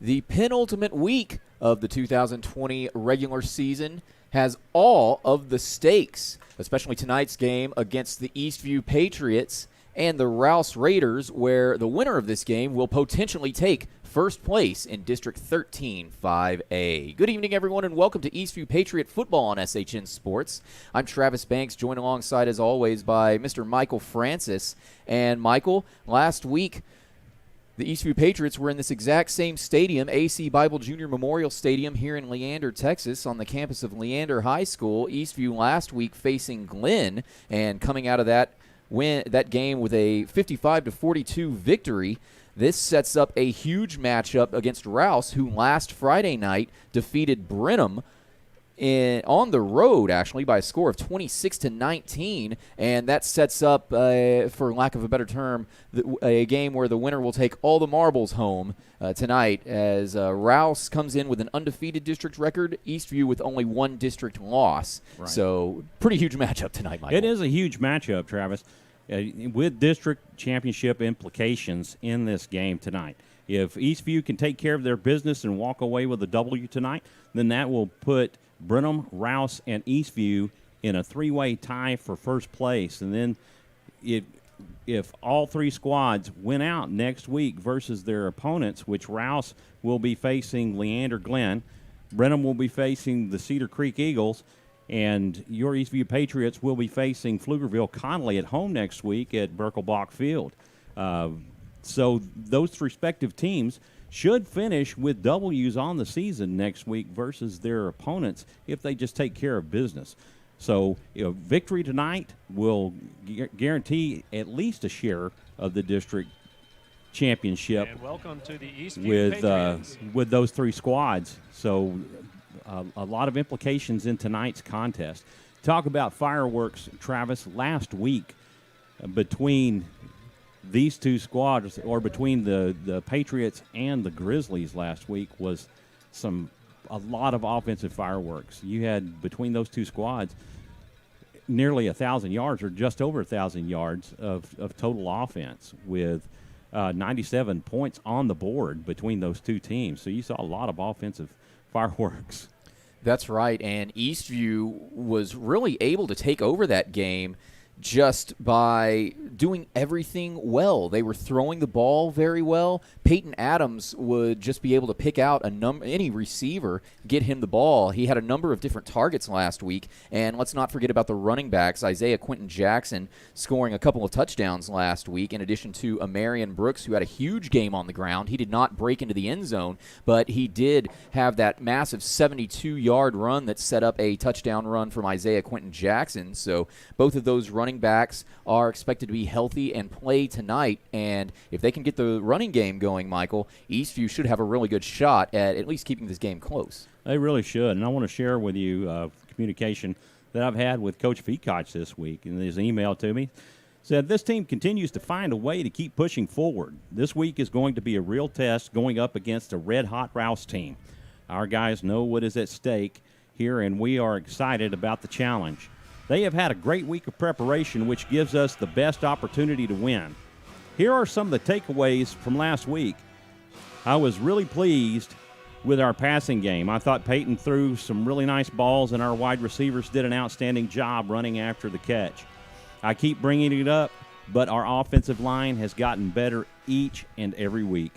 The penultimate week of the 2020 regular season has all of the stakes, especially tonight's game against the Eastview Patriots and the Rouse Raiders, where the winner of this game will potentially take first place in District 13 5A. Good evening, everyone, and welcome to Eastview Patriot Football on SHN Sports. I'm Travis Banks, joined alongside, as always, by Mr. Michael Francis. And, Michael, last week, the Eastview Patriots were in this exact same stadium, AC Bible Junior Memorial Stadium here in Leander, Texas, on the campus of Leander High School. Eastview last week facing Glenn, and coming out of that game with a 55-42 victory. This sets up a huge matchup against Rouse, who last Friday night defeated Brenham on the road, actually, by a score of 26-19, and that sets up, for lack of a better term, a game where the winner will take all the marbles home tonight, as Rouse comes in with an undefeated district record, Eastview with only one district loss. Right. So, pretty huge matchup tonight, Michael. It is a huge matchup, Travis, with district championship implications in this game tonight. If Eastview can take care of their business and walk away with a W tonight, then that will put Brenham, Rouse, and Eastview in a three-way tie for first place. And then if all three squads win out next week versus their opponents, which Rouse will be facing Leander Glen, Brenham will be facing the Cedar Creek Eagles, and your Eastview Patriots will be facing Pflugerville Connolly at home next week at Birkelbach Field. So those respective teams should finish with W's on the season next week versus their opponents if they just take care of business. So, victory tonight will guarantee at least a share of the district championship. And welcome to the Eastview with those three squads. So, a lot of implications in tonight's contest. Talk about fireworks, Travis. Last week, between these two squads, or between the Patriots and the Grizzlies last week, was a lot of offensive fireworks. You had, between those two squads, nearly 1,000 yards, or just over 1,000 yards of total offense, with 97 points on the board between those two teams. So you saw a lot of offensive fireworks. That's right, and Eastview was really able to take over that game just by doing everything well. They were throwing the ball very well. Peyton Adams would just be able to pick out any receiver, get him the ball. He had a number of different targets last week. And let's not forget about the running backs. Isaiah Quinton Jackson scoring a couple of touchdowns last week, in addition to Amarian Brooks, who had a huge game on the ground. He did not break into the end zone, but he did have that massive 72-yard run that set up a touchdown run from Isaiah Quinton Jackson. So both of those running backs are expected to be healthy and play tonight, and if they can get the running game going, Michael, Eastview should have a really good shot at least keeping this game close. They really should, and I want to share with you communication that I've had with Coach Feacock this week. In his email to me, said this team continues to find a way to keep pushing forward. This week is going to be a real test going up against a red-hot Rouse team. Our guys know what is at stake here, and we are excited about the challenge. They have had a great week of preparation, which gives us the best opportunity to win. Here are some of the takeaways from last week. I was really pleased with our passing game. I thought Peyton threw some really nice balls, and our wide receivers did an outstanding job running after the catch. I keep bringing it up, but our offensive line has gotten better each and every week.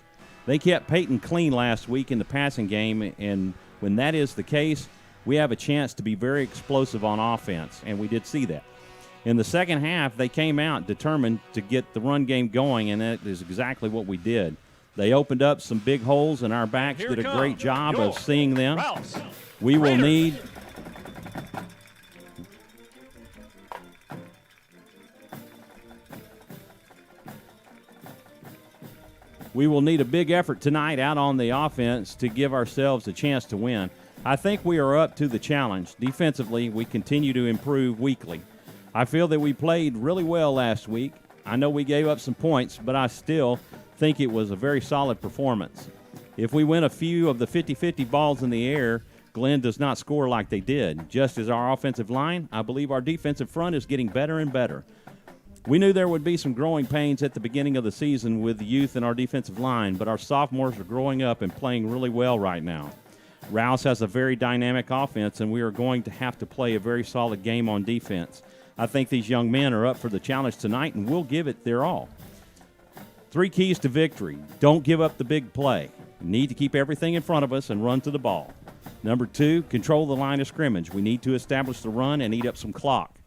They kept Peyton clean last week in the passing game, and when that is the case, we have a chance to be very explosive on offense, and we did see that. In the second half, they came out determined to get the run game going, and that is exactly what we did. They opened up some big holes, and our backs did a great job of seeing them. We will need a big effort tonight out on the offense to give ourselves a chance to win. I think we are up to the challenge. Defensively, we continue to improve weekly. I feel that we played really well last week. I know we gave up some points, but I still think it was a very solid performance. If we win a few of the 50-50 balls in the air, Glenn does not score like they did. Just as our offensive line, I believe our defensive front is getting better and better. We knew there would be some growing pains at the beginning of the season with the youth in our defensive line, but our sophomores are growing up and playing really well right now. Rouse has a very dynamic offense, and we are going to have to play a very solid game on defense. I think these young men are up for the challenge tonight, and we'll give it their all. 3 keys to victory. Don't give up the big play. We need to keep everything in front of us and run to the ball. Number 2, control the line of scrimmage. We need to establish the run and eat up some clock.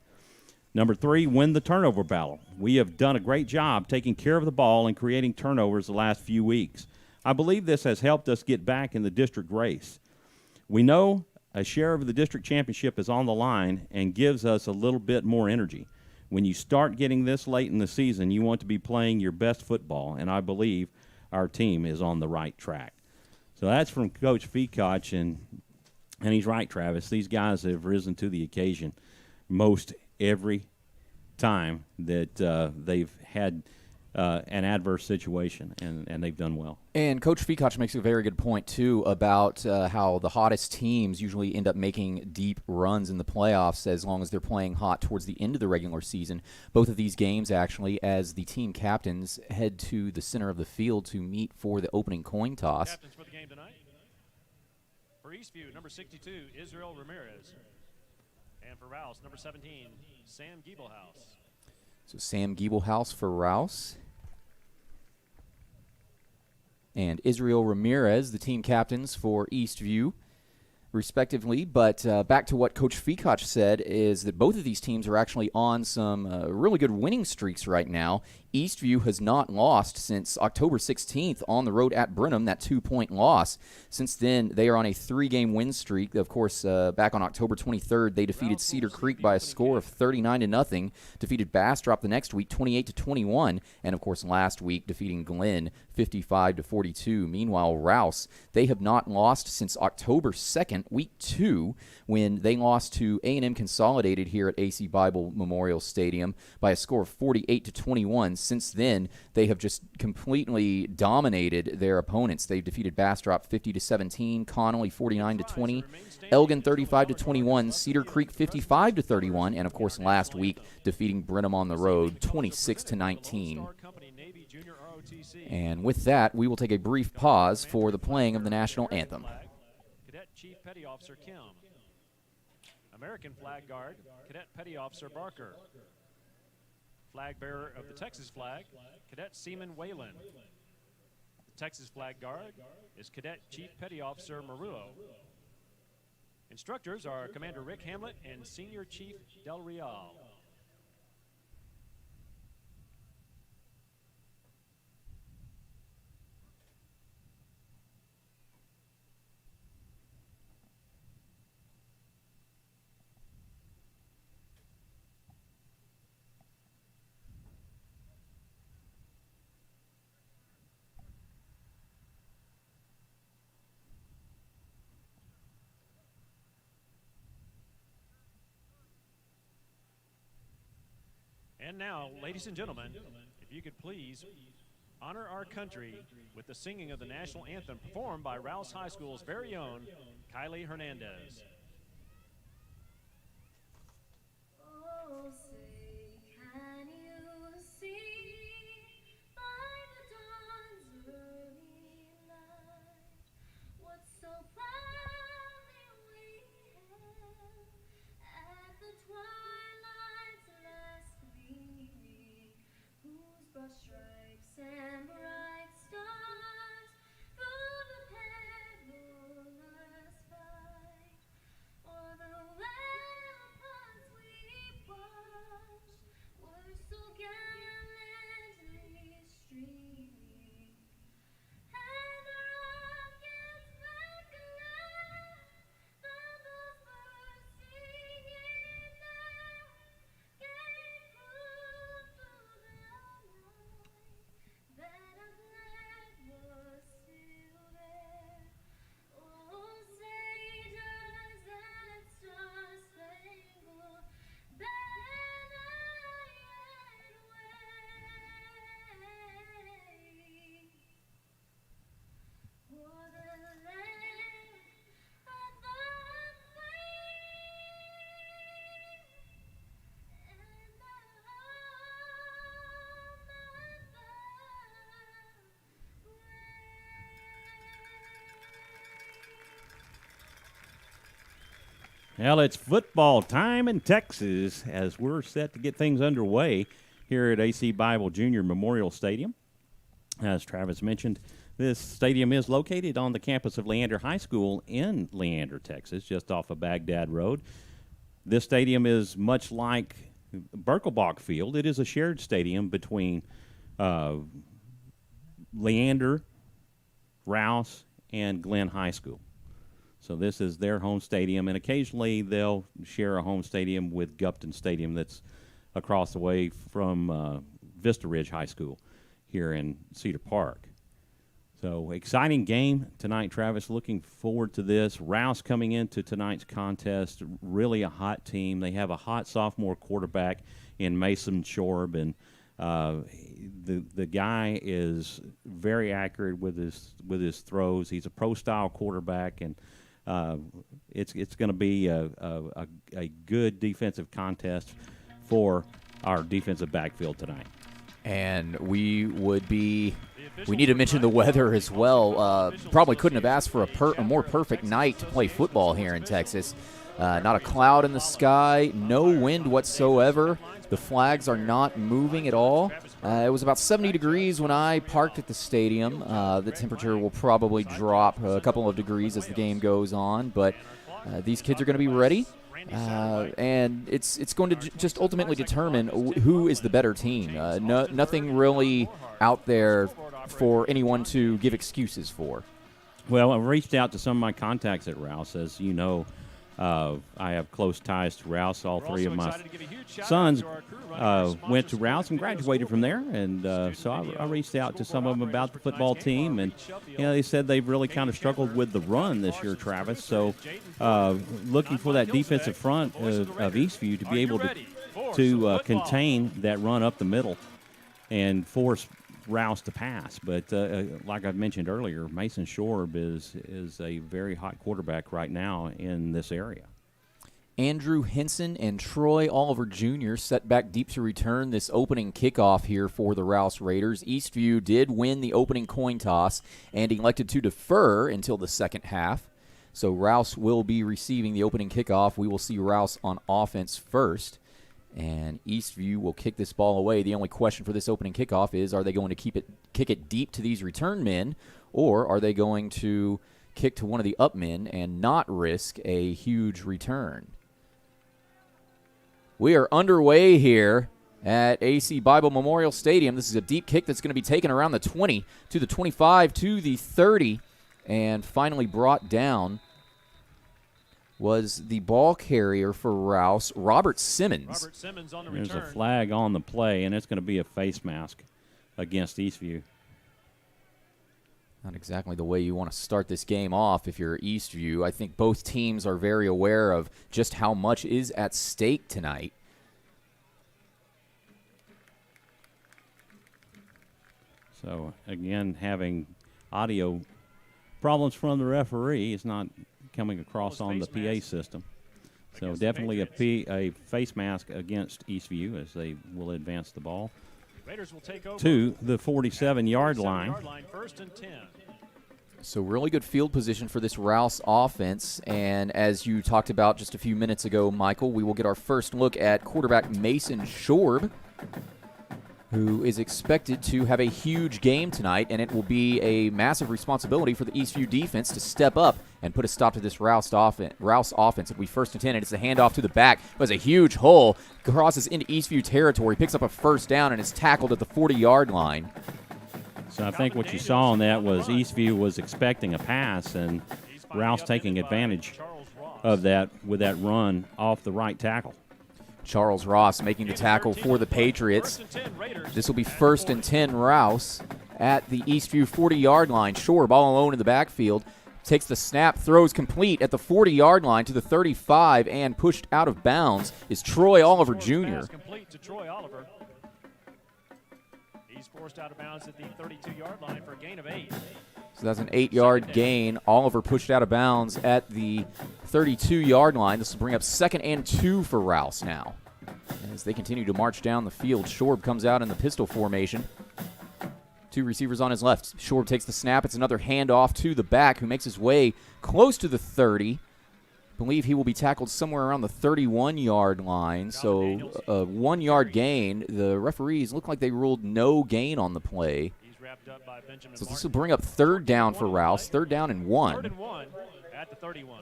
Number 3, win the turnover battle. We have done a great job taking care of the ball and creating turnovers the last few weeks. I believe this has helped us get back in the district race. We know a share of the district championship is on the line and gives us a little bit more energy. When you start getting this late in the season, you want to be playing your best football, and I believe our team is on the right track. So that's from Coach Feacock, and he's right, Travis. These guys have risen to the occasion most every time that they've had an adverse situation, and they've done well. And Coach Feacock makes a very good point, too, about how the hottest teams usually end up making deep runs in the playoffs as long as they're playing hot towards the end of the regular season. Both of these games, actually, as the team captains head to the center of the field to meet for the opening coin toss. Captains for the game tonight. For Eastview, number 62, Israel Ramirez. And for Rouse, number 17, Sam Giebelhaus. So Sam Giebelhaus for Rouse. And Israel Ramirez, the team captains for Eastview, respectively. But back to what Coach Feacock said is that both of these teams are actually on some really good winning streaks right now. Eastview has not lost since October 16th on the road at Brenham, that 2-point loss. Since then, they are on a 3-game win streak. Of course, back on October 23rd, they defeated Cedar Creek by a score of 39-0, defeated Bastrop the next week 28-21, and of course last week defeating Glenn 55-42. Meanwhile, Rouse, they have not lost since October 2nd, week 2, when they lost to A&M Consolidated here at AC Bible Memorial Stadium by a score of 48-21. Since then, they have just completely dominated their opponents. They've defeated Bastrop 50-17, Connolly 49-20, Elgin 35-21, Cedar Creek 55-31, and of course last week defeating Brenham on the road 26-19. And with that, we will take a brief pause for the playing of the national anthem. Cadet Chief Petty Officer Kim. American Flag Guard, Cadet Petty Officer Barker. Flag bearer of the Texas flag, Cadet Seaman Whalen. The Texas Flag Guard is Cadet Chief Petty Officer Maruo. Instructors are Commander Rick Hamlet and Senior Chief Del Real. And now, ladies and gentlemen, if you could please honor our country with the singing of the national anthem performed by Rouse High School's very own Kylie Hernandez. Oh, say, can you see by the dawn's early light what so proudly we hailed at the twilight's last gleaming, whose broad stripes and bright stars through the perilous fight o'er the ramparts we watched. Well, it's football time in Texas as we're set to get things underway here at AC Bible Junior Memorial Stadium. As Travis mentioned, this stadium is located on the campus of Leander High School in Leander, Texas, just off of Baghdad Road. This stadium is much like Birkelbach Field. It is a shared stadium between Leander, Rouse, and Glenn High School. So this is their home stadium, and occasionally they'll share a home stadium with Gupton Stadium that's across the way from Vista Ridge High School here in Cedar Park. So exciting game tonight, Travis. Looking forward to this. Rouse coming into tonight's contest, really a hot team. They have a hot sophomore quarterback in Mason Shorb, and the guy is very accurate with his throws. He's a pro-style quarterback, and it's going to be a good defensive contest for our defensive backfield tonight. And we need to mention the weather as well. Probably couldn't have asked for a more perfect night to play football here in Texas. Not a cloud in the sky, no wind whatsoever. The flags are not moving at all. It was about 70 degrees when I parked at the stadium. The temperature will probably drop a couple of degrees as the game goes on, but these kids are going to be ready. And it's going to just ultimately determine who is the better team. Nothing really out there for anyone to give excuses for. Well, I reached out to some of my contacts at Rouse. As you know, I have close ties to Rouse. All three of my sons went to Rouse and graduated from there. And so I reached out to some of them about the football team. And, they said they've really kind of struggled with the run this year, Travis. So looking for that defensive front of Eastview to be able to contain that run up the middle and force Rouse to pass. But like I mentioned earlier, Mason Shorb is a very hot quarterback right now in this area. Andrew Henson and Troy Oliver Jr. set back deep to return this opening kickoff here for the Rouse Raiders. Eastview did win the opening coin toss and elected to defer until the second half. So Rouse will be receiving the opening kickoff. We will see Rouse on offense first. And Eastview will kick this ball away. The only question for this opening kickoff is, are they going to kick it deep to these return men, or are they going to kick to one of the up men and not risk a huge return? We are underway here at AC Bible Memorial Stadium. This is a deep kick that's going to be taken around the 20 to the 25 to the 30 and finally brought down was the ball carrier for Rouse, Robert Simmons. On the There's return. a flag on the play, and it's going to be a face mask against Eastview. Not exactly the way you want to start this game off if you're Eastview. I think both teams are very aware of just how much is at stake tonight. So, again, having audio problems from the referee is not coming across on the PA system. So definitely a face mask against Eastview as they will advance the ball Raiders will take over to the 47-yard line. First and 10. So really good field position for this Rouse offense. And as you talked about just a few minutes ago, Michael, we will get our first look at quarterback Mason Shorb, who is expected to have a huge game tonight, and it will be a massive responsibility for the Eastview defense to step up and put a stop to this Rouse offense. It'll be first and 10, and it's a handoff to the back. It was a huge hole, crosses into Eastview territory, picks up a first down, and is tackled at the 40-yard line. So I think what you saw on that was Eastview was expecting a pass, and Rouse taking advantage of that with that run off the right tackle. Charles Ross making the tackle for the Patriots. This will be first and 10 Rouse at the Eastview 40-yard line. Shorb all alone in the backfield. Takes the snap, throws complete at the 40-yard line to the 35, and pushed out of bounds is Troy Oliver Jr. Complete to Troy Oliver. He's forced out of bounds at the 32-yard line for a gain of 8. So that's an 8-yard gain. Oliver pushed out of bounds at the 32-yard line. This will bring up 2nd and 2 for Rouse now. As they continue to march down the field, Shorb comes out in the pistol formation. 2 receivers on his left. Shorb takes the snap. It's another handoff to the back, who makes his way close to the 30. believe he will be tackled somewhere around the 31-yard line. So a 1-yard gain. The referees look like they ruled no gain on the play. He's wrapped up by Benjamin So this Martin. will bring up 3rd down for Rouse. 3rd down and 1. 3rd and 1 at the 31.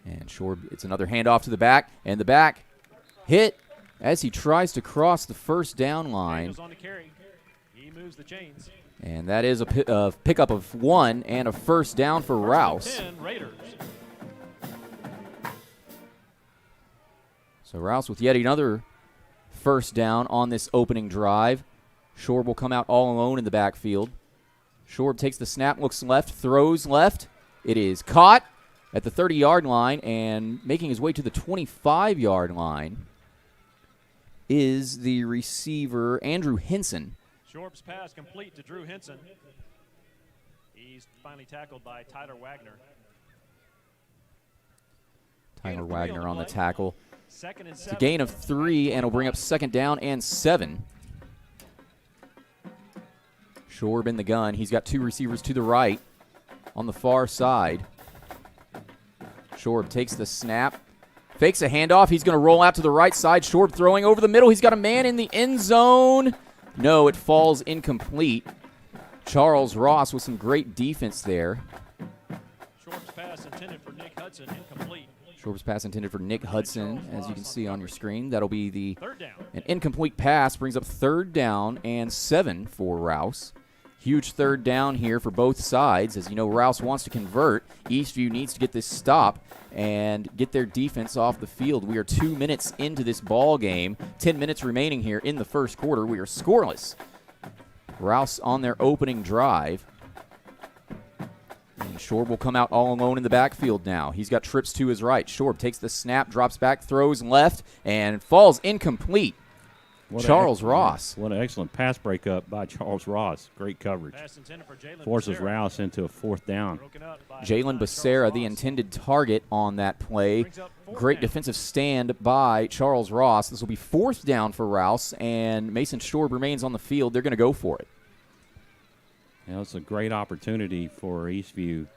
And Shore, it's another handoff to the back. And the back hit as he tries to cross the 1st down line. Daniels on the carry. He moves the chains. And that is a pickup of 1 and a 1st down for Rouse. 10 Raiders. So Rouse with yet another 1st down on this opening drive. Shorb will come out all alone in the backfield. Shorb takes the snap, looks left, throws left. It is caught at the 30-yard line, and making his way to the 25-yard line is the receiver, Andrew Henson. Shorp's pass complete to Drew Henson. He's finally tackled by Tyler Wagner. Tyler Wagner on the tackle. 2nd and It's a 7. gain of 3, and will bring up 2nd down and 7. Shorb in the gun. He's got 2 receivers to the right on the far side. Shorb takes the snap, fakes a handoff. He's going to roll out to the right side. Shorb throwing over the middle. He's got a man in the end zone. No, it falls incomplete. Charles Ross with some great defense there. Shorp's pass intended for Nick Hudson, incomplete. Shorb's pass intended for Nick Hudson, as you can see on your screen. That'll be the 3rd down. an incomplete pass, brings up 3rd down and 7 for Rouse. Huge 3rd down here for both sides. As you know, Rouse wants to convert. Eastview needs to get this stop and get their defense off the field. We are 2 minutes into this ball game. 10 minutes remaining here in the 1st quarter. We are scoreless. Rouse on their opening drive. And Shorb will come out all alone in the backfield now. He's got trips to his right. Shorb takes the snap, drops back, throws left, and falls incomplete. Charles Ross. What an excellent pass breakup by Charles Ross. Great coverage. Pass intended for Jalen Forces Becerra. Rouse into a 4th down. Broken up by Jalen Charles Becerra, the Ross. intended target on that play. Brings up 4th Great down. defensive stand by Charles Ross. This will be 4th down for Rouse, and Mason Shorb remains on the field. They're going to go for it. You know, it's a great opportunity for Eastview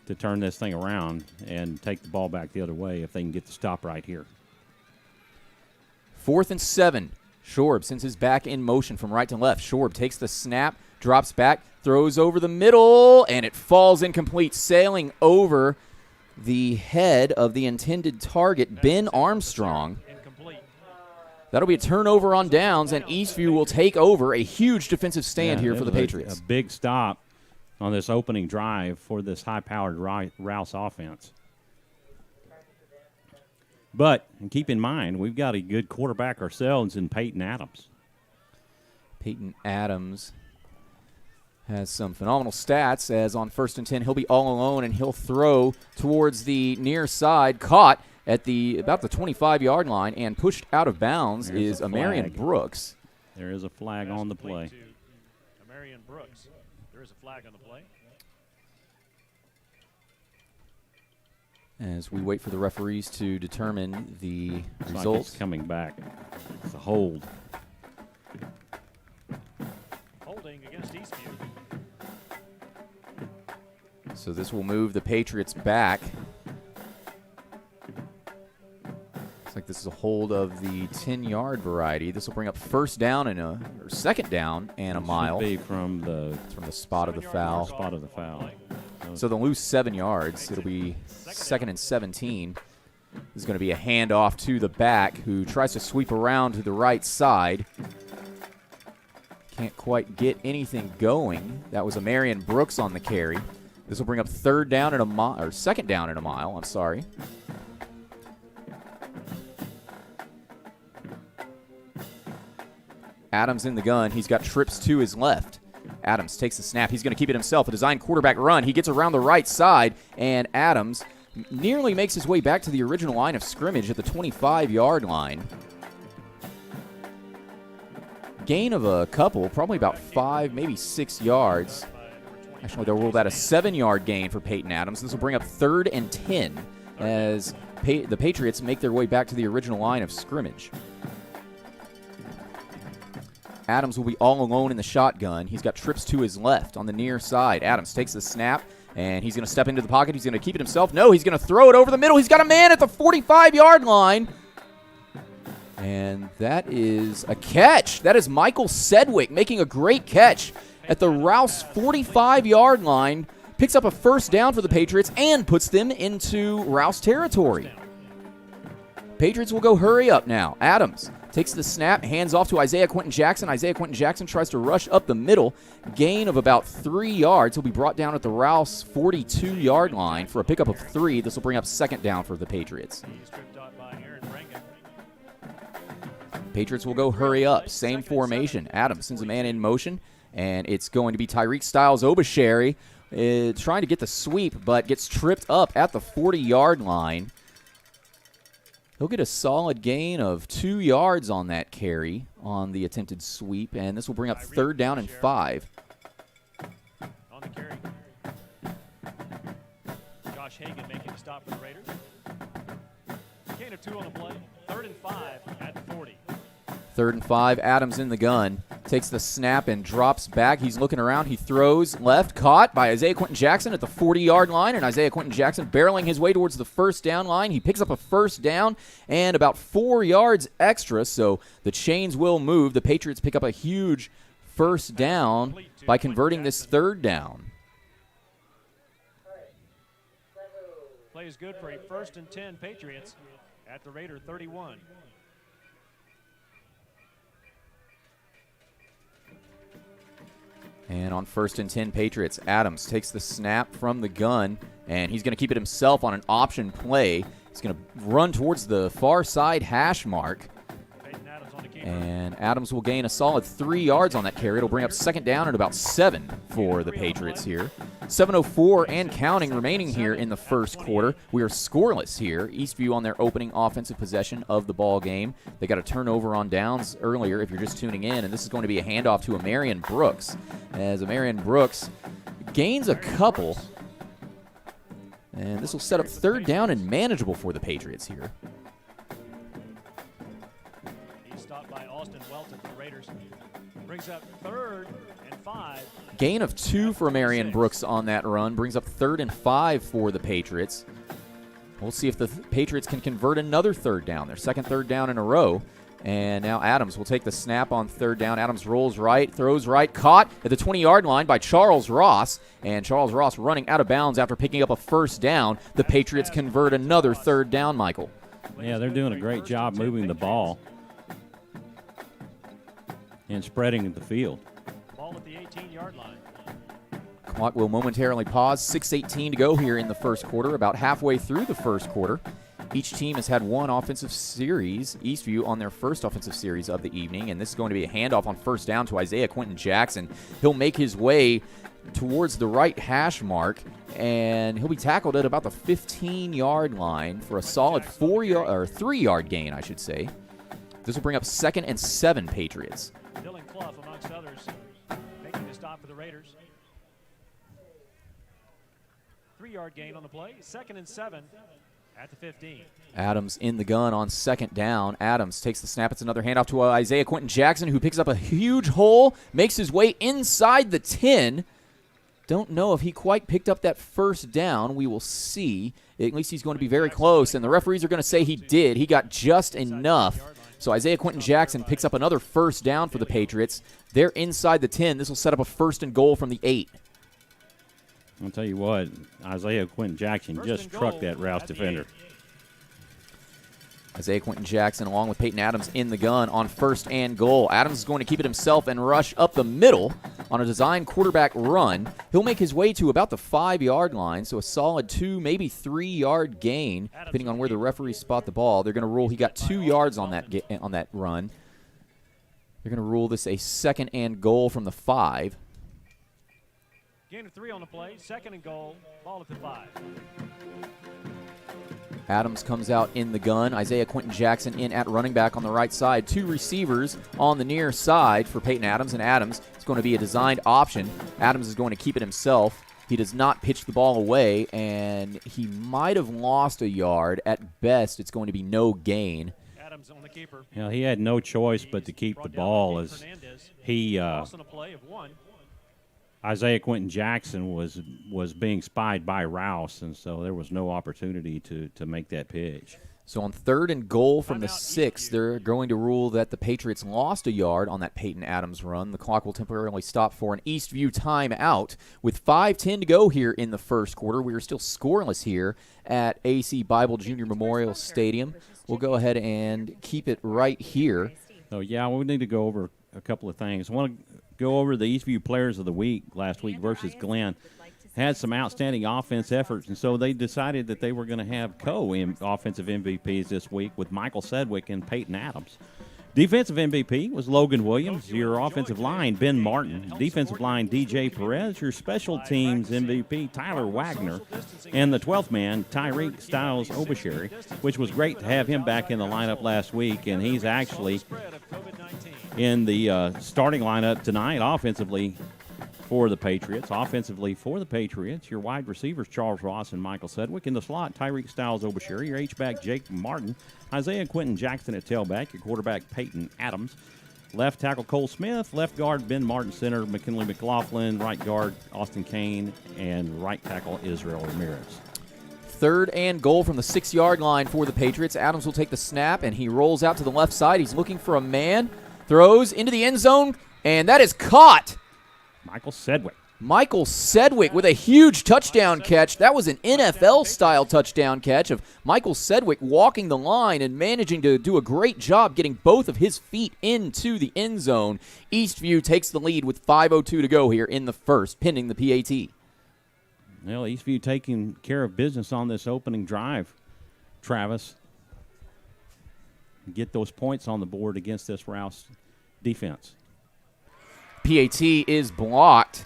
to turn this thing around and take the ball back the other way if they can get the stop right here. 4th and 7. Shorb sends his back in motion from right to left. Shorb takes the snap, drops back, throws over the middle, and it falls incomplete, sailing over the head of the intended target, Ben Armstrong. Incomplete. That'll be a turnover on downs, and Eastview will take over. A huge defensive stand here it for the was Patriots. A big stop on this opening drive for this high-powered Rouse offense. But and keep in mind, we've got a good quarterback ourselves in Peyton Adams. Peyton Adams has some phenomenal stats, as on 1st and 10, he'll be all alone, and he'll throw towards the near side, caught at about the 25-yard line, and pushed out of bounds There's is a Amarian flag. Brooks. There is a flag Pass on the complete play. to Amarian Brooks. There is a flag on the play. As we wait for the referees to determine the Looks like results. it's coming back. It's a hold. Holding against Eastview. So this will move the Patriots back. Looks like this is a hold of the 10-yard variety. This will bring up 1st down and or 2nd down and a mile. Should be from the It's from the spot of the 7-yard foul. mark spot of the off foul. play. So they'll lose 7 yards. It'll be 2nd and 17. This is going to be a handoff to the back, who tries to sweep around to the right side. Can't quite get anything going. That was Amarian Brooks on the carry. This will bring up 3rd down and a mile, or 2nd down and a mile. I'm sorry. Adams in the gun. He's got trips to his left. Adams takes the snap. He's going to keep it himself. A design quarterback run. He gets around the right side, and Adams nearly makes his way back to the original line of scrimmage at the 25-yard line. Gain of a couple, probably about 5, maybe 6 yards. Actually, they'll rule that a 7-yard gain for Peyton Adams. This will bring up 3rd and 10 as the Patriots make their way back to the original line of scrimmage. Adams will be all alone in the shotgun. He's got trips to his left on the near side. Adams takes the snap And he's going to step into the pocket. He's going to keep it himself. No, he's going to throw it over the middle. He's got a man at the 45-yard line. And that is a catch. That is Michael Sedgwick making a great catch at the Rouse 45-yard line. Picks up a first down for the Patriots and puts them into Rouse territory. Patriots will go hurry up now. Adams takes the snap, hands off to Isaiah Quentin Jackson. Isaiah Quentin Jackson tries to rush up the middle. Gain of about 3 yards. He'll be brought down at the Rouse 42-yard line for a pickup of 3. This will bring up second down for the Patriots. Patriots will go hurry up. Same formation. Adams sends a man in motion, and it's going to be Tyreek Styles-Obasheri trying to get the sweep, but gets tripped up at the 40-yard line. He'll get a solid gain of 2 yards on that carry on the attempted sweep, and this will bring up third down and 5. On the carry. Josh Hagan making a stop for the Raiders. Gain of 2 on the play. 3rd and 5 at the 40. 3rd and 5. Adams in the gun. Takes the snap and drops back. He's looking around. He throws left. Caught by Isaiah Quentin Jackson at the 40-yard line. And Isaiah Quentin Jackson barreling his way towards the first down line. He picks up a first down and about 4 yards extra. So the chains will move. The Patriots pick up a huge first down by converting this 3rd down. Play is good for a 1st and 10 Patriots at the Raider 31. And on 1st and 10 Patriots, Adams takes the snap from the gun, and he's going to keep it himself on an option play. He's going to run towards the far side hash mark. And Adams will gain a solid 3 yards on that carry. It'll bring up second down at about 7 for the Patriots here. 7:04 and counting remaining here in the first quarter. We are scoreless here. Eastview on their opening offensive possession of the ball game. They got a turnover on downs earlier if you're just tuning in, and this is going to be a handoff to Amarian Brooks. As Amarian Brooks gains a couple, and this will set up third down and manageable for the Patriots here. Brings up 3rd and 5. Gain of 2 for Marion Brooks on that run. Brings up 3rd and 5 for the Patriots. We'll see if the Patriots can convert another 3rd down. Their second 3rd down in a row. And now Adams will take the snap on 3rd down. Adams rolls right, throws right, caught at the 20-yard line by Charles Ross. And Charles Ross running out of bounds after picking up a first down. The Patriots convert another 3rd down, Michael. Yeah, they're doing a great job moving the ball and spreading the field. Ball at the 18-yard line. Clock will momentarily pause. 6:18 to go here in the first quarter, about halfway through the first quarter. Each team has had one offensive series, Eastview on their first offensive series of the evening, and this is going to be a handoff on first down to Isaiah Quentin Jackson. He'll make his way towards the right hash mark, and he'll be tackled at about the 15-yard line for a solid 3-yard gain, I should say. This will bring up 2nd and 7 Patriots. Amongst others, making the stop for the Raiders. 3-yard gain on the play. 2nd and 7 at the 15. Adams in the gun on second down. Adams takes the snap. It's another handoff to Isaiah Quentin Jackson, who picks up a huge hole, makes his way inside the 10. Don't know if he quite picked up that first down. We will see. At least he's going to be very close, and the referees are going to say he did. He got just enough. So Isaiah Quentin Jackson picks up another first down for the Patriots. They're inside the 10. This will set up a 1st and goal from the 8. I'll tell you what, Isaiah Quentin Jackson just trucked that Rouse defender. Isaiah Quentin Jackson along with Peyton Adams in the gun on 1st and goal. Adams is going to keep it himself and rush up the middle on a design quarterback run. He'll make his way to about the 5-yard line, so a solid 2, maybe 3-yard gain, depending on where the referees spot the ball. They're going to rule he got 2 yards on that run. They're going to rule this a 2nd and goal from the 5. Gain of 3 on the play. 2nd and goal. Ball at the 5. Adams comes out in the gun. Isaiah Quentin Jackson in at running back on the right side. 2 receivers on the near side for Peyton Adams, and Adams is going to be a designed option. Adams is going to keep it himself. He does not pitch the ball away, and he might have lost a yard. At best, it's going to be no gain. Adams on the keeper. Yeah, he had no choice but to keep the ball as he Isaiah Quentin Jackson was being spied by Rouse, and so there was no opportunity to make that pitch. So on 3rd and goal from the 6, they're going to rule that the Patriots lost a yard on that Peyton Adams run. The clock will temporarily stop for an Eastview timeout. With 5:10 to go here in the first quarter, we are still scoreless here at AC Bible Junior Memorial Stadium. We'll go ahead and keep it right here. So, yeah, we need to go over a couple of things. I want to go over the Eastview Players of the Week last week versus Glenn. Had some outstanding offense efforts, and so they decided that they were going to have offensive MVPs this week with Michael Sedgwick and Peyton Adams. Defensive MVP was Logan Williams. Your offensive line, Ben Martin. Defensive line, DJ Perez. Your special teams MVP, Tyler Wagner. And the 12th man, Tyreek Styles Obasheri, which was great to have him back in the lineup last week, and he's actually in the starting lineup tonight offensively for the Patriots. Offensively for the Patriots, your wide receivers, Charles Ross and Michael Sedgwick. In the slot, Tyreek Styles Obasheri. Your H-back, Jake Martin. Isaiah Quentin Jackson at tailback. Your quarterback, Peyton Adams. Left tackle, Cole Smith. Left guard, Ben Martin. Center, McKinley McLaughlin. Right guard, Austin Kane. And right tackle, Israel Ramirez. 3rd and goal from the 6-yard line for the Patriots. Adams will take the snap, and he rolls out to the left side. He's looking for a man. Throws into the end zone, and that is caught. Michael Sedgwick. Michael Sedgwick with a huge touchdown catch. That was an NFL-style touchdown catch of Michael Sedgwick walking the line and managing to do a great job getting both of his feet into the end zone. Eastview takes the lead with 5:02 to go here in the first, pending the PAT. Well, Eastview taking care of business on this opening drive, Travis. Get those points on the board against this Rouse defense. PAT is blocked.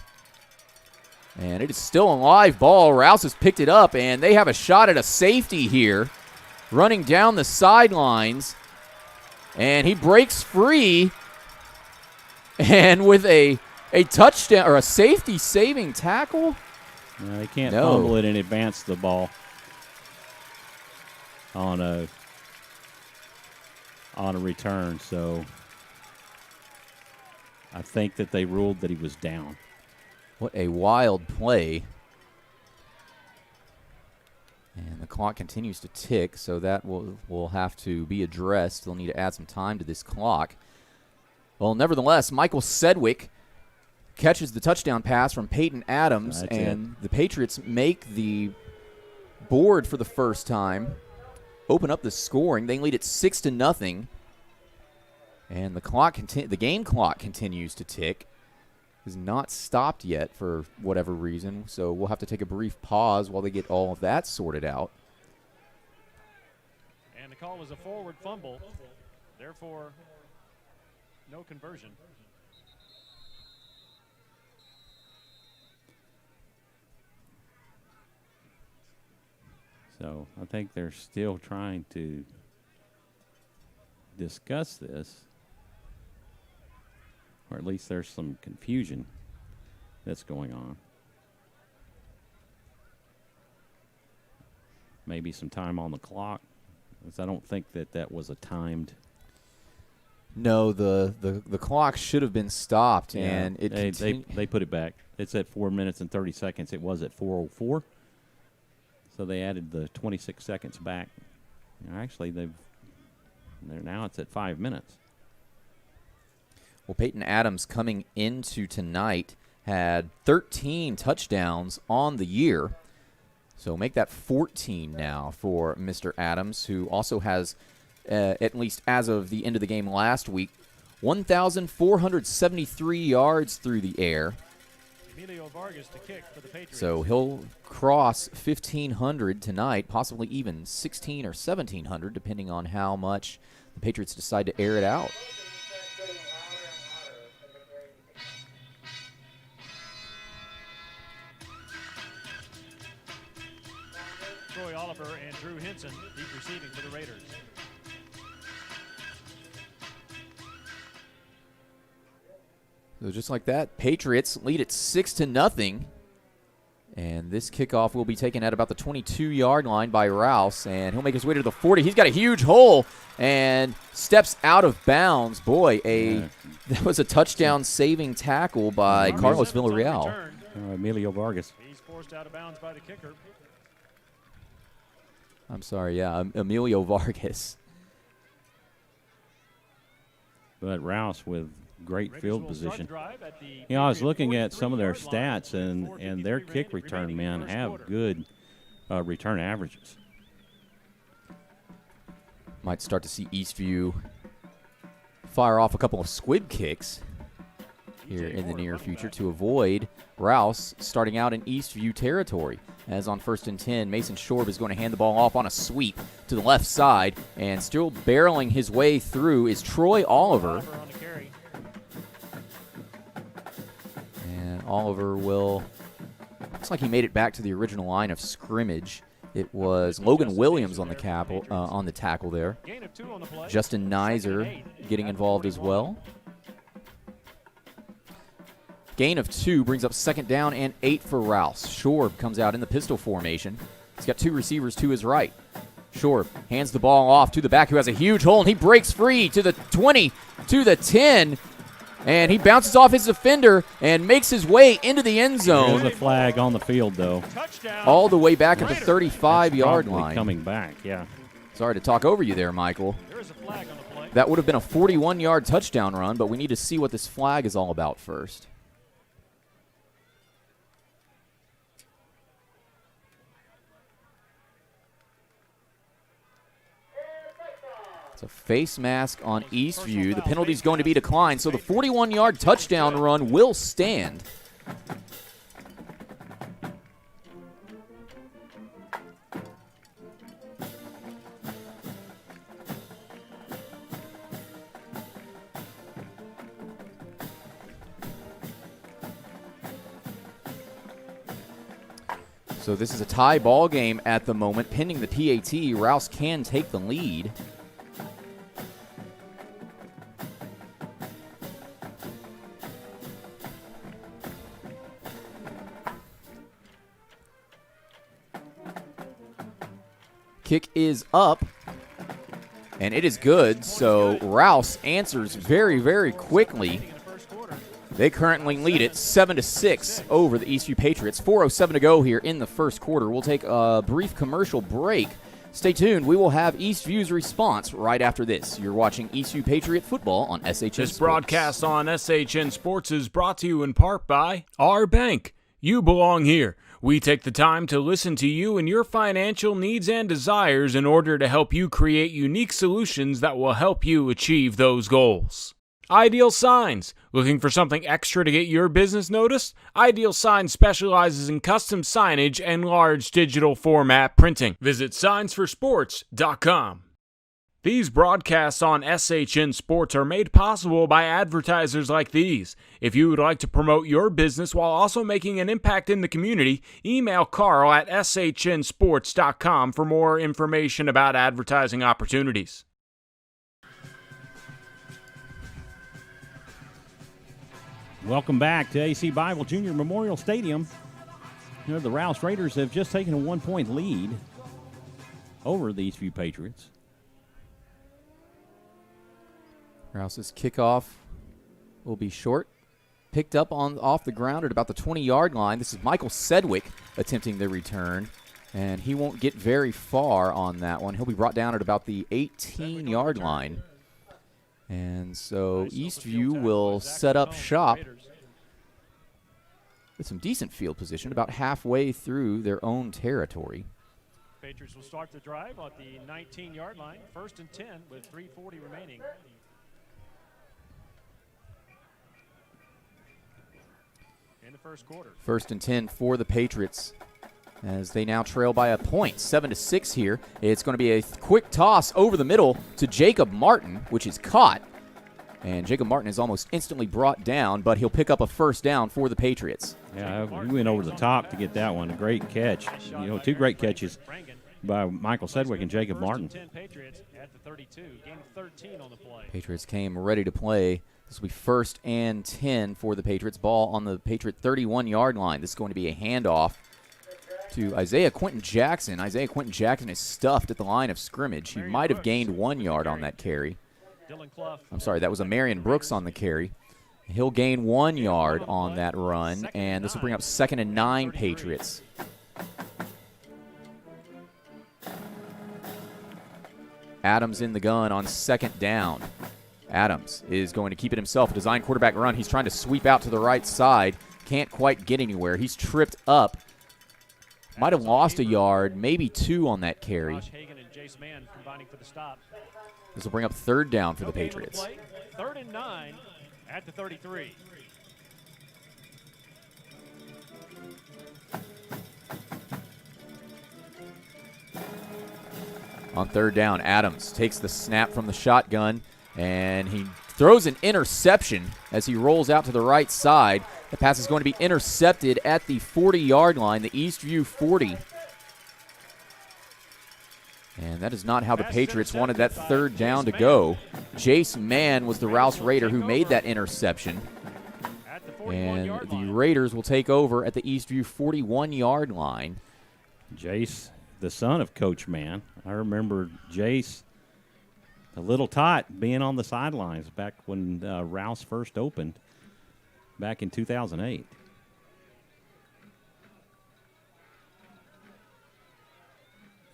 And it is still a live ball. Rouse has picked it up, and they have a shot at a safety here. Running down the sidelines. And he breaks free. And with a touchdown or a safety-saving tackle. No, they can't fumble it and advance the ball on a return. So I think that they ruled that he was down. What a wild play. And the clock continues to tick, so that will have to be addressed. They'll need to add some time to this clock. Well, nevertheless, Michael Sedgwick catches the touchdown pass from Peyton Adams, and the Patriots make the board for the first time, open up the scoring. They lead it 6-0, and the game clock continues to tick. Is not stopped yet for whatever reason, so we'll have to take a brief pause while they get all of that sorted out. And the call was a forward fumble, therefore no conversion. So I think they're still trying to discuss this, or at least there's some confusion that's going on. Maybe some time on the clock, because I don't think that was a timed. No, the clock should have been stopped, and they put it back. It's at 4 minutes and 30 seconds. It was at 4:04. So they added the 26 seconds back. Actually, now it's at 5 minutes. Well, Peyton Adams coming into tonight had 13 touchdowns on the year. So make that 14 now for Mr. Adams, who also has, at least as of the end of the game last week, 1,473 yards through the air. Emilio Vargas to kick for the Patriots. So he'll cross 1,500 tonight, possibly even 1,600 or 1,700, depending on how much the Patriots decide to air it out. Troy Oliver and Drew Henson deep receiving for the Raiders. So just like that, Patriots lead it 6-0. And this kickoff will be taken at about the 22-yard line by Rouse, and he'll make his way to the 40. He's got a huge hole and steps out of bounds. Boy, that was a touchdown-saving tackle by Carlos Villarreal. Emilio Vargas. He's forced out of bounds by the kicker. I'm sorry, Emilio Vargas. But Rouse with great field position. You know, I was looking at some of their stats, and their kick return men have good return averages. Might start to see Eastview fire off a couple of squib kicks here in the near future to avoid Rouse starting out in Eastview territory. As on 1st and 10, Mason Shorb is going to hand the ball off on a sweep to the left side, and still barreling his way through is Troy Oliver. And Oliver looks like he made it back to the original line of scrimmage. It was Logan Williams on the tackle there. Justin Nizer getting involved as well. Gain of 2 brings up 2nd down and 8 for Rouse. Shorb comes out in the pistol formation. He's got 2 receivers to his right. Shorb hands the ball off to the back who has a huge hole, and he breaks free to the 20, to the 10, and he bounces off his defender and makes his way into the end zone. There's a flag on the field, though. All the way back at the 35-yard line. Coming back, yeah. Sorry to talk over you there, Michael. There is a flag on the play. That would have been a 41-yard touchdown run, but we need to see what this flag is all about first. A face mask on Eastview. The penalty is going to be declined, so the 41-yard touchdown run will stand. So this is a tie ball game at the moment. Pending the PAT, Rouse can take the lead. Kick is up, and it is good, so Rouse answers very, very quickly. They currently lead it 7-6 over the Eastview Patriots. 4:07 to go here in the first quarter. We'll take a brief commercial break. Stay tuned. We will have Eastview's response right after this. You're watching Eastview Patriot football on SHN Sports. This broadcast on SHN Sports is brought to you in part by our bank. You belong here. We take the time to listen to you and your financial needs and desires in order to help you create unique solutions that will help you achieve those goals. Ideal Signs. Looking for something extra to get your business noticed? Ideal Signs specializes in custom signage and large digital format printing. Visit signsforsports.com. These broadcasts on SHN Sports are made possible by advertisers like these. If you would like to promote your business while also making an impact in the community, email Carl at shnsports.com for more information about advertising opportunities. Welcome back to AC Bible Junior Memorial Stadium. You know, the Rouse Raiders have just taken a 1-point lead over the Eastview Patriots. Rouse's kickoff will be short. Picked up off the ground at about the 20-yard line. This is Michael Sedgwick attempting the return, and he won't get very far on that one. He'll be brought down at about the 18-yard line. And so Eastview will set up shop with some decent field position about halfway through their own territory. Patriots will start the drive at the 19-yard line, 1st and 10 with 3:40 remaining. In the first quarter. 1st and 10 for the Patriots as they now trail by a point, 7-6 here. It's going to be a quick toss over the middle to Jacob Martin, which is caught. And Jacob Martin is almost instantly brought down, but he'll pick up a first down for the Patriots. Yeah, we went over the top to get that one. A great catch. You know, 2 great catches by Michael Sedgwick and Jacob Martin. Patriots at the 32, gain of 13 on the play. Patriots came ready to play. This will be 1st and 10 for the Patriots. Ball on the Patriot 31-yard line. This is going to be a handoff to Isaiah Quentin Jackson. Isaiah Quentin Jackson is stuffed at the line of scrimmage. He might have gained 1 yard on that carry. I'm sorry, that was a Marion Brooks on the carry. He'll gain 1 yard on that run, and this will bring up 2nd and 9 Patriots. Adams in the gun on 2nd down. Adams is going to keep it himself. A design quarterback run. He's trying to sweep out to the right side. Can't quite get anywhere. He's tripped up. Might have lost a yard, maybe 2 on that carry. This will bring up 3rd down for the Patriots. 3rd and 9 at the 33. On 3rd down, Adams takes the snap from the shotgun, and he throws an interception as he rolls out to the right side. The pass is going to be intercepted at the 40-yard line, the Eastview 40. And that is not how the Patriots wanted that 3rd down to go. Jace Mann was the Rouse Raider who made that interception. And the Raiders will take over at the Eastview 41-yard line. Jace, the son of Coach Mann. I remember Jace, a little tot, being on the sidelines back when Rouse first opened back in 2008.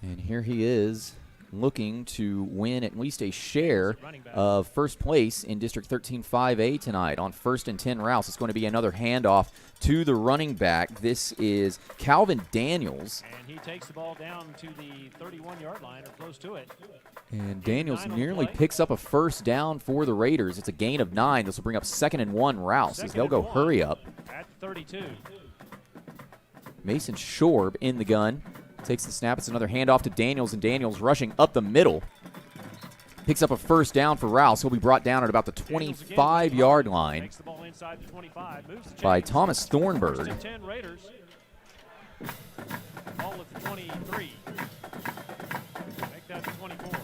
And here he is looking to win at least a share of first place in District 13-5A tonight. On 1st and 10 Rouse, it's going to be another handoff to the running back. This is Calvin Daniels. And he takes the ball down to the 31-yard line or close to it. And Daniels nearly picks up a 1st down for the Raiders. It's a gain of 9. This will bring up 2nd and 1 Rouse as they'll go hurry up. At 32. Mason Shorb in the gun. Takes the snap. It's another handoff to Daniels, and Daniels rushing up the middle. Picks up a 1st down for Rouse. He'll be brought down at about the 25-yard line by Thomas Thornburg. 10 Raiders. Ball at the 23. Make that the 24.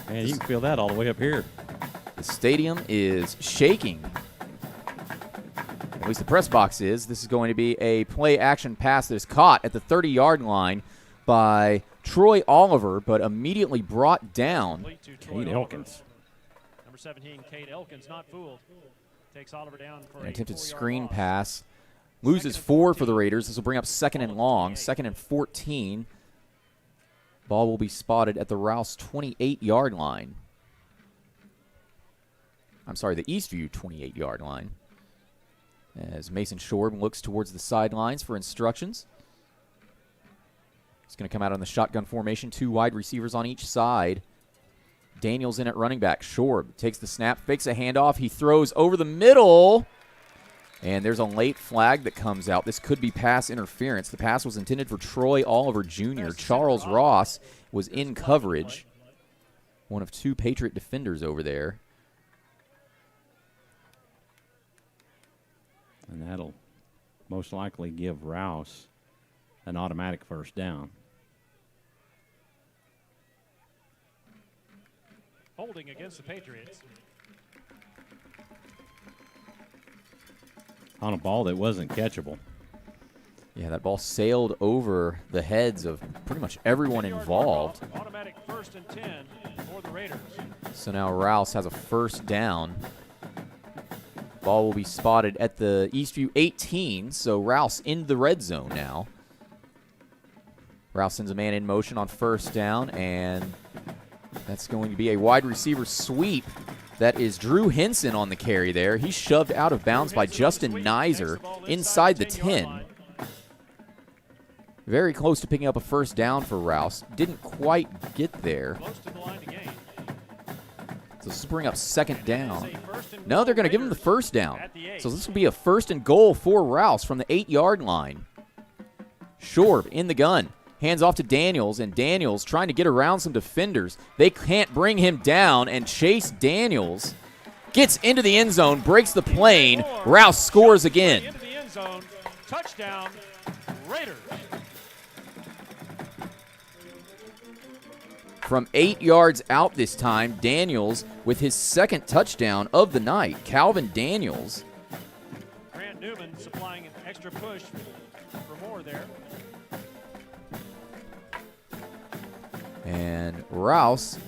Man, you can feel that all the way up here. The stadium is shaking. At least the press box is. This is going to be a play-action pass that is caught at the 30-yard line by Troy Oliver, but immediately brought down. Cade Elkins. Number 17, Cade Elkins, not fooled. Takes Oliver down for An attempted 4-yard screen loss. pass. Loses 4 for the Raiders. This will bring up 2nd and long, 2nd and 14. Ball will be spotted at the Rouse 28-yard line. I'm sorry, the Eastview 28-yard line. As Mason Shorb looks towards the sidelines for instructions. He's going to come out on the shotgun formation, 2 wide receivers on each side. Daniels in at running back. Shorb takes the snap, fakes a handoff. He throws over the middle. And there's a late flag that comes out. This could be pass interference. The pass was intended for Troy Oliver Jr. Charles Ross was in coverage. One of 2 Patriot defenders over there. And that'll most likely give Rouse an automatic 1st down. Holding against the Patriots. On a ball that wasn't catchable. Yeah, that ball sailed over the heads of pretty much everyone involved. Automatic 1st and 10 for the Raiders. So now Rouse has a 1st down. Ball will be spotted at the Eastview 18, so Rouse in the red zone now. Rouse sends a man in motion on 1st down, and that's going to be a wide receiver sweep. That is Drew Henson on the carry there. He's shoved out of bounds by Justin Nizer inside the 10. Very close to picking up a 1st down for Rouse. Didn't quite get there. Close to the line to gain. So this will bring up 2nd down. No, they're going to give him the 1st down. So this will be a 1st and goal for Rouse from the 8-yard line. Shorb in the gun. Hands off to Daniels, and Daniels trying to get around some defenders. They can't bring him down, and Chase Daniels gets into the end zone, breaks the plane. Rouse scores again. Into the end zone. Touchdown, Raiders. From 8 yards out this time, Daniels with his 2nd touchdown of the night. Calvin Daniels. Grant Newman supplying an extra push for more there. And Rouse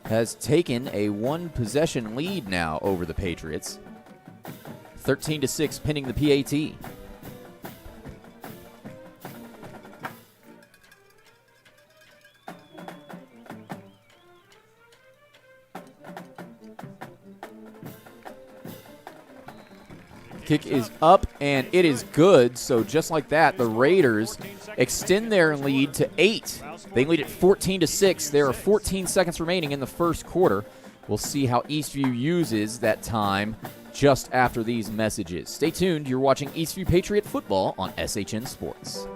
has taken a one-possession lead now over the Patriots. 13-6 pinning the PAT. Kick is up, and it is good. So just like that, the Raiders extend their lead to 8. They lead at 14-6. There are 14 seconds remaining in the first quarter. We'll see how Eastview uses that time just after these messages. Stay tuned. You're watching Eastview Patriot football on SHN Sports.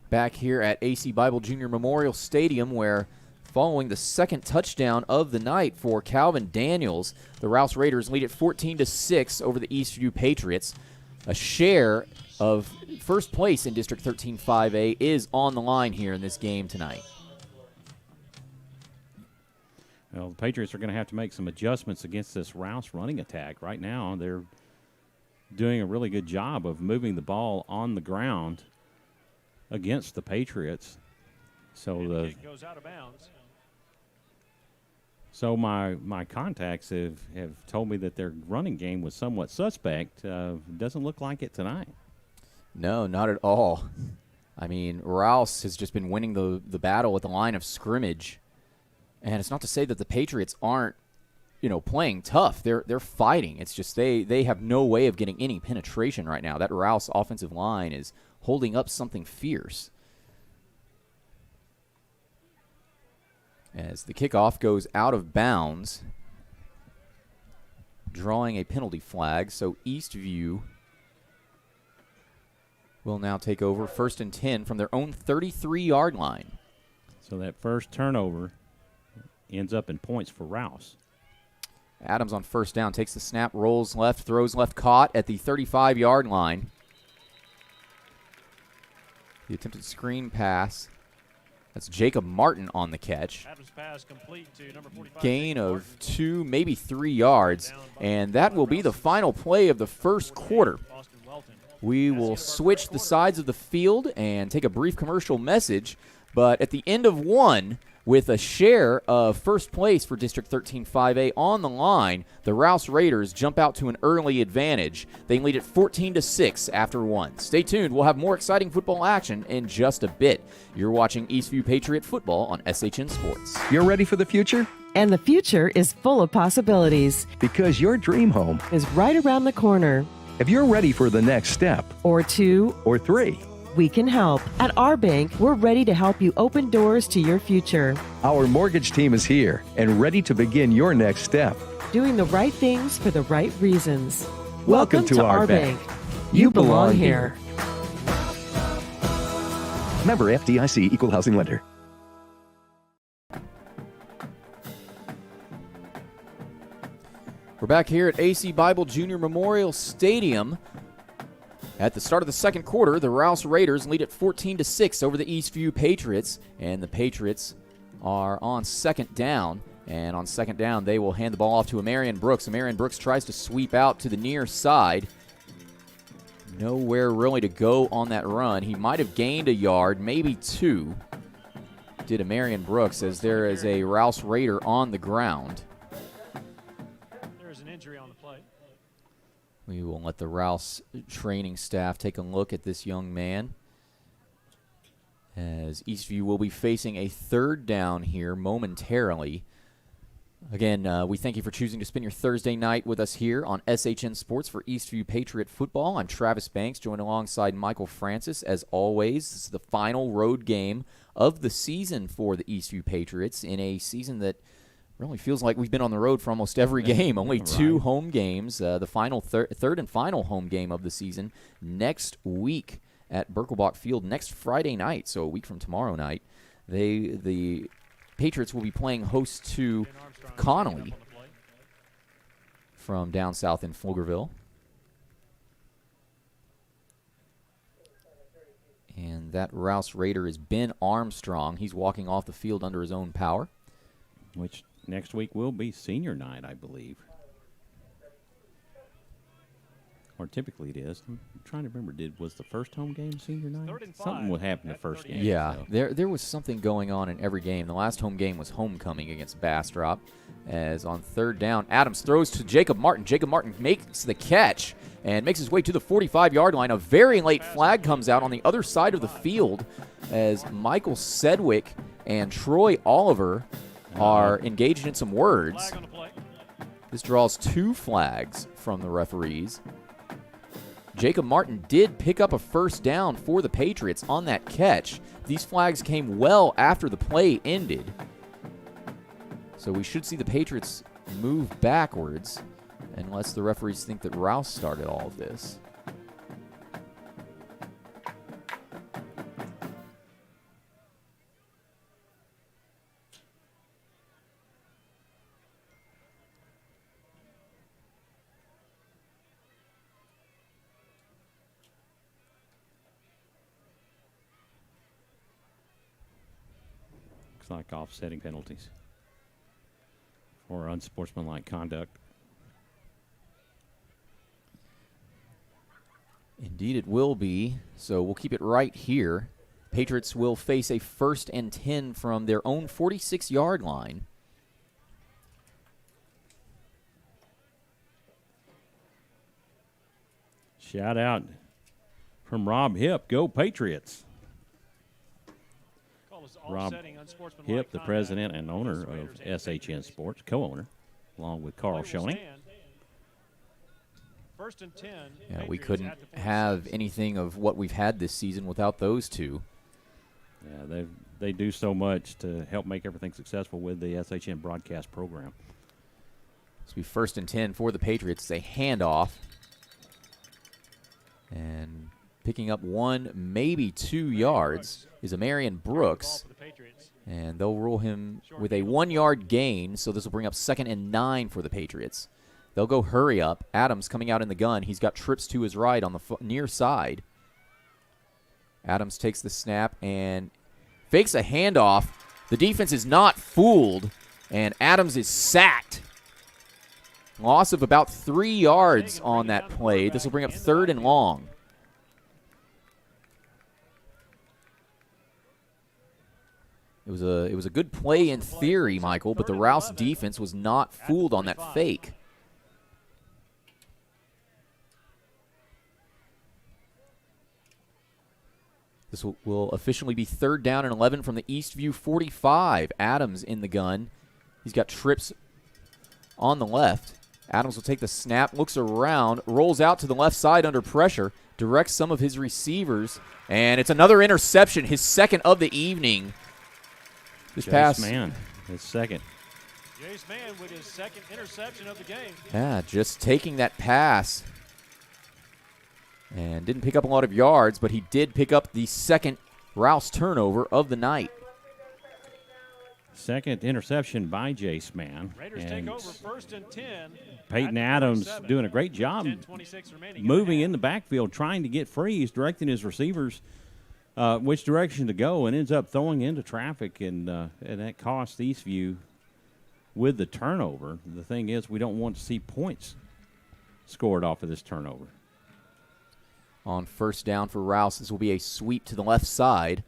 Back here at AC Bible Junior Memorial Stadium, where following the second touchdown of the night for Calvin Daniels, the Rouse Raiders lead at 14-6 over the Eastview Patriots. A share of first place in District 13 5A is on the line here in this game tonight. Well, the Patriots are going to have to make some adjustments against this Rouse running attack. Right now, they're doing a really good job of moving the ball on the ground against the Patriots. So And the kick goes out of bounds. So my contacts have told me that their running game was somewhat suspect. Doesn't look like it tonight. No, not at all. I mean, Rouse has just been winning the battle at the line of scrimmage. And it's not to say that the Patriots aren't, playing tough. They're fighting. It's just they have no way of getting any penetration right now. That Rouse offensive line is holding up something fierce. As the kickoff goes out of bounds, drawing a penalty flag. So Eastview will now take over 1st and 10 from their own 33-yard line. So that first turnover ends up in points for Rouse. Adams on first down takes the snap, rolls left, throws left, caught at the 35-yard line. The attempted screen pass. That's Jacob Martin on the catch. Adams pass complete to number 45. Gain of 2, maybe 3 yards. And that will be the final play of the first quarter. We will switch the sides of the field and take a brief commercial message. But at the end of one, with a share of first place for District 13 5A on the line, the Rouse Raiders jump out to an early advantage. They lead at 14-6 after one. Stay tuned. We'll have more exciting football action in just a bit. You're watching Eastview Patriot football on SHN Sports. You're ready for the future? And the future is full of possibilities. Because your dream home Is right around the corner. If you're ready for the next step Or 2, or 3, we can help. At our bank, we're ready to help you open doors to your future. our mortgage team is here and ready to begin your next step. Doing the right things for the right reasons. Welcome to our bank. You belong here. Member FDIC Equal Housing Lender. We're back here at AC Bible Junior Memorial Stadium. At the start of the second quarter, the Rouse Raiders lead at 14-6 over the Eastview Patriots, and the Patriots are on second down. And on second down, they will hand the ball off to Amarian Brooks. Amarian Brooks tries to sweep out to the near side. Nowhere really to go on that run. He might have gained a yard, maybe 2. Did Amarian Brooks, as there is a Rouse Raider on the ground. There's an injury on the play. We will let the Rouse training staff take a look at this young man, as Eastview will be facing a third down here momentarily. Again, we thank you for choosing to spend your Thursday night with us here on SHN Sports for Eastview Patriot Football. I'm Travis Banks, joined alongside Michael Francis. As always, this is the final road game of the season for the Eastview Patriots in a season that Really feels like we've been on the road for almost every game. Only 2 home games. The final third and final home game of the season next week at Birkelbach Field next Friday night. So a week from tomorrow night, the Patriots will be playing host to Connolly from down south in Pflugerville. And that Rouse Raider is Ben Armstrong. He's walking off the field under his own power. Which next week will be senior night, I believe. Or typically it is. I'm trying to remember, was the first home game senior night? Something would happen the first game. Yeah, so. there was something going on in every game. The last home game was homecoming against Bastrop. As on third down, Adams throws to Jacob Martin. Jacob Martin makes the catch and makes his way to the 45-yard line. A very late flag comes out on the other side of the field as Michael Sedgwick and Troy Oliver are engaged in some words. This draws 2 flags from the referees. Jacob Martin did pick up a first down for the Patriots on that catch. These flags came well after the play ended. So we should see the Patriots move backwards unless the referees think that Rouse started all of this. Looks like offsetting penalties or unsportsmanlike conduct. Indeed, it will be. So we'll keep it right here. Patriots will face a 1st and 10 from their own 46-yard line. Shout out from Rob Hipp. Go Patriots. Rob Hipp, the president and owner of SHN Sports, co-owner, along with Carl Schoening. First and 10. Yeah, we couldn't have anything of what we've had this season without those two. Yeah, they do so much to help make everything successful with the SHN broadcast program. This will be 1st and 10 for the Patriots. It's a handoff. And picking up 1, maybe 2 yards is Amarian Brooks. And they'll rule him with a 1-yard gain, so this will bring up 2nd and 9 for the Patriots. They'll go hurry up. Adams coming out in the gun. He's got trips to his right on the near side. Adams takes the snap and fakes a handoff. The defense is not fooled, and Adams is sacked. Loss of about 3 yards on that play. This will bring up 3rd and long. It was a good play in theory, Michael, but the Rouse defense was not fooled on that fake. This will officially be 3rd down and 11 from the Eastview 45. Adams in the gun. He's got trips on the left. Adams will take the snap, looks around, rolls out to the left side under pressure, directs some of his receivers, and it's another interception, his 2nd of the evening. This pass. Man, his 2nd. Jace Mann with his 2nd interception of the game. Yeah, just taking that pass. And didn't pick up a lot of yards, but he did pick up the 2nd Rouse turnover of the night. 2nd interception by Jace Mann. Raiders take over 1st and 10. Peyton Adams doing a great job moving in the backfield, trying to get free. He's directing his receivers which direction to go, and ends up throwing into traffic, and that cost Eastview with the turnover. The thing is, we don't want to see points scored off of this turnover. On 1st down for Rouse, this will be a sweep to the left side.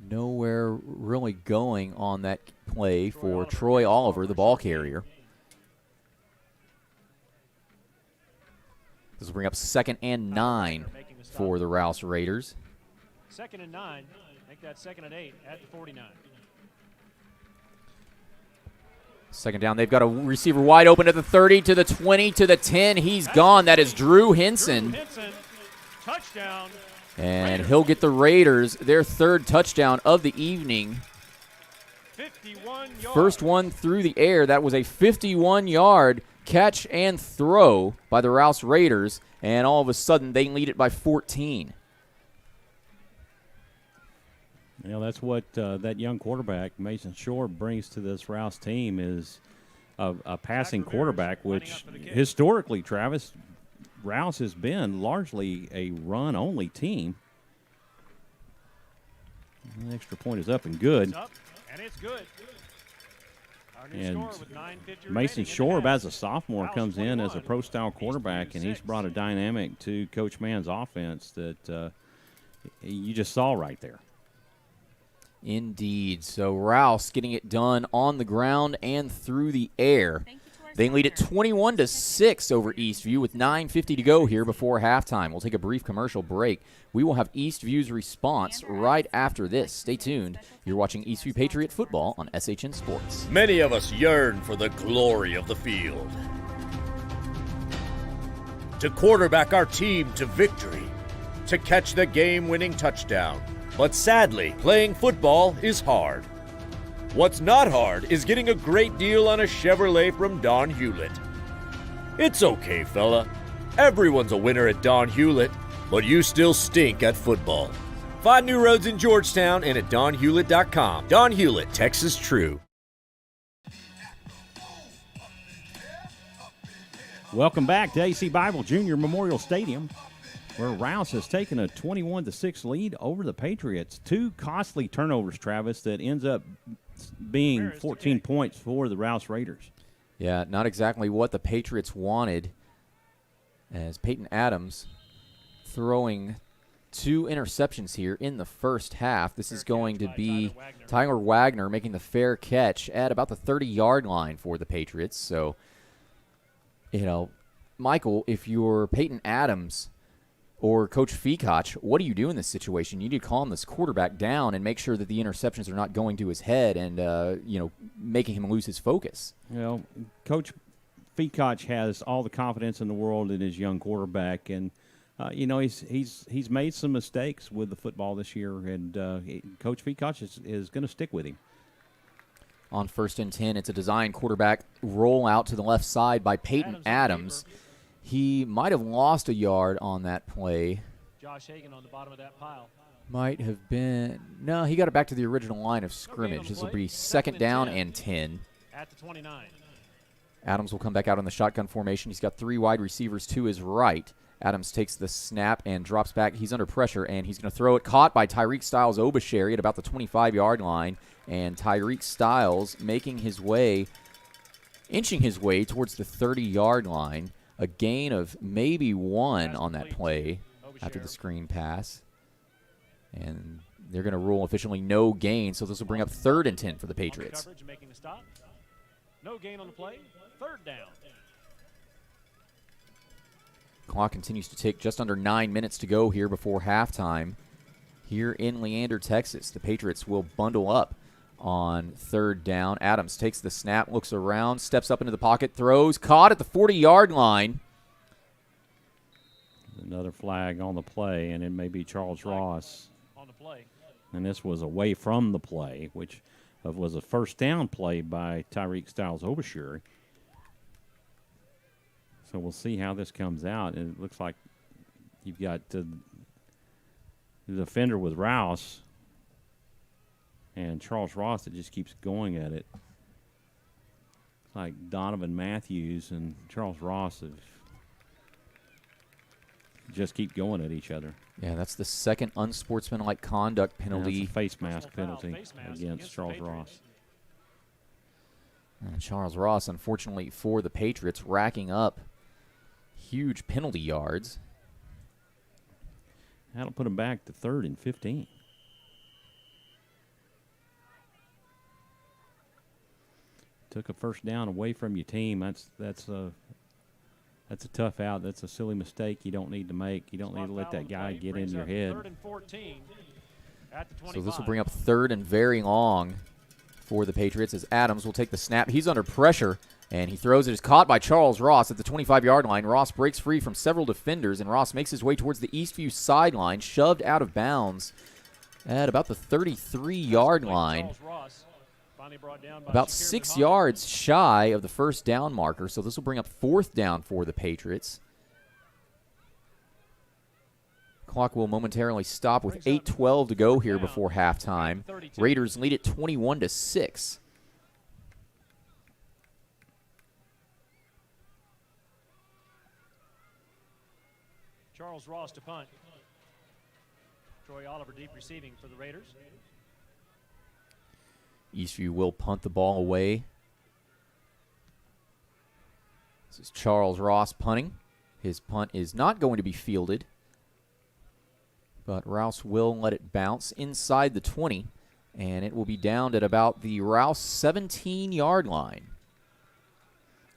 Nowhere really going on that play for Troy Oliver, the ball carrier. This will bring up 2nd and 9 for the Rouse Raiders. 2nd and 9. Make that 2nd and 8 at the 49. 2nd down. They've got a receiver wide open at the 30, to the 20, to the 10. He's gone. That is Drew Henson. Touchdown. And he'll get the Raiders their 3rd touchdown of the evening. 51-yard. First one through the air. That was a 51-yard catch and throw by the Rouse Raiders, and all of a sudden they lead it by 14. You know, that's what that young quarterback, Mason Shore, brings to this Rouse team is a passing quarterback, which historically, Travis, Rouse has been largely a run-only team. The extra point is up and good. It's up, and it's good. Our new And score with 9:50 Mason remaining Shore, in the half. as a sophomore, Rouse comes in as a 21, pro-style quarterback, and he's 6. brought a dynamic to Coach Mann's offense that you just saw right there. Indeed. So Rouse getting it done on the ground and through the air. They lead it 21-6 over Eastview with 9:50 to go here before halftime. We'll take a brief commercial break. We will have Eastview's response right after this. Stay tuned. You're watching Eastview Patriot football on SHN Sports. Many of us yearn for the glory of the field. To quarterback our team to victory. To catch the game-winning touchdown. But sadly, playing football is hard. What's not hard is getting a great deal on a Chevrolet from Don Hewlett. It's okay, fella. Everyone's a winner at Don Hewlett, but you still stink at football. Find new roads in Georgetown and at donhewlett.com. Don Hewlett, Texas True. Welcome back to AC Bible Junior Memorial Stadium, where Rouse has taken a 21-6 lead over the Patriots. Two costly turnovers, Travis, that ends up being 14 points for the Rouse Raiders. Yeah, not exactly what the Patriots wanted, as Peyton Adams throwing 2 interceptions here in the first half. This is going to be Tyler Wagner making the fair catch at about the 30-yard line for the Patriots. So, you know, Michael, if you're Peyton Adams or Coach Feacock, what do you do in this situation? You need to calm this quarterback down and make sure that the interceptions are not going to his head and, making him lose his focus. You know, Coach Feacock has all the confidence in the world in his young quarterback, and he's made some mistakes with the football this year, and Coach Feacock is going to stick with him. On 1st and 10, it's a design quarterback roll out to the left side by Peyton Adams. He might have lost a yard on that play. Josh Hagan on the bottom of that pile. Might have been. No, he got it back to the original line of scrimmage. This will be 2nd down and 10. At the 29. Adams will come back out in the shotgun formation. He's got 3 wide receivers to his right. Adams takes the snap and drops back. He's under pressure, and he's going to throw it. Caught by Tyreek Styles Obasheri at about the 25-yard line. And Tyreek Styles inching his way towards the 30-yard line. A gain of maybe 1 on that play after the screen pass. And they're going to rule officially no gain, so this will bring up 3rd and 10 for the Patriots. Coverage making the stop. No gain on the play. 3rd down. Clock continues to tick. Just under 9 minutes to go here before halftime. Here in Leander, Texas, the Patriots will bundle up on 3rd down. Adams takes the snap, looks around, steps up into the pocket, throws, caught at the 40-yard line. Another flag on the play, and it may be Charles Ross. On the play. And this was away from the play, which was a 1st down play by Tyreek Styles Obasheri. So we'll see how this comes out. And it looks like you've got the defender with Rouse and Charles Ross that just keeps going at it. It's like Donovan Matthews and Charles Ross have just keep going at each other. Yeah, that's the 2nd unsportsmanlike conduct And penalty. that's a face mask penalty Face mask against Charles the Patriots. Ross. And Charles Ross, unfortunately for the Patriots, racking up huge penalty yards. That'll put him back to 3rd and 15. Took a 1st down away from your team. That's a tough out. That's a silly mistake you don't need to make. You don't need to let that guy get in your head. 3rd and 14 at the 25. So this will bring up 3rd and very long for the Patriots as Adams will take the snap. He's under pressure, and he throws it. It's caught by Charles Ross at the 25-yard line. Ross breaks free from several defenders, and Ross makes his way towards the Eastview sideline, shoved out of bounds at about the 33-yard line. Charles Ross Finally brought down by about Shakir 6 Muhammad. yards shy of the first down marker, so this will bring up 4th down for the Patriots. Clock will momentarily stop with 8:12 to go here before halftime. Raiders lead it 21-6. Charles Ross to punt. Troy Oliver deep receiving for the Raiders. Eastview will punt the ball away. This is Charles Ross punting. His punt is not going to be fielded, but Rouse will let it bounce inside the 20, and it will be downed at about the Rouse 17-yard line.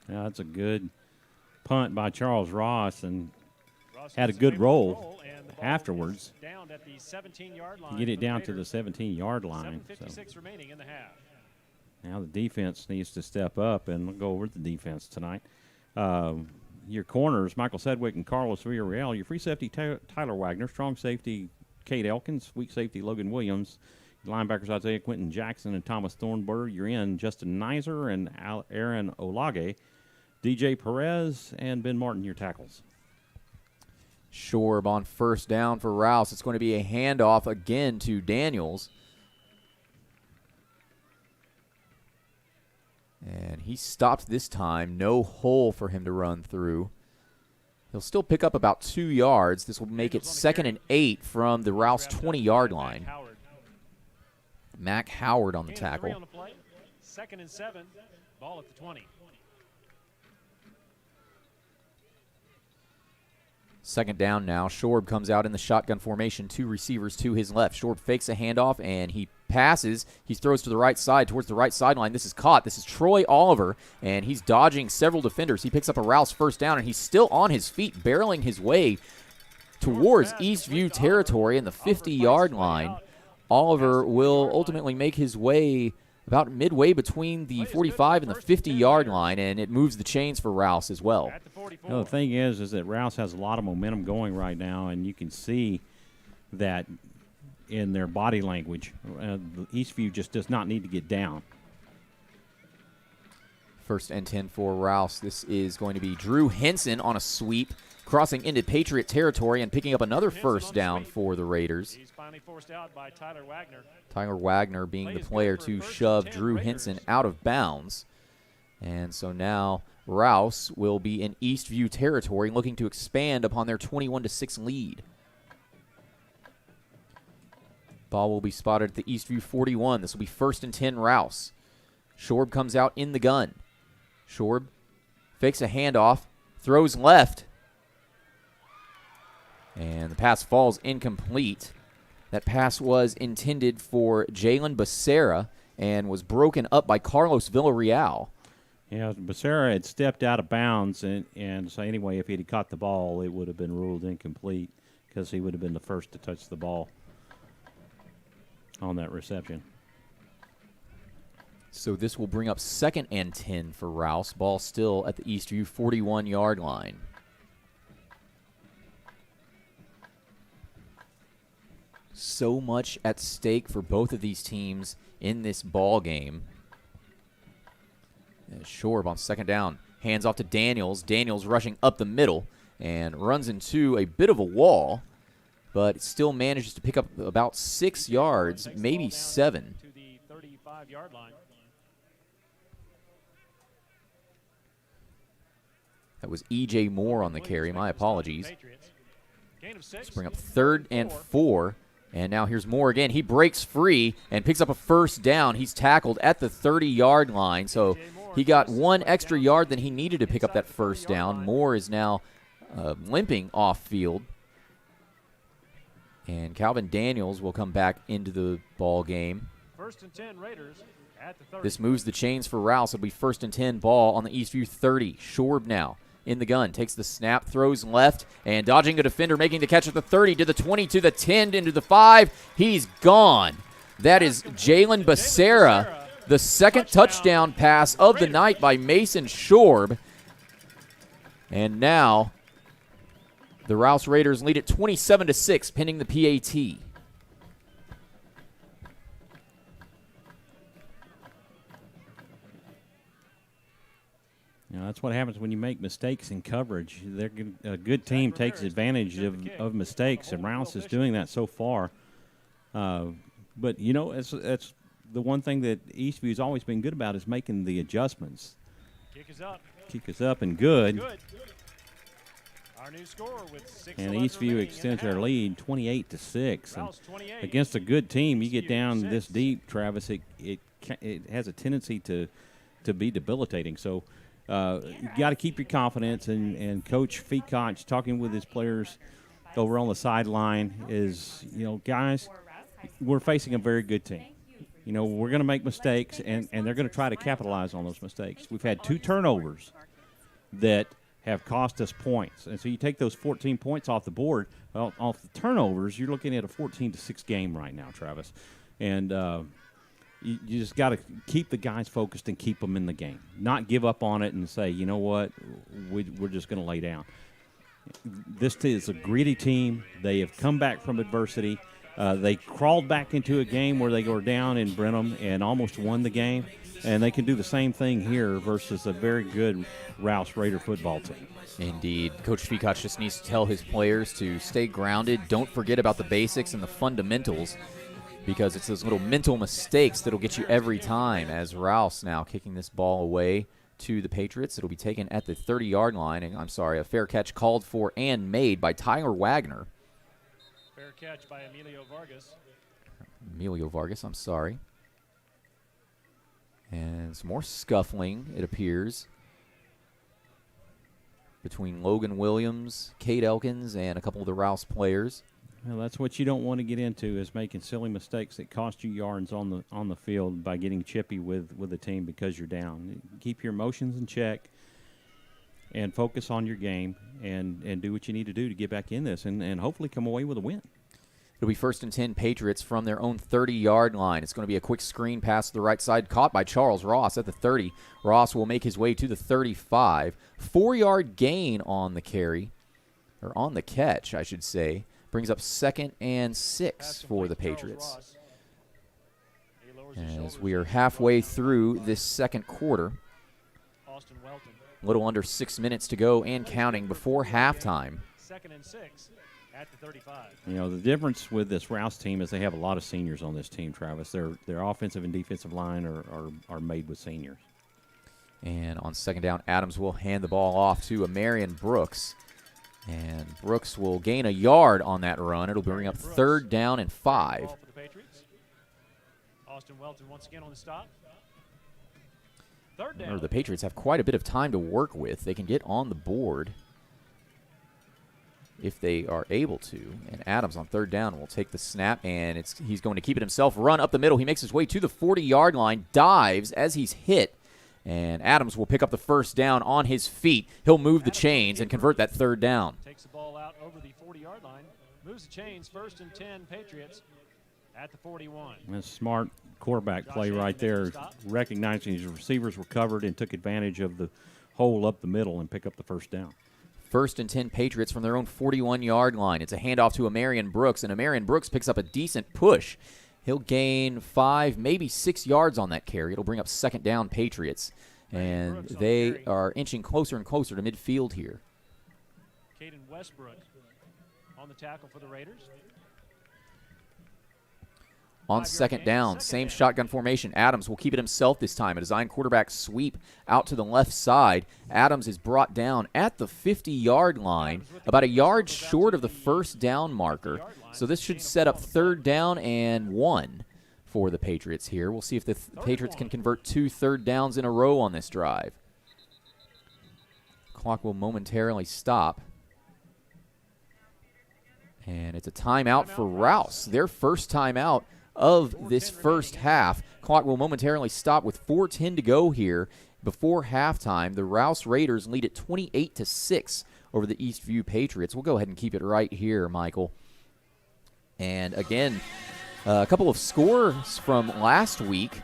Yeah, that's a good punt by Charles Ross, and Ross had a gets good favorable roll and the ball afterwards. is down at the 17-yard line. Get it for the down to the Raiders. 17-yard line. 7:56 remaining in the half. Now the defense needs to step up, and we'll go over the defense tonight. Your corners, Michael Sedgwick and Carlos Villarreal. Your free safety, Tyler Wagner. Strong safety, Kate Elkins. Weak safety, Logan Williams. Your linebackers, Isaiah Quinton Jackson and Thomas Thornburg. You're in Justin Nizer and Aaron Olage. DJ Perez and Ben Martin, your tackles. Shorb on first down for Rouse. It's going to be a handoff again to Daniels. And he stopped this time. No hole for him to run through. He'll still pick up about 2 yards. This will make it 2nd and 8 from the Rouse 20-yard line. Mac Howard on the tackle. 2nd and 7. Ball at the 20. Second down now. Shorb comes out in the shotgun formation. 2 receivers to his left. Shorb fakes a handoff, and he passes. He throws to the right side, towards the right sideline. This is caught. This is Troy Oliver, and he's dodging several defenders. He picks up a Rouse first down, and he's still on his feet, barreling his way towards Eastview territory in the 50-yard line. Oliver will ultimately make his way about midway between the 45 and the 50-yard line, and it moves the chains for Rouse as well. The thing is that Rouse has a lot of momentum going right now, and you can see that in their body language. Eastview just does not need to get down. 1st and 10 for Rouse. This is going to be Drew Henson on a sweep, crossing into Patriot territory and picking up another first down for the Raiders. He's finally forced out by Tyler Wagner. Tyler Wagner being the player to shove Drew Henson out of bounds. And so now Rouse will be in Eastview territory, looking to expand upon their 21-6 lead. Ball will be spotted at the Eastview 41. This will be 1st and 10 Rouse. Shorb comes out in the gun. Shorb fakes a handoff, throws left, and the pass falls incomplete. That pass was intended for Jalen Becerra and was broken up by Carlos Villarreal. Yeah, Becerra had stepped out of bounds, and so anyway, if he had caught the ball, it would have been ruled incomplete because he would have been the first to touch the ball on that reception. So this will bring up 2nd and 10 for Rouse. Ball still at the Eastview 41-yard line. So much at stake for both of these teams in this ball game. Shorb on 2nd down. Hands off to Daniels. Daniels rushing up the middle and runs into a bit of a wall, but still manages to pick up about 6 yards, maybe 7. To the 35-yard line. That was E.J. Moore on the carry. My apologies. Gain of 6. Let's bring up 3rd and 4. And now here's Moore again. He breaks free and picks up a first down. He's tackled at the 30-yard line. So he got 1 extra yard than he needed to pick up that first down. Moore is now limping off field. And Calvin Daniels will come back into the ball game. 1st and 10 Raiders at the 30. This moves the chains for Rouse. It'll be 1st and 10 ball on the Eastview 30. Shorb now in the gun, takes the snap, throws left, and dodging a defender, making the catch at the 30, to the 20, to the 10, into the 5. He's gone. That is Jalen Becerra, the 2nd touchdown pass of the night by Mason Shorb. And now the Rouse Raiders lead it 27-6, pending the PAT. That's what happens when you make mistakes in coverage. A good team takes advantage of mistakes, and Rouse is doing that so far. But, that's the one thing that Eastview's always been good about is making the adjustments. Kick is up and good. Our new score with 6:11 And Eastview extends their lead 28-6. And against a good team, you get down this deep, Travis, it has a tendency to be debilitating. So you got to keep your confidence. And Coach Feacock talking with his players over on the sideline is, guys, we're facing a very good team. We're going to make mistakes, and they're going to try to capitalize on those mistakes. We've had 2 turnovers that have cost us points. And so you take those 14 points off the board, off the turnovers, you're looking at a 14-6 game right now, Travis. And you just got to keep the guys focused and keep them in the game. Not give up on it and say, you know what, we're just going to lay down. This is a gritty team. They have come back from adversity. They crawled back into a game where they were down in Brenham and almost won the game. And they can do the same thing here versus a very good Rouse Raider football team. Indeed. Coach Feacock just needs to tell his players to stay grounded. Don't forget about the basics and the fundamentals, because it's those little mental mistakes that'll get you every time. As Rouse now kicking this ball away to the Patriots. It'll be taken at the 30-yard line. And a fair catch called for and made by Tyler Wagner. Fair catch by Emilio Vargas. I'm sorry. And some more scuffling, it appears, between Logan Williams, Cade Elkins, and a couple of the Rouse players. Well, that's what you don't want to get into, is making silly mistakes that cost you yards on the field by getting chippy with the team because you're down. Keep your emotions in check and focus on your game and do what you need to do to get back in this and hopefully come away with a win. It'll be 1st and 10 Patriots from their own 30-yard line. It's going to be a quick screen pass to the right side, caught by Charles Ross at the 30. Ross will make his way to the 35. 4-yard gain on the carry, or on the catch, I should say. Brings up 2nd and 6 for the Patriots. As we are halfway through this second quarter. A little under 6 minutes to go and counting before halftime. 2nd and 6. At the 35. The difference with this Rouse team is they have a lot of seniors on this team, Travis. Their offensive and defensive line are made with seniors. And on 2nd down, Adams will hand the ball off to Marion Brooks. And Brooks will gain a yard on that run. It'll bring up 3rd down and 5. Austin Welton once again on the stop. 3rd down. The Patriots have quite a bit of time to work with. They can get on the board if they are able to. And Adams on 3rd down will take the snap, and he's going to keep it himself. Run up the middle. He makes his way to the 40-yard line, dives as he's hit, and Adams will pick up the 1st down on his feet. He'll move the chains and convert that 3rd down. Takes the ball out over the 40-yard line, moves the chains. 1st and 10 Patriots at the 41. That's smart quarterback play right there, recognizing his receivers were covered and took advantage of the hole up the middle and pick up the 1st down. 1st and 10 Patriots from their own 41-yard line. It's a handoff to Amarian Brooks, and Amarian Brooks picks up a decent push. He'll gain 5, maybe 6 yards on that carry. It'll bring up 2nd down Patriots, and they are inching closer and closer to midfield here. Caden Westbrook on the tackle for the Raiders. On 2nd down, same shotgun formation. Adams will keep it himself this time. A design quarterback sweep out to the left side. Adams is brought down at the 50-yard line, about a yard short of the 1st down marker. So this should set up 3rd down and 1 for the Patriots here. We'll see if the Patriots can convert 2 3rd downs in a row on this drive. Clock will momentarily stop. And it's a timeout for Rouse, their first timeout of this first half. Clock will momentarily stop with 4:10 to go here before halftime. The Rouse Raiders lead at 28-6 over the Eastview Patriots. We'll go ahead and keep it right here, Michael. And again, a couple of scores from last week.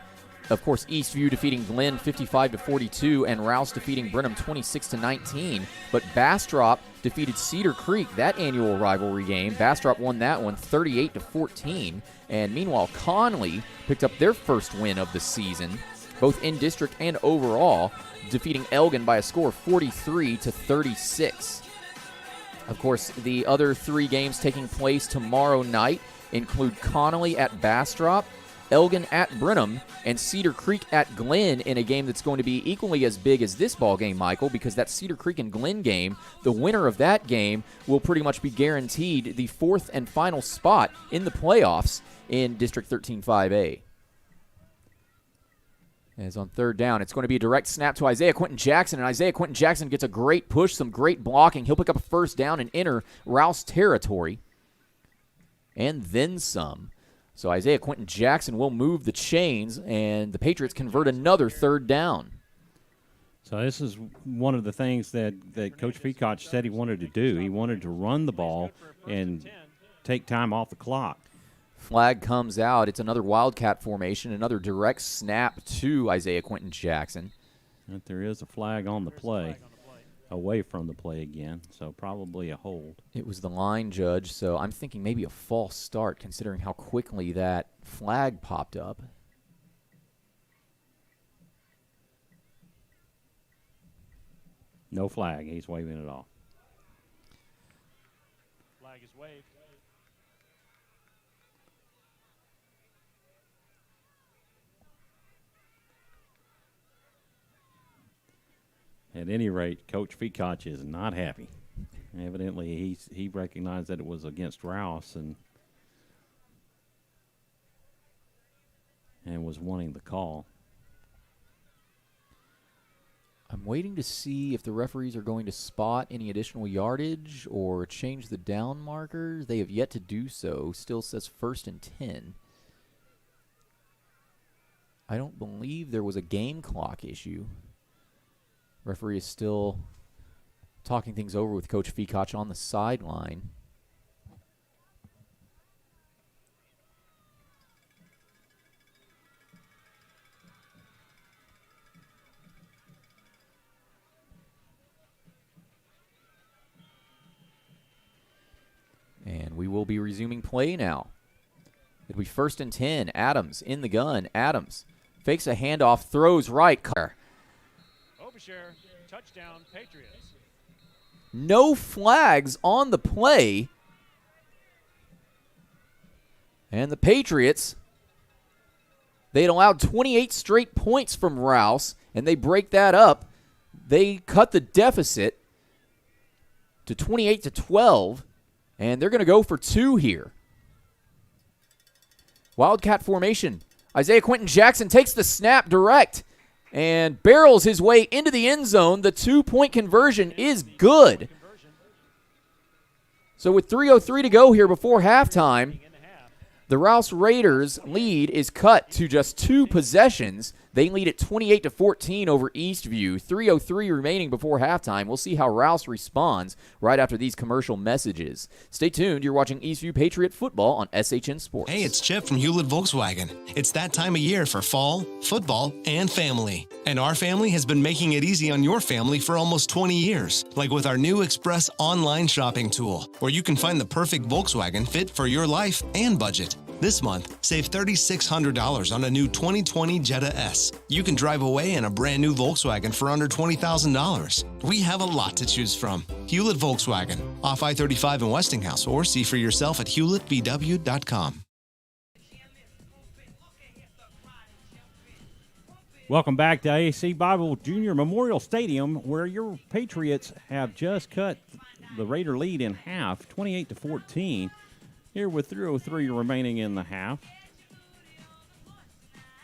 Of course, Eastview defeating Glenn 55-42 and Rouse defeating Brenham 26-19. But Bastrop defeated Cedar Creek, that annual rivalry game. Bastrop won that one 38-14. And meanwhile, Conley picked up their first win of the season both in district and overall, defeating Elgin by a score of 43-36. Of course, the other 3 games taking place tomorrow night include Connolly at Bastrop, Elgin at Brenham, and Cedar Creek at Glen in a game that's going to be equally as big as this ball game, Michael, because that Cedar Creek and Glen game, the winner of that game will pretty much be guaranteed the 4th and final spot in the playoffs in District 13-5A. As on 3rd down, it's going to be a direct snap to Isaiah Quentin Jackson, and Isaiah Quentin Jackson gets a great push, some great blocking. He'll pick up a 1st down and enter Rouse territory, and then some. So Isaiah Quentin Jackson will move the chains, and the Patriots convert another 3rd down. So this is one of the things that Coach Feacock said he wanted to do. He wanted to run the ball and take time off the clock. Flag comes out. It's another Wildcat formation, another direct snap to Isaiah Quentin Jackson. But there is a flag on the play, away from the play again, so probably a hold. It was the line judge, so I'm thinking maybe a false start considering how quickly that flag popped up. No flag. He's waving it off. Flag is waved. At any rate, Coach Feacock is not happy. Evidently, he recognized that it was against Rouse and was wanting the call. I'm waiting to see if the referees are going to spot any additional yardage or change the down markers. They have yet to do so. Still says 1st and 10. I don't believe there was a game clock issue. Referee is still talking things over with Coach Feacock on the sideline. And we will be resuming play now. It'll be 1st and 10. Adams in the gun. Adams fakes a handoff, throws right. Obashare, touchdown, Patriots. No flags on the play. And the Patriots, they had allowed 28 straight points from Rouse, and they break that up. They cut the deficit to 28-12, and they're going to go for 2 here. Wildcat formation. Isaiah Quentin Jackson takes the snap direct and barrels his way into the end zone. The 2-point conversion is good. So with 3:03 to go here before halftime, the Rouse Raiders' lead is cut to just 2 possessions. They lead at 28-14 over Eastview. 3:03 remaining before halftime. We'll see how Rouse responds right after these commercial messages. Stay tuned. You're watching Eastview Patriot football on SHN Sports. Hey, it's Chip from Hewlett Volkswagen. It's that time of year for fall, football, and family. And our family has been making it easy on your family for almost 20 years. Like with our new Express online shopping tool, where you can find the perfect Volkswagen fit for your life and budget. This month, save $3,600 on a new 2020 Jetta S. You can drive away in a brand new Volkswagen for under $20,000. We have a lot to choose from. Hewlett Volkswagen, off I-35 in Westinghouse, or see for yourself at hewlettvw.com. Welcome back to AC Bible Junior Memorial Stadium, where your Patriots have just cut the Raider lead in half, 28-14. Here with 3:03 remaining in the half.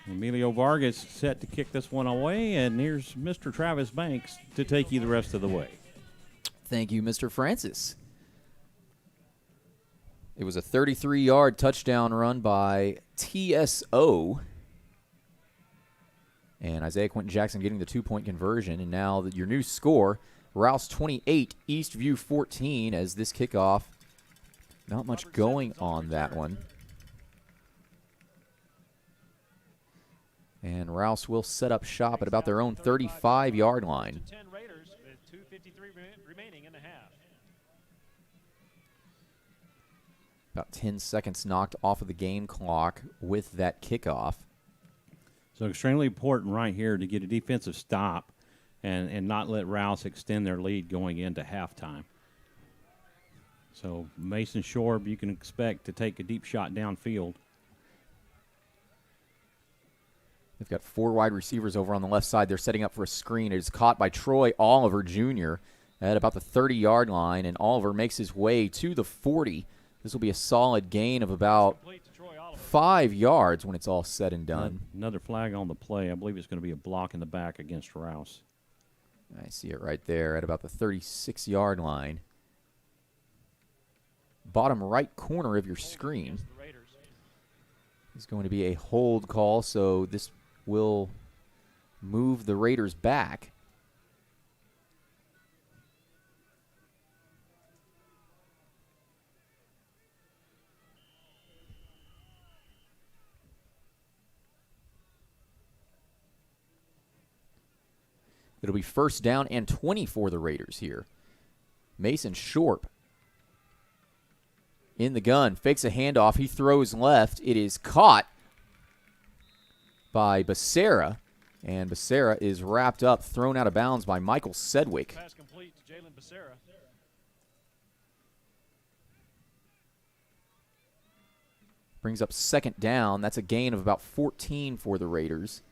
Emilio Vargas set to kick this one away, and here's Mr. Travis Banks to take you the rest of the way. Thank you, Mr. Francis. It was a 33-yard touchdown run by TSO. And Isaiah Quentin Jackson getting the 2-point conversion. And now your new score, Rouse 28, Eastview 14, as this kickoff. Not much going on that one. And Rouse will set up shop at about their own 35-yard line. 10 Raiders with 2:53 remaining in the half. About 10 seconds knocked off of the game clock with that kickoff. So extremely important right here to get a defensive stop and not let Rouse extend their lead going into halftime. So Mason Shorb, you can expect to take a deep shot downfield. They've got 4 wide receivers over on the left side. They're setting up for a screen. It is caught by Troy Oliver Jr. at about the 30-yard line, and Oliver makes his way to the 40. This will be a solid gain of about 5 yards when it's all said and done. Another flag on the play. I believe it's going to be a block in the back against Rouse. I see it right there at about the 36-yard line. Bottom right corner of your screen is going to be a hold call, so this will move the Raiders back. It'll be first down and 20 for the Raiders here. Mason Shorp in the gun, fakes a handoff. He throws left. It is caught by Becerra, and Becerra is wrapped up, thrown out of bounds by Michael Sedgwick. Pass complete to Jalen Becerra. Brings up second down. That's a gain of about 14 for the Raiders.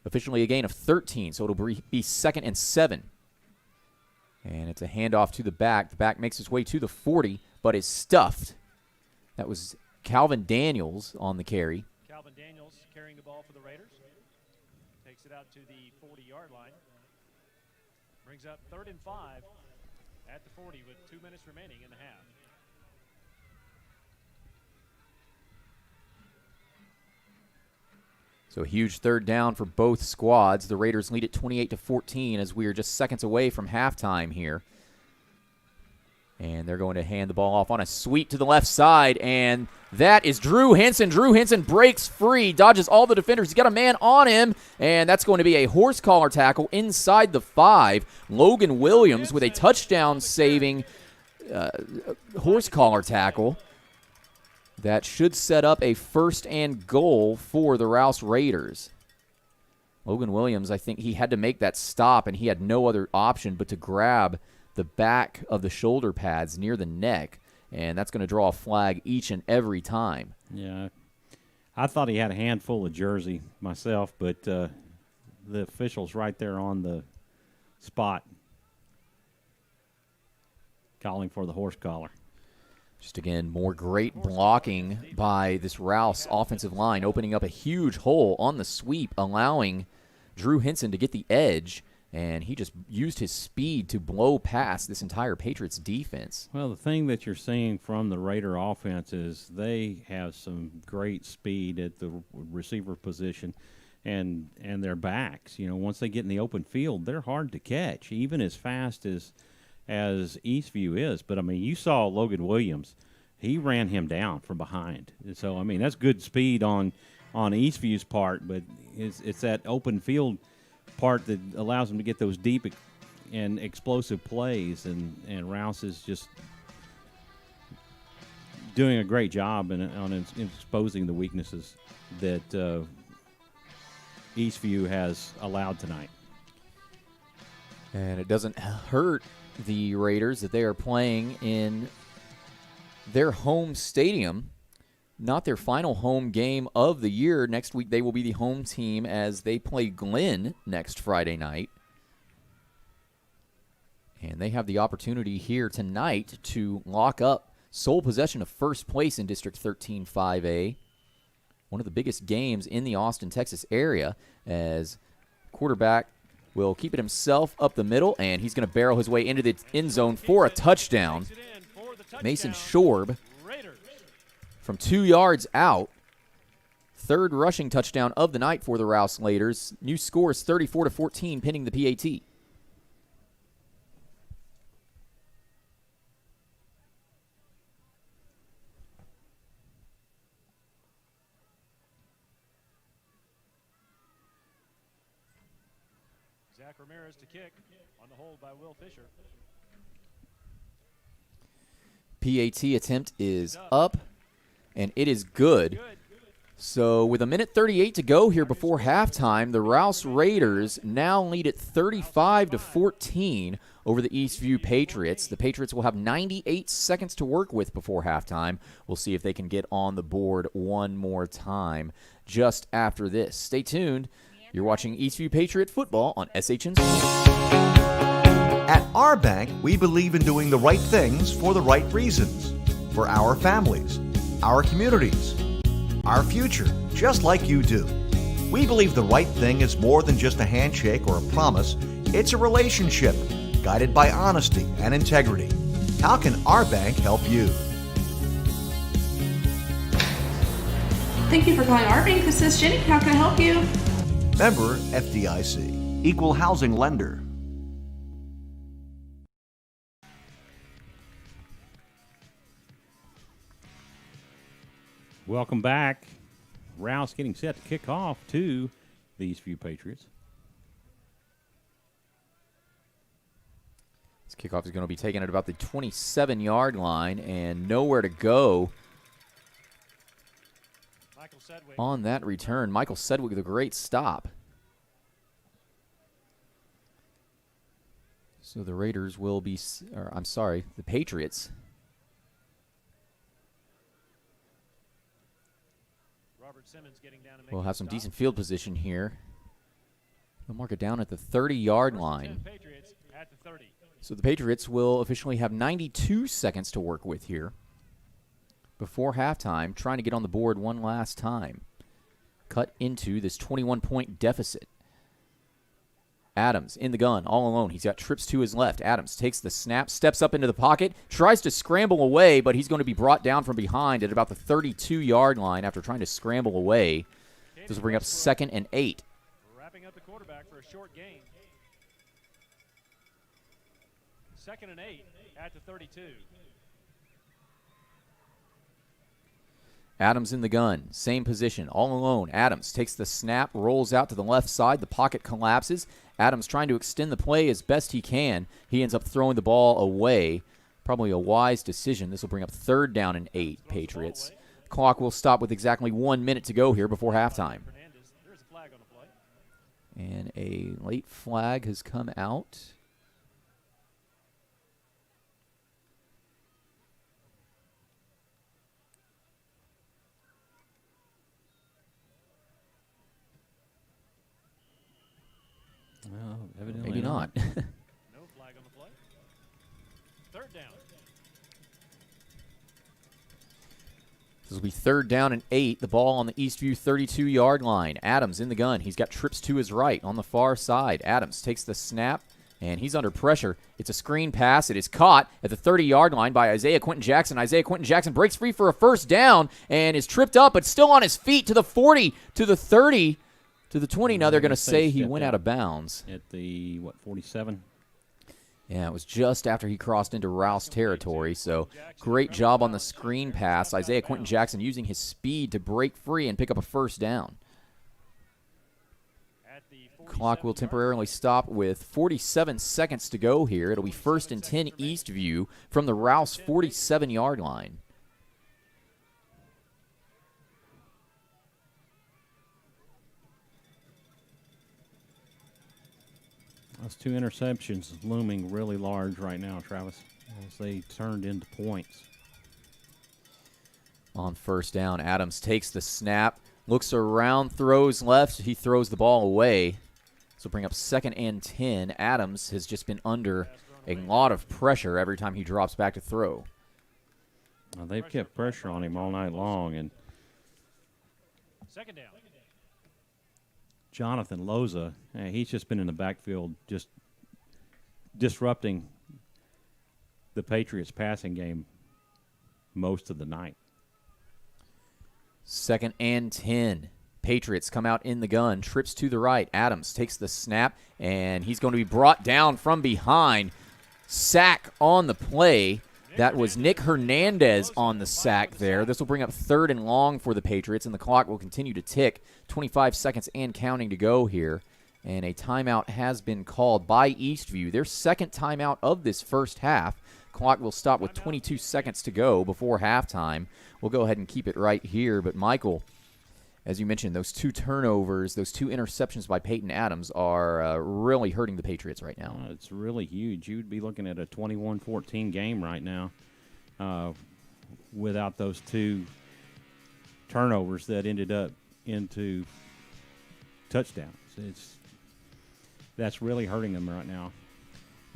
Officially a gain of 13, so it'll be second and 7. And it's a handoff to the back. The back makes his way to the 40, but is stuffed. That was Calvin Daniels on the carry. Calvin Daniels carrying the ball for the Raiders. Takes it out to the 40-yard line. Brings up 3rd and 5 at the 40 with 2 minutes remaining in the half. So a huge third down for both squads. The Raiders lead it 28-14 as we are just seconds away from halftime here. And they're going to hand the ball off on a sweep to the left side, and that is Drew Henson. Drew Henson breaks free, dodges all the defenders. He's got a man on him, and that's going to be a horse collar tackle inside the 5. Logan Williams with a touchdown-saving horse collar tackle. That should set up a 1st and goal for the Rouse Raiders. Logan Williams, I think he had to make that stop, and he had no other option but to grab the back of the shoulder pads near the neck, and that's going to draw a flag each and every time. Yeah, I thought he had a handful of jersey myself, but the official's right there on the spot calling for the horse collar. Just again, more great blocking by this Rouse offensive line, opening up a huge hole on the sweep, allowing Drew Henson to get the edge, and he just used his speed to blow past this entire Patriots defense. Well, the thing that you're seeing from the Raider offense is they have some great speed at the receiver position and their backs. You know, once they get in the open field, they're hard to catch, even as fast as Eastview is. But, I mean, you saw Logan Williams. He ran him down from behind. So, I mean, that's good speed on Eastview's part, but it's that open field part that allows him to get those deep and explosive plays, and Rouse is just doing a great job on exposing the weaknesses that Eastview has allowed tonight. And it doesn't hurt the Raiders that they are playing in their home stadium, not their final home game of the year. Next week they will be the home team as they play Glenn next Friday night. And they have the opportunity here tonight to lock up sole possession of first place in District 13 5A. One of the biggest games in the Austin, Texas area, as quarterback will keep it himself up the middle, and he's going to barrel his way into the end zone for a touchdown. Mason Shorb from 2 yards out. 3rd rushing touchdown of the night for the Rouse Raiders. New score is 34-14, pending the PAT. Zach Ramirez to kick on the hold by Will Fisher. PAT attempt is up, and it is good. So with 1:38 to go here before halftime, the Rouse Raiders now lead at 35-14 over the Eastview Patriots. The Patriots will have 98 seconds to work with before halftime. We'll see if they can get on the board one more time just after this. Stay tuned. You're watching Eastview Patriot football on SHN Sports. At our bank, we believe in doing the right things for the right reasons. For our families, our communities, our future, just like you do. We believe the right thing is more than just a handshake or a promise. It's a relationship guided by honesty and integrity. How can our bank help you? Thank you for calling our bank. This is Jenny. How can I help you? Member FDIC, Equal Housing Lender. Welcome back. Rouse getting set to kick off to the Eastview Patriots. This kickoff is going to be taken at about the 27-yard line and nowhere to go on that return. Michael Sedgwick with a great stop. So the Raiders will be, or I'm sorry, the Patriots. We'll have some decent field position here. They'll mark it down at the 30-yard line. So the Patriots will officially have 92 seconds to work with here before halftime, trying to get on the board one last time. Cut into this 21-point deficit. Adams in the gun, all alone. He's got trips to his left. Adams takes the snap, steps up into the pocket, tries to scramble away, but he's going to be brought down from behind at about the 32-yard line after trying to scramble away. This will bring up 2nd and 8. Wrapping up the quarterback for a short gain. 2nd and 8 at the 32. Adams in the gun, same position, all alone. Adams takes the snap, rolls out to the left side. The pocket collapses. Adams trying to extend the play as best he can. He ends up throwing the ball away. Probably a wise decision. This will bring up 3rd down and 8, Patriots. Clock will stop with exactly 1 minute to go here before halftime. And a late flag has come out. Well, evidently maybe not. No flag on the play. 3rd down. This will be 3rd down and 8. The ball on the Eastview 32-yard line. Adams in the gun. He's got trips to his right on the far side. Adams takes the snap, and he's under pressure. It's a screen pass. It is caught at the 30-yard line by Isaiah Quentin Jackson. Isaiah Quentin Jackson breaks free for a 1st down and is tripped up, but still on his feet to the 40, to the 30, to the 20. Now they're going to say he went out of bounds. At the, 47? Yeah, it was just after he crossed into Rouse territory, so great job on the screen pass. Isaiah Quentin Jackson using his speed to break free and pick up a 1st down. Clock will temporarily stop with 47 seconds to go here. It'll be 1st and 10 Eastview from the Rouse 47-yard line. Those 2 interceptions looming really large right now, Travis, as they turned into points. On 1st down, Adams takes the snap, looks around, throws left. He throws the ball away. This will bring up 2nd and 10. Adams has just been under a lot of pressure every time he drops back to throw. Well, they've kept pressure on him all night long, and 2nd down. Jonathan Loza, he's just been in the backfield just disrupting the Patriots' passing game most of the night. 2nd and 10. Patriots come out in the gun. Trips to the right. Adams takes the snap, and he's going to be brought down from behind. Sack on the play. That was Nick Hernandez on the sack there. This will bring up 3rd and long for the Patriots, and the clock will continue to tick. 25 seconds and counting to go here. And a timeout has been called by Eastview. Their 2nd timeout of this first half. Clock will stop with 22 seconds to go before halftime. We'll go ahead and keep it right here. But, Michael, as you mentioned, those 2 turnovers, those 2 interceptions by Peyton Adams are really hurting the Patriots right now. It's really huge. You'd be looking at a 21-14 game right now without those 2 turnovers that ended up into touchdowns. That's really hurting them right now.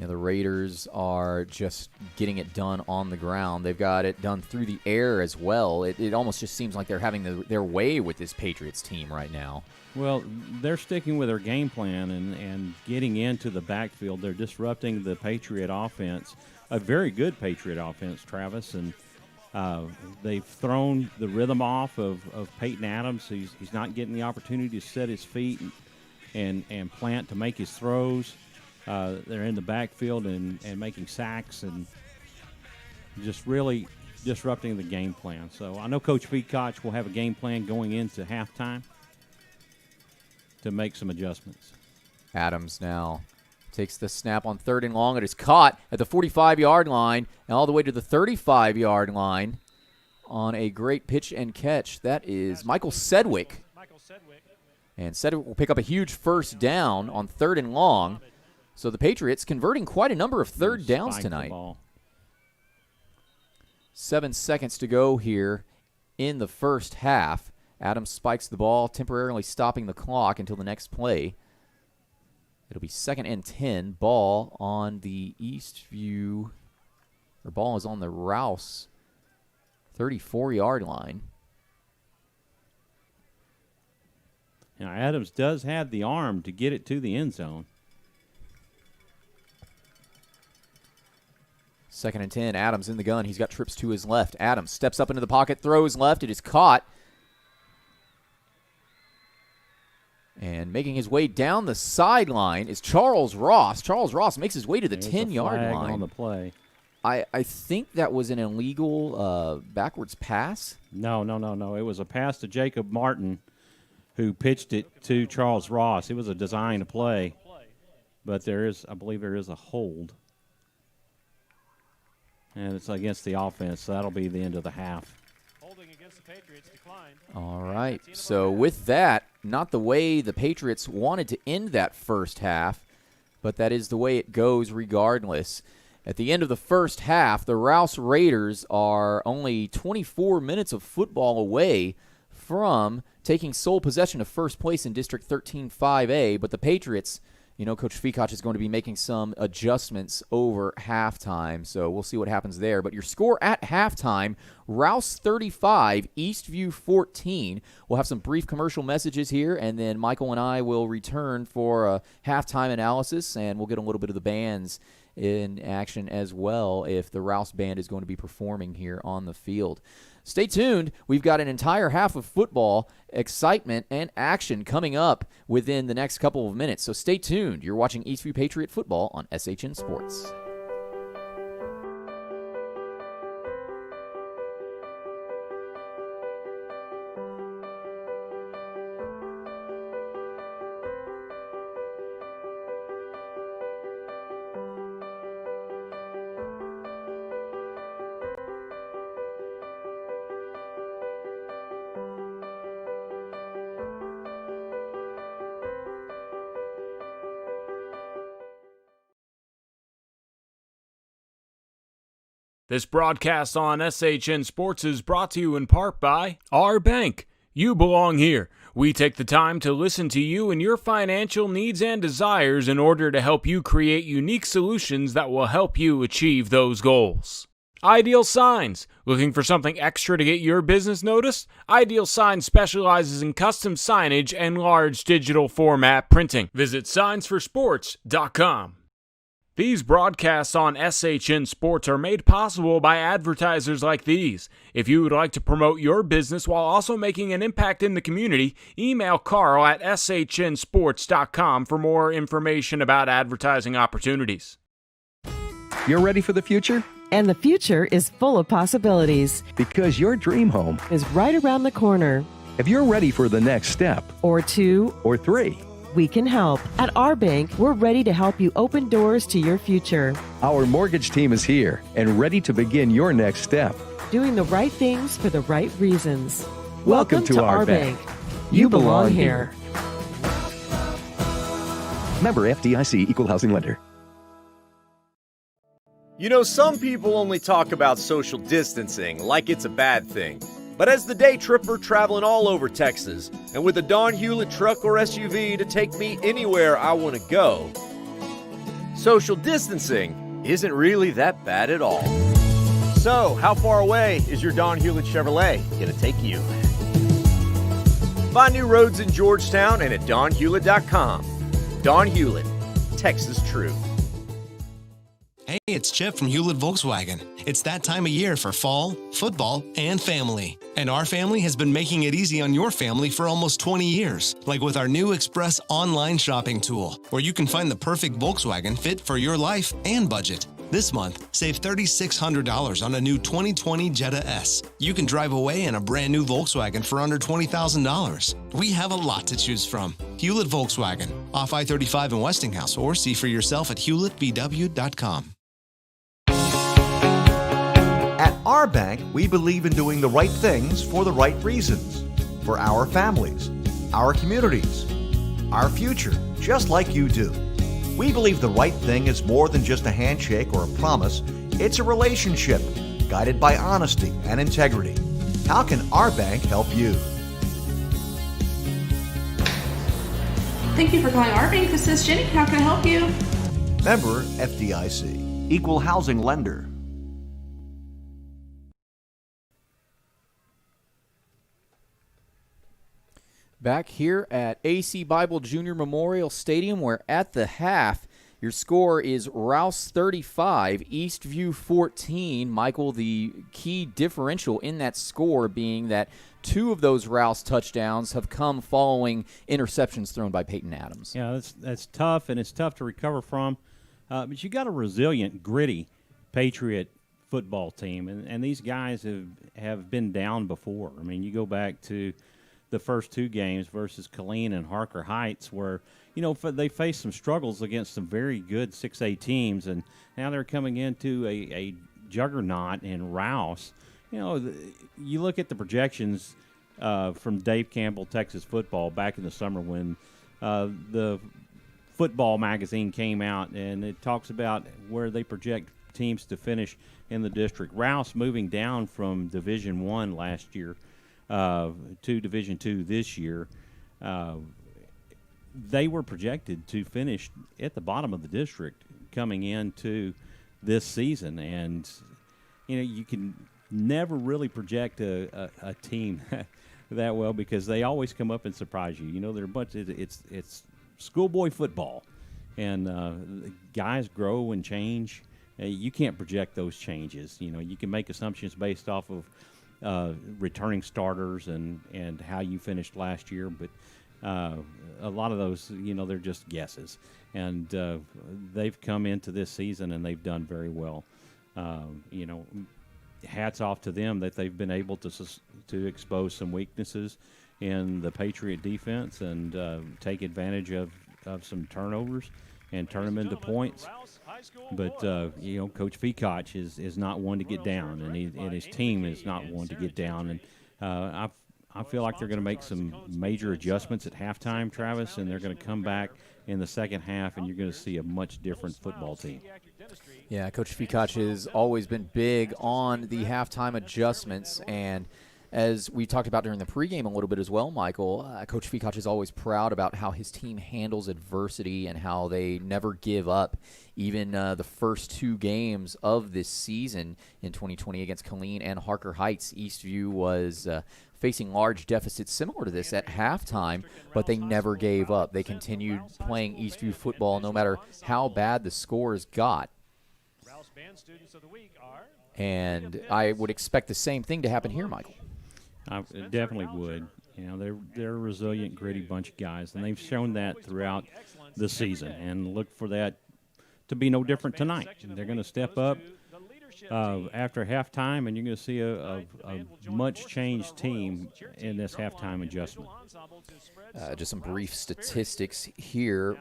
Yeah, the Raiders are just getting it done on the ground. They've got it done through the air as well. It almost just seems like they're having their way with this Patriots team right now. Well, they're sticking with their game plan and getting into the backfield. They're disrupting the Patriot offense, a very good Patriot offense, Travis, and they've thrown the rhythm off of Peyton Adams. He's not getting the opportunity to set his feet and plant to make his throws. They're in the backfield and making sacks and just really disrupting the game plan. So I know Coach Feacock will have a game plan going into halftime to make some adjustments. Adams now takes the snap on 3rd and long. It is caught at the 45-yard line and all the way to the 35-yard line on a great pitch and catch. That is Michael Sedgwick. And Sedgwick will pick up a huge first down on 3rd and long. So the Patriots converting quite a number of 3rd downs tonight. 7 seconds to go here in the first half. Adams spikes the ball, temporarily stopping the clock until the next play. It'll be 2nd and 10. Ball on the Eastview, or ball is on the Rouse 34-yard line. Now Adams does have the arm to get it to the end zone. 2nd and 10. Adams in the gun. He's got trips to his left. Adams steps up into the pocket, throws left. It is caught. And making his way down the sideline is Charles Ross. Charles Ross makes his way to the 10-yard line. On the play. I think that was an illegal backwards pass. No. It was a pass to Jacob Martin, who pitched it to Charles Ross. It was a design play, but I believe there is a hold. And it's against the offense, so that'll be the end of the half. Holding against the Patriots declined. All right. So with that, not the way the Patriots wanted to end that first half, but that is the way it goes regardless. At the end of the first half, the Rouse Raiders are only 24 minutes of football away from taking sole possession of first place in District 13-5A, but the Patriots, Coach Feacock is going to be making some adjustments over halftime, so we'll see what happens there. But your score at halftime, Rouse 35, Eastview 14. We'll have some brief commercial messages here, and then Michael and I will return for a halftime analysis, and we'll get a little bit of the bands in action as well if the Rouse band is going to be performing here on the field. Stay tuned. We've got an entire half of football, excitement, and action coming up within the next couple of minutes. So stay tuned. You're watching Eastview Patriot football on SHN Sports. This broadcast on SHN Sports is brought to you in part by Our Bank. You belong here. We take the time to listen to you and your financial needs and desires in order to help you create unique solutions that will help you achieve those goals. Ideal Signs. Looking for something extra to get your business noticed? Ideal Signs specializes in custom signage and large digital format printing. Visit signsforsports.com. These broadcasts on SHN Sports are made possible by advertisers like these. If you would like to promote your business while also making an impact in the community, email Carl at shnsports.com for more information about advertising opportunities. You're ready for the future? And the future is full of possibilities. Because your dream home Is right around the corner. If you're ready for the next step, Or 2, or 3, we can help. At our bank, we're ready to help you open doors to your future. our mortgage team is here and ready to begin your next step. Doing the right things for the right reasons. Welcome to our bank. You belong here. Member FDIC Equal Housing Lender. You know, some people only talk about social distancing like it's a bad thing. But as the day tripper traveling all over Texas, and with a Don Hewlett truck or SUV to take me anywhere I want to go, social distancing isn't really that bad at all. So, how far away is your Don Hewlett Chevrolet going to take you? Find new roads in Georgetown and at donhewlett.com. Don Hewlett, Texas True. Hey, it's Chip from Hewlett Volkswagen. It's that time of year for fall, football, and family. And our family has been making it easy on your family for almost 20 years, like with our new Express online shopping tool, where you can find the perfect Volkswagen fit for your life and budget. This month, save $3,600 on a new 2020 Jetta S. You can drive away in a brand new Volkswagen for under $20,000. We have a lot to choose from. Hewlett Volkswagen, off I-35 in Westinghouse, or see for yourself at hewlettvw.com. At our bank, we believe in doing the right things for the right reasons. For our families, our communities, our future, just like you do. We believe the right thing is more than just a handshake or a promise. It's a relationship guided by honesty and integrity. How can our bank help you? Thank you for calling our bank. This is Jenny. How can I help you? Member FDIC, Equal Housing Lender. Back here at AC Bible Junior Memorial Stadium, where at the half, your score is Rouse 35, Eastview 14. Michael, the key differential in that score being that two of those Rouse touchdowns have come following interceptions thrown by Peyton Adams. Yeah, that's tough, and it's tough to recover from. But you got a resilient, gritty Patriot football team, and these guys have been down before. I mean, you go back to the first two games versus Killeen and Harker Heights, where they faced some struggles against some very good 6A teams, and now they're coming into a juggernaut in Rouse. You look at the projections from Dave Campbell, Texas Football, back in the summer when the football magazine came out, and it talks about where they project teams to finish in the district. Rouse moving down from Division I last year to Division II this year. They were projected to finish at the bottom of the district coming into this season, and you can never really project a team that well because they always come up and surprise you. They're a bunch. It's schoolboy football, and guys grow and change. You can't project those changes. You can make assumptions based off of returning starters and how you finished last year, but a lot of those, they're just guesses. And they've come into this season and they've done very well. Hats off to them that they've been able to expose some weaknesses in the Patriot defense and take advantage of some turnovers and turn them into points. But Coach Feacock is not one to get down, and his team is not one to get down. And I feel like they're going to make some major adjustments at halftime, Travis, and they're going to come back in the second half, and you're going to see a much different football team. Yeah, Coach Feacock has always been big on the halftime adjustments, and as we talked about during the pregame a little bit as well, Michael, Coach Feacock is always proud about how his team handles adversity and how they never give up. Even the first two games of this season in 2020 against Killeen and Harker Heights, Eastview was facing large deficits similar to this at halftime, but they never gave up. They continued playing Eastview football no matter how bad the scores got. And I would expect the same thing to happen here, Michael. I definitely would. They're a resilient, gritty bunch of guys, and they've shown that throughout the season. And look for that to be no different tonight. They're going to step up after halftime, and you're going to see a much changed team in this halftime adjustment. Just some brief statistics here.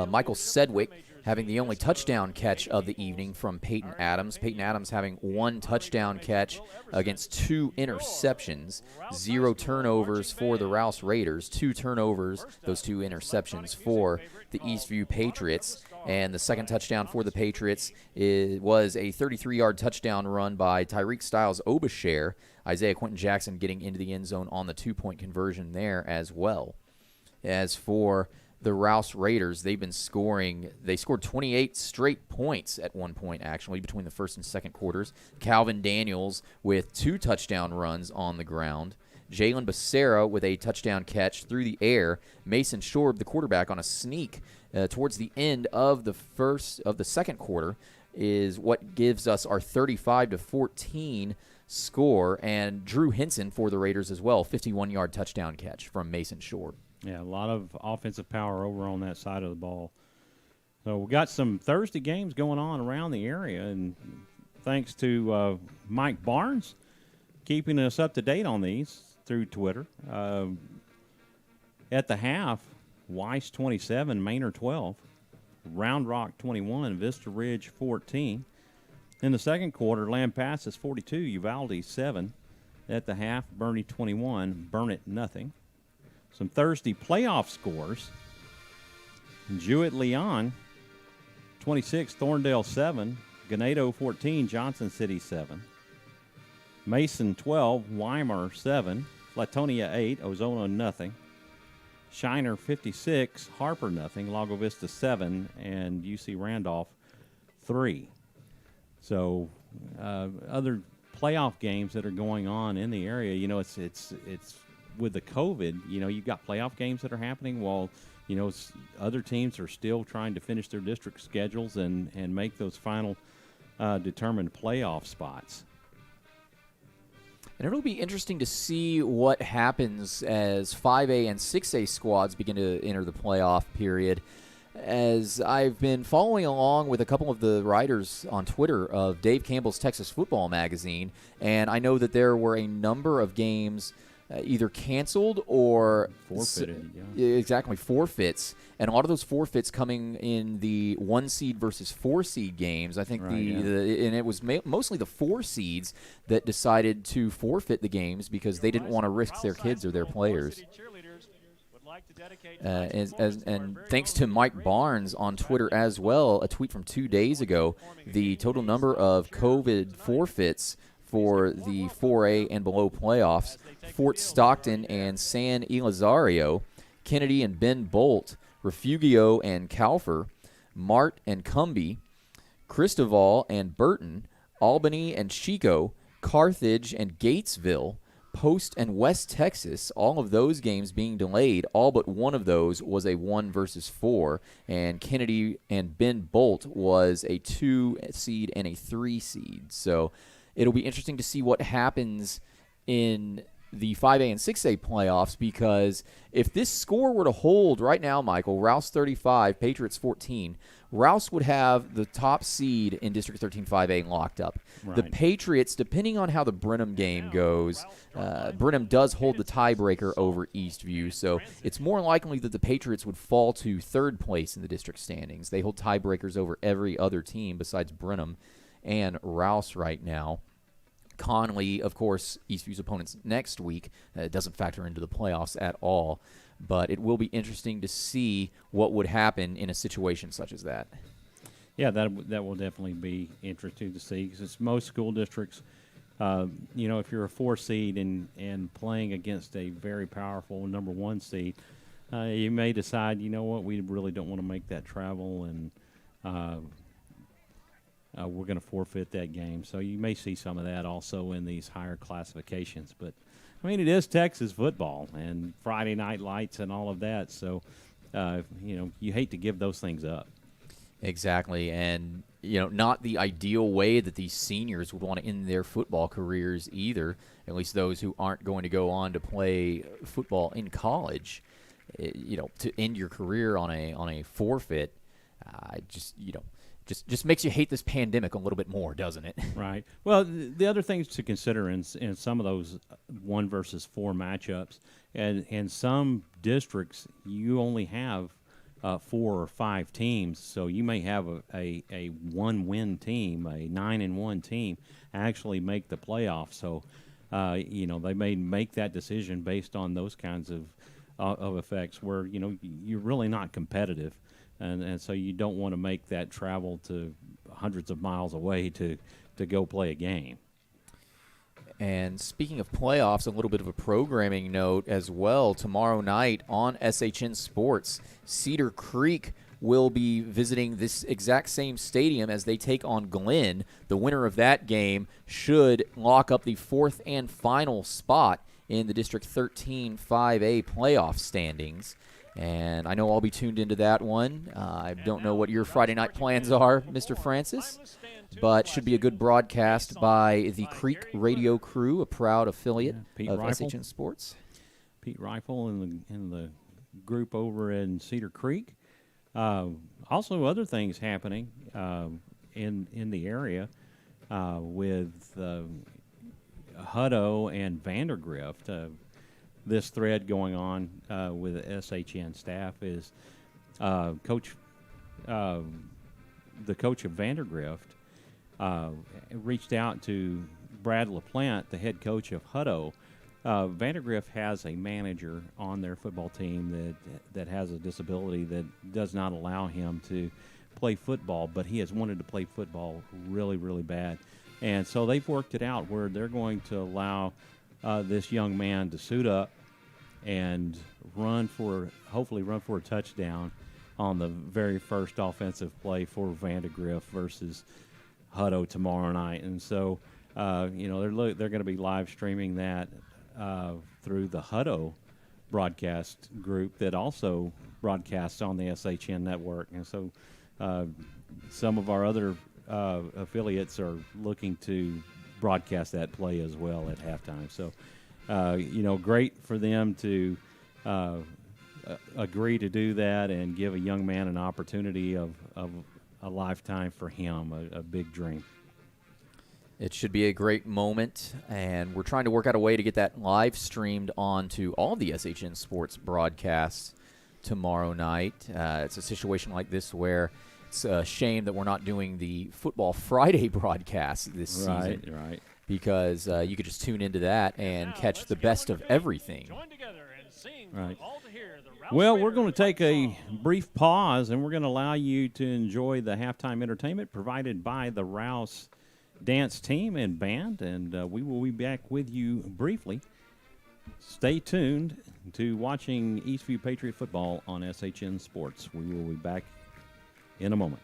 Michael Sedgwick having the only touchdown catch of the evening from Peyton Adams. Peyton Adams having 1 touchdown catch against 2 interceptions. 0 turnovers for the Rouse Raiders. 2 turnovers, those 2 interceptions for the Eastview Patriots. And the second touchdown for the Patriots was a 33-yard touchdown run by Tyreek Styles Obasher. Isaiah Quentin Jackson getting into the end zone on the 2-point conversion there as well. As for the Rouse Raiders, they've been scoring. They scored 28 straight points at one point, actually, between the first and second quarters. Calvin Daniels with 2 touchdown runs on the ground. Jalen Becerra with a touchdown catch through the air. Mason Shorb, the quarterback, on a sneak towards the end of the second quarter is what gives us our 35-14 score. And Drew Henson for the Raiders as well, 51-yard touchdown catch from Mason Shorb. Yeah, a lot of offensive power over on that side of the ball. So we got some Thursday games going on around the area, and thanks to Mike Barnes keeping us up to date on these through Twitter. At the half, Weiss 27, Manor 12, Round Rock 21, Vista Ridge 14. In the second quarter, Lampasas 42, Uvalde 7. At the half, Bernie 21, Burnett nothing. Some Thursday playoff scores. Jewett-Leon 26, Thorndale 7, Ganado 14, Johnson City 7. Mason 12, Weimar 7, Flatonia 8, Ozona nothing. Shiner 56, Harper nothing, Lago Vista 7, and UC Randolph 3. So other playoff games that are going on in the area, it's with the COVID, you've got playoff games that are happening while, other teams are still trying to finish their district schedules and make those final determined playoff spots. And it'll be interesting to see what happens as 5A and 6A squads begin to enter the playoff period. As I've been following along with a couple of the writers on Twitter of Dave Campbell's Texas Football Magazine, and I know that there were a number of games either canceled or forfeited. Exactly, forfeits. And a lot of those forfeits coming in the 1 seed versus 4 seed games. I think and it was mostly the 4 seeds that decided to forfeit the games because they didn't want to risk their kids or their players. And thanks to Mike Barnes on Twitter as well, a tweet from 2 days ago, the total number of COVID forfeits for the 4A and below playoffs: Fort Stockton and San Elizario, Kennedy and Ben Bolt, Refugio and Calfer, Mart and Cumbie, Cristoval and Burton, Albany and Chico, Carthage and Gatesville, Post and West Texas, all of those games being delayed. All but one of those was a 1 versus 4, and Kennedy and Ben Bolt was a 2 seed and a 3 seed. So it'll be interesting to see what happens in the 5A and 6A playoffs, because if this score were to hold right now, Michael, Rouse 35, Patriots 14, Rouse would have the top seed in District 13 5A locked up. Right. The Patriots, depending on how the Brenham game goes, Brenham does hold the tiebreaker over Eastview, so it's more likely that the Patriots would fall to 3rd place in the district standings. They hold tiebreakers over every other team besides Brenham and Rouse right now. Conley, of course, Eastview's opponents next week, doesn't factor into the playoffs at all. But it will be interesting to see what would happen in a situation such as that. Yeah, that will definitely be interesting to see, because it's most school districts. If you're a 4 seed and playing against a very powerful number 1 seed, you may decide, we really don't want to make that travel, and we're going to forfeit that game. So you may see some of that also in these higher classifications. But, it is Texas football and Friday night lights and all of that. So, you hate to give those things up. Exactly. And, not the ideal way that these seniors would want to end their football careers either, at least those who aren't going to go on to play football in college. To end your career on a forfeit, just just makes you hate this pandemic a little bit more, doesn't it? Right. Well, the other things to consider in some of those 1 versus 4 matchups, and in some districts, you only have 4 or 5 teams, so you may have a 1-win team, a 9-1 team, actually make the playoffs. So, they may make that decision based on those kinds of effects where you're really not competitive. And so you don't want to make that travel to hundreds of miles away to go play a game. And speaking of playoffs, a little bit of a programming note as well. Tomorrow night on SHN Sports, Cedar Creek will be visiting this exact same stadium as they take on Glenn. The winner of that game should lock up the 4th and final spot in the District 13 5A playoff standings. And I know I'll be tuned into that one. I don't know what your Friday night plans are, Mr. Francis, but should be a good broadcast by the Creek Radio Crew, a proud affiliate of SHN Sports. Pete Rifle and the group over in Cedar Creek. Also, other things happening in the area with Hutto and Vandergrift. This thread going on with the SHN staff is the coach of Vandergrift reached out to Brad LaPlante, the head coach of Hutto. Vandergrift has a manager on their football team that has a disability that does not allow him to play football, but he has wanted to play football really, really bad. And so they've worked it out where they're going to allow this young man to suit up and hopefully run for a touchdown on the very first offensive play for Vandergrift versus Hutto tomorrow night. And so, they're going to be live streaming that through the Hutto broadcast group that also broadcasts on the SHN network. And so some of our other affiliates are looking to broadcast that play as well at halftime. So, great for them to agree to do that and give a young man an opportunity of a lifetime for him, a big dream. It should be a great moment, and we're trying to work out a way to get that live streamed onto all the SHN Sports broadcasts tomorrow night. It's a situation like this where it's a shame that we're not doing the Football Friday broadcast this season. Right. Because you could just tune into that and catch the best of everything. Right. Well, we're going to take a brief pause, and we're going to allow you to enjoy the halftime entertainment provided by the Rouse dance team and band, and we will be back with you briefly. Stay tuned to watching Eastview Patriot football on SHN Sports. We will be back in a moment.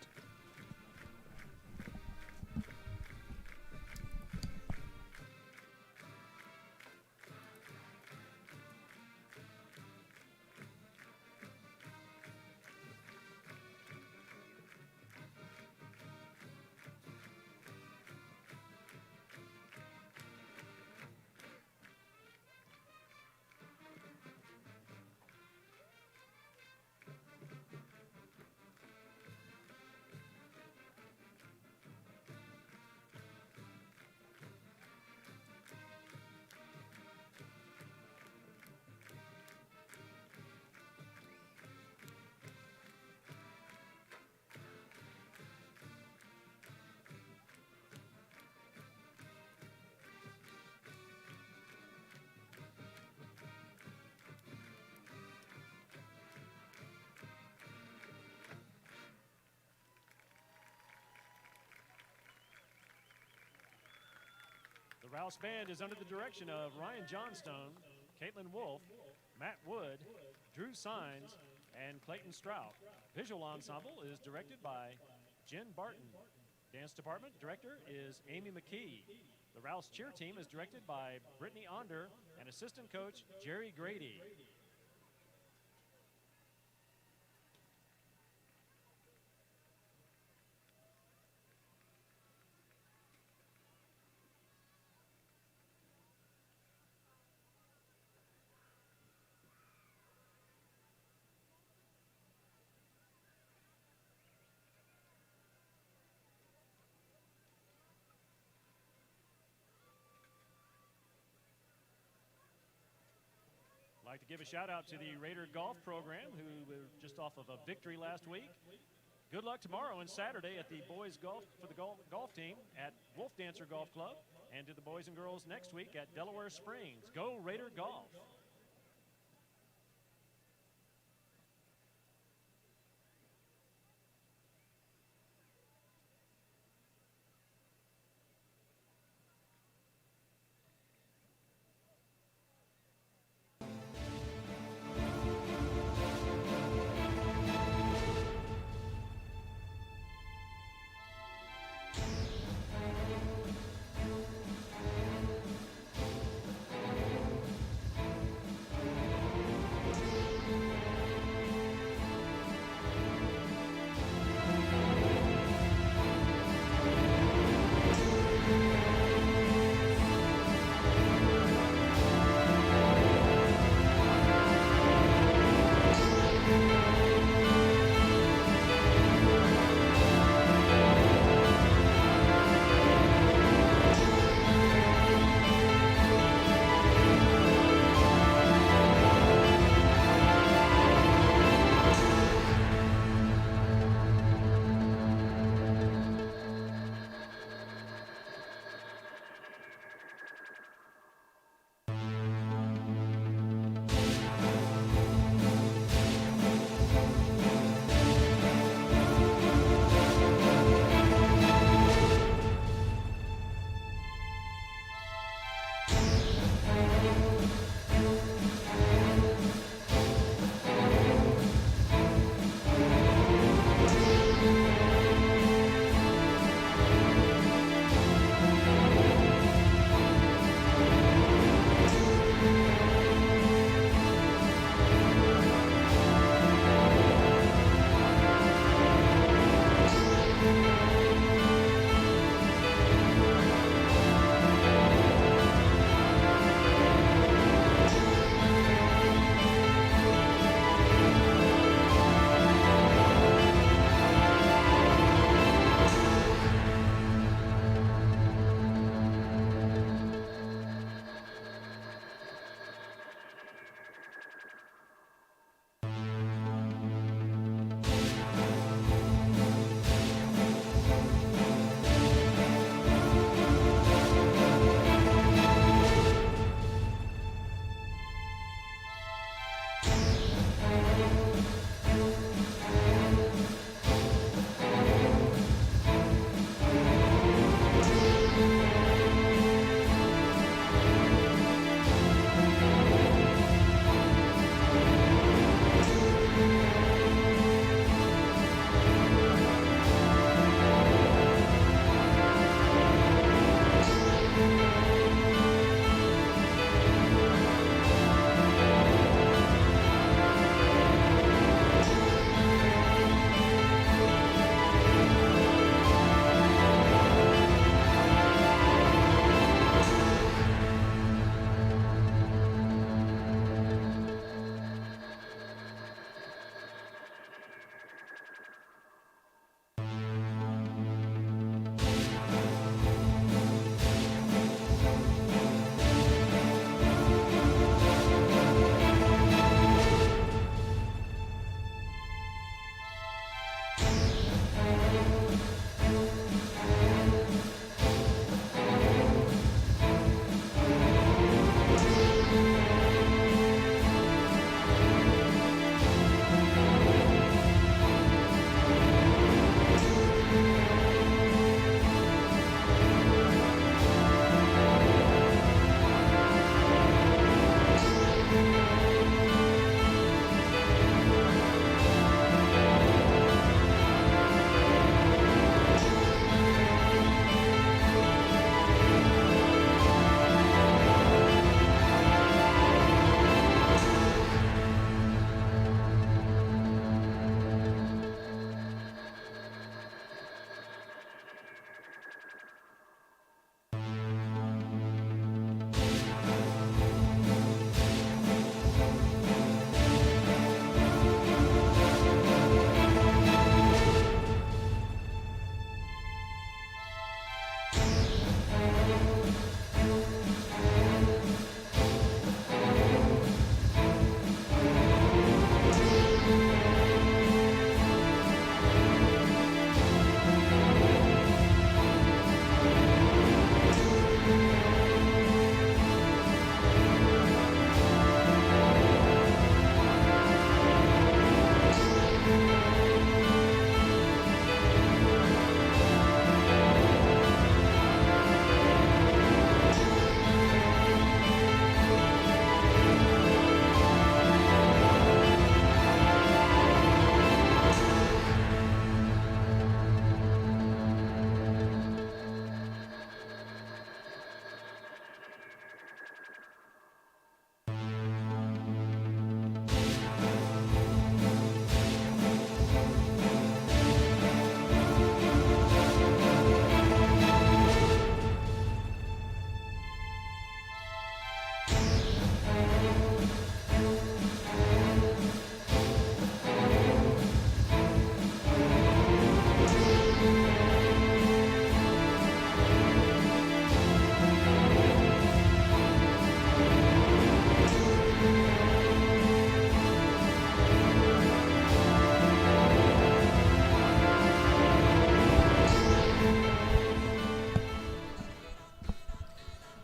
The Rouse Band is under the direction of Ryan Johnstone, Caitlin Wolf, Matt Wood, Drew Sines, and Clayton Strout. Visual ensemble is directed by Jen Barton. Dance department director is Amy McKee. The Rouse cheer team is directed by Brittany Onder and assistant coach Jerry Grady. like to give a shout out to the Raider Golf Program, who were just off of a victory last week. Good luck tomorrow and Saturday at the boys golf for the golf team at Wolf Dancer Golf Club, and to the boys and girls next week at Delaware Springs. Go Raider Golf!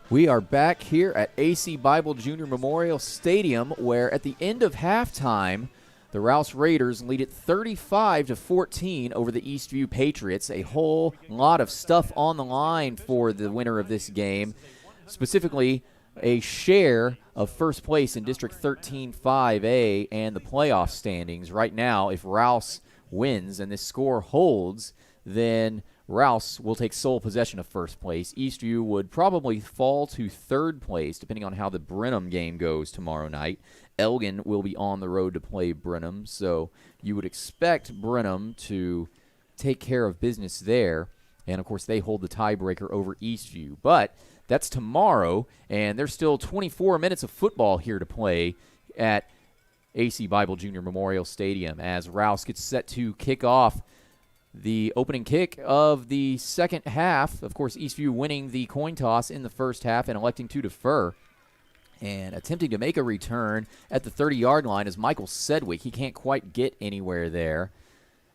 We are back here at AC Bible Junior Memorial Stadium, where at the end of halftime, the Rouse Raiders lead it 35-14 over the Eastview Patriots. A whole lot of stuff on the line for the winner of this game, specifically a share of first place in District 13 5A and the playoff standings. Right now, if Rouse wins and this score holds, then Rouse will take sole possession of first place. Eastview would probably fall to third place, depending on how the Brenham game goes tomorrow night. Elgin will be on the road to play Brenham, so you would expect Brenham to take care of business there. And, of course, they hold the tiebreaker over Eastview. But that's tomorrow, and there's still 24 minutes of football here to play at AC Bible Junior Memorial Stadium as Rouse gets set to kick off the opening kick of the second half. Of course, Eastview winning the coin toss in the first half and electing to defer. And attempting to make a return at the 30-yard line is Michael Sedgwick. He can't quite get anywhere there.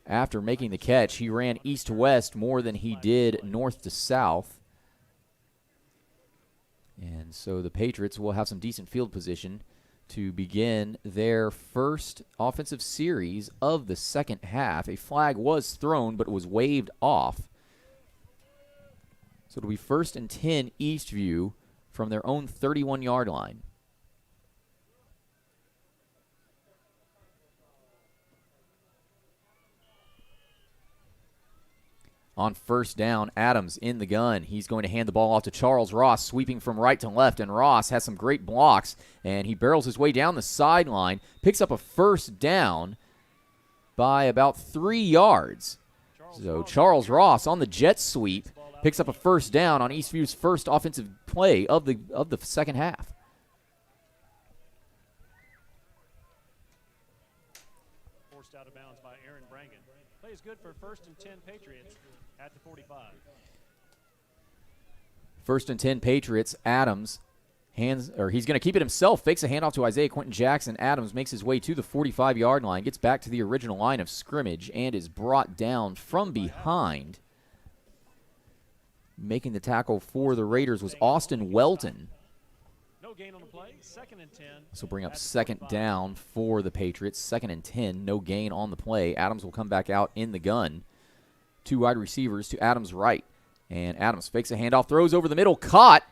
After making the catch, he ran east to west more than he did north to south. And so the Patriots will have some decent field position to begin their first offensive series of the second half. A flag was thrown, but it was waved off. So it'll be 1st and 10 Eastview from their own 31-yard line. On first down, Adams in the gun. He's going to hand the ball off to Charles Ross, sweeping from right to left, and Ross has some great blocks, and he barrels his way down the sideline, picks up a first down by about 3 yards. So Charles Ross on the jet sweep picks up a first down on Eastview's first offensive play of the second half. Forced out of bounds by Aaron Brangan. Play is good for 1st and 10 Patriots at the 45. 1st and 10 Patriots. Adams he's going to keep it himself, fakes a handoff to Isaiah Quentin Jackson. Adams makes his way to the 45-yard line, gets back to the original line of scrimmage, and is brought down from behind. Making the tackle for the Raiders was Austin Welton. No gain on the play. 2nd and 10. This will bring up second down for the Patriots. 2nd and 10, no gain on the play. Adams will come back out in the gun. 2 wide receivers to Adams' right. And Adams fakes a handoff, throws over the middle, caught.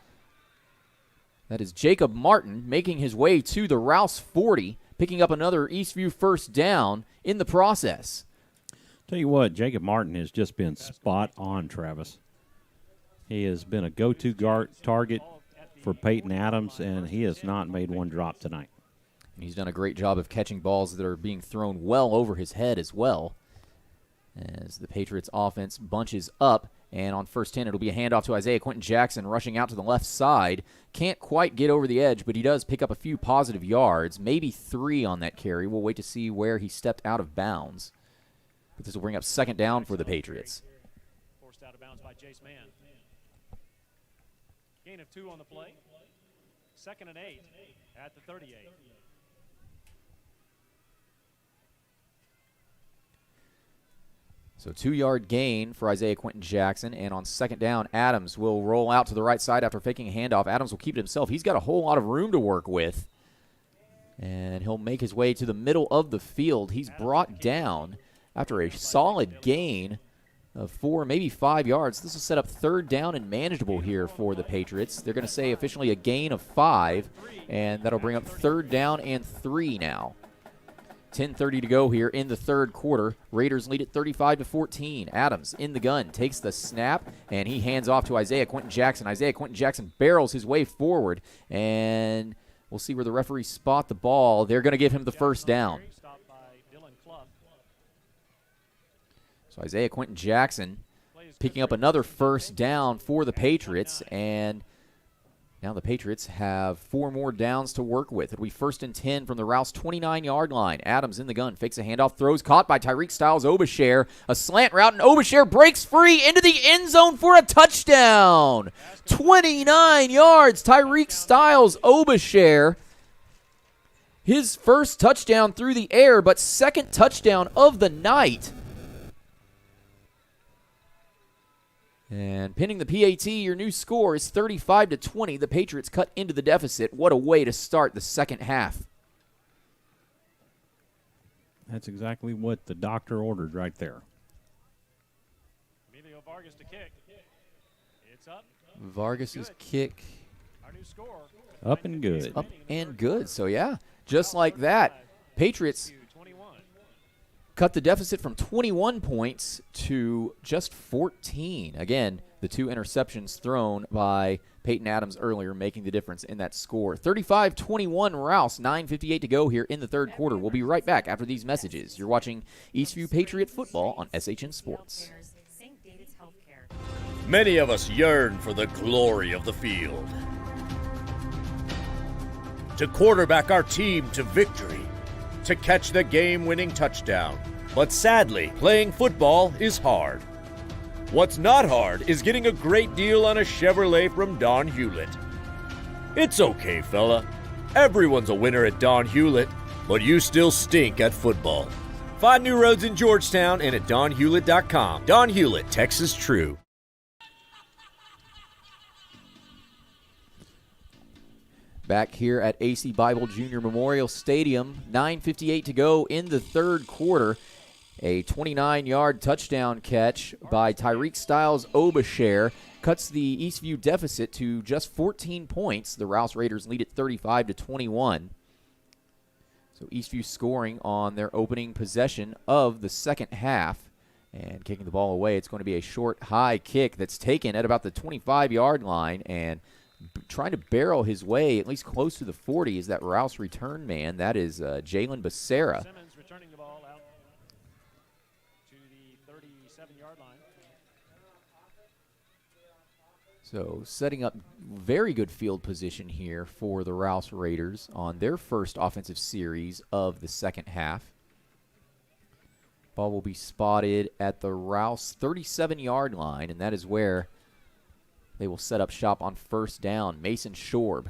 That is Jacob Martin making his way to the Rouse 40, picking up another Eastview first down in the process. Tell you what, Jacob Martin has just been spot on, Travis. He has been a go-to target for Peyton Adams, and he has not made one drop tonight. And he's done a great job of catching balls that are being thrown well over his head as well. As the Patriots offense bunches up, and on 1st 10, it'll be a handoff to Isaiah Quentin Jackson rushing out to the left side. Can't quite get over the edge, but he does pick up a few positive yards, maybe 3 on that carry. We'll wait to see where he stepped out of bounds. But this will bring up second down for the Patriots. Forced out of bounds by Jace Mann. Gain of 2 on the play. 2nd and 8 at the 38. So 2-yard gain for Isaiah Quentin Jackson, and on second down, Adams will roll out to the right side after faking a handoff. Adams will keep it himself. He's got a whole lot of room to work with, and he'll make his way to the middle of the field. He's brought down after a solid gain of 4, maybe 5 yards. This will set up 3rd down and manageable here for the Patriots. They're going to say officially a gain of 5, and that'll bring up 3rd down and 3 now. 10:30 to go here in the third quarter. Raiders lead it 35-14. Adams in the gun, takes the snap, and he hands off to Isaiah Quentin Jackson. Isaiah Quentin Jackson barrels his way forward, and we'll see where the referees spot the ball. They're going to give him the first down. So Isaiah Quentin Jackson picking up another first down for the Patriots, and Now the Patriots have 4 more downs to work with. It'll be 1st and 10 from the Rouse 29-yard line. Adams in the gun, fakes a handoff, throws, caught by Tyreek Styles-Obasher. A slant route, and Obasher breaks free into the end zone for a touchdown. 29 yards, Tyreek Styles-Obasher. His first touchdown through the air, but second touchdown of the night. And pinning the PAT, your new score is 35-20. The Patriots cut into the deficit. What a way to start the second half. That's exactly what the doctor ordered right there. Emilio Vargas to kick. It's up. Vargas's kick. Our new score. Up and good. Up and good. So, yeah, just like that, Patriots cut the deficit from 21 points to just 14. Again, the 2 interceptions thrown by Peyton Adams earlier making the difference in that score. 35-21 Rouse, 9:58 to go here in the third quarter. We'll be right back after these messages. You're watching Eastview Patriot Football on SHN Sports. Many of us yearn for the glory of the field, to quarterback our team to victory, to catch the game-winning touchdown. But sadly, playing football is hard. What's not hard is getting a great deal on a Chevrolet from Don Hewlett. It's okay, fella. Everyone's a winner at Don Hewlett, but you still stink at football. Find new roads in Georgetown and at donhewlett.com. Don Hewlett, Texas True. Back here at AC Bible Junior Memorial Stadium, 9:58 to go in the third quarter. A 29-yard touchdown catch by Tyreek Styles-Obasher cuts the Eastview deficit to just 14 points. The Rouse Raiders lead it 35-21. So Eastview scoring on their opening possession of the second half. And kicking the ball away, it's going to be a short, high kick that's taken at about the 25-yard line, and trying to barrel his way at least close to the 40 is that Rouse return man. That is Jalen Becerra. Simmons returning the ball out to the 37-yard line. So setting up very good field position here for the Rouse Raiders on their first offensive series of the second half. Ball will be spotted at the Rouse 37-yard line, and that is where they will set up shop on first down. Mason Shorb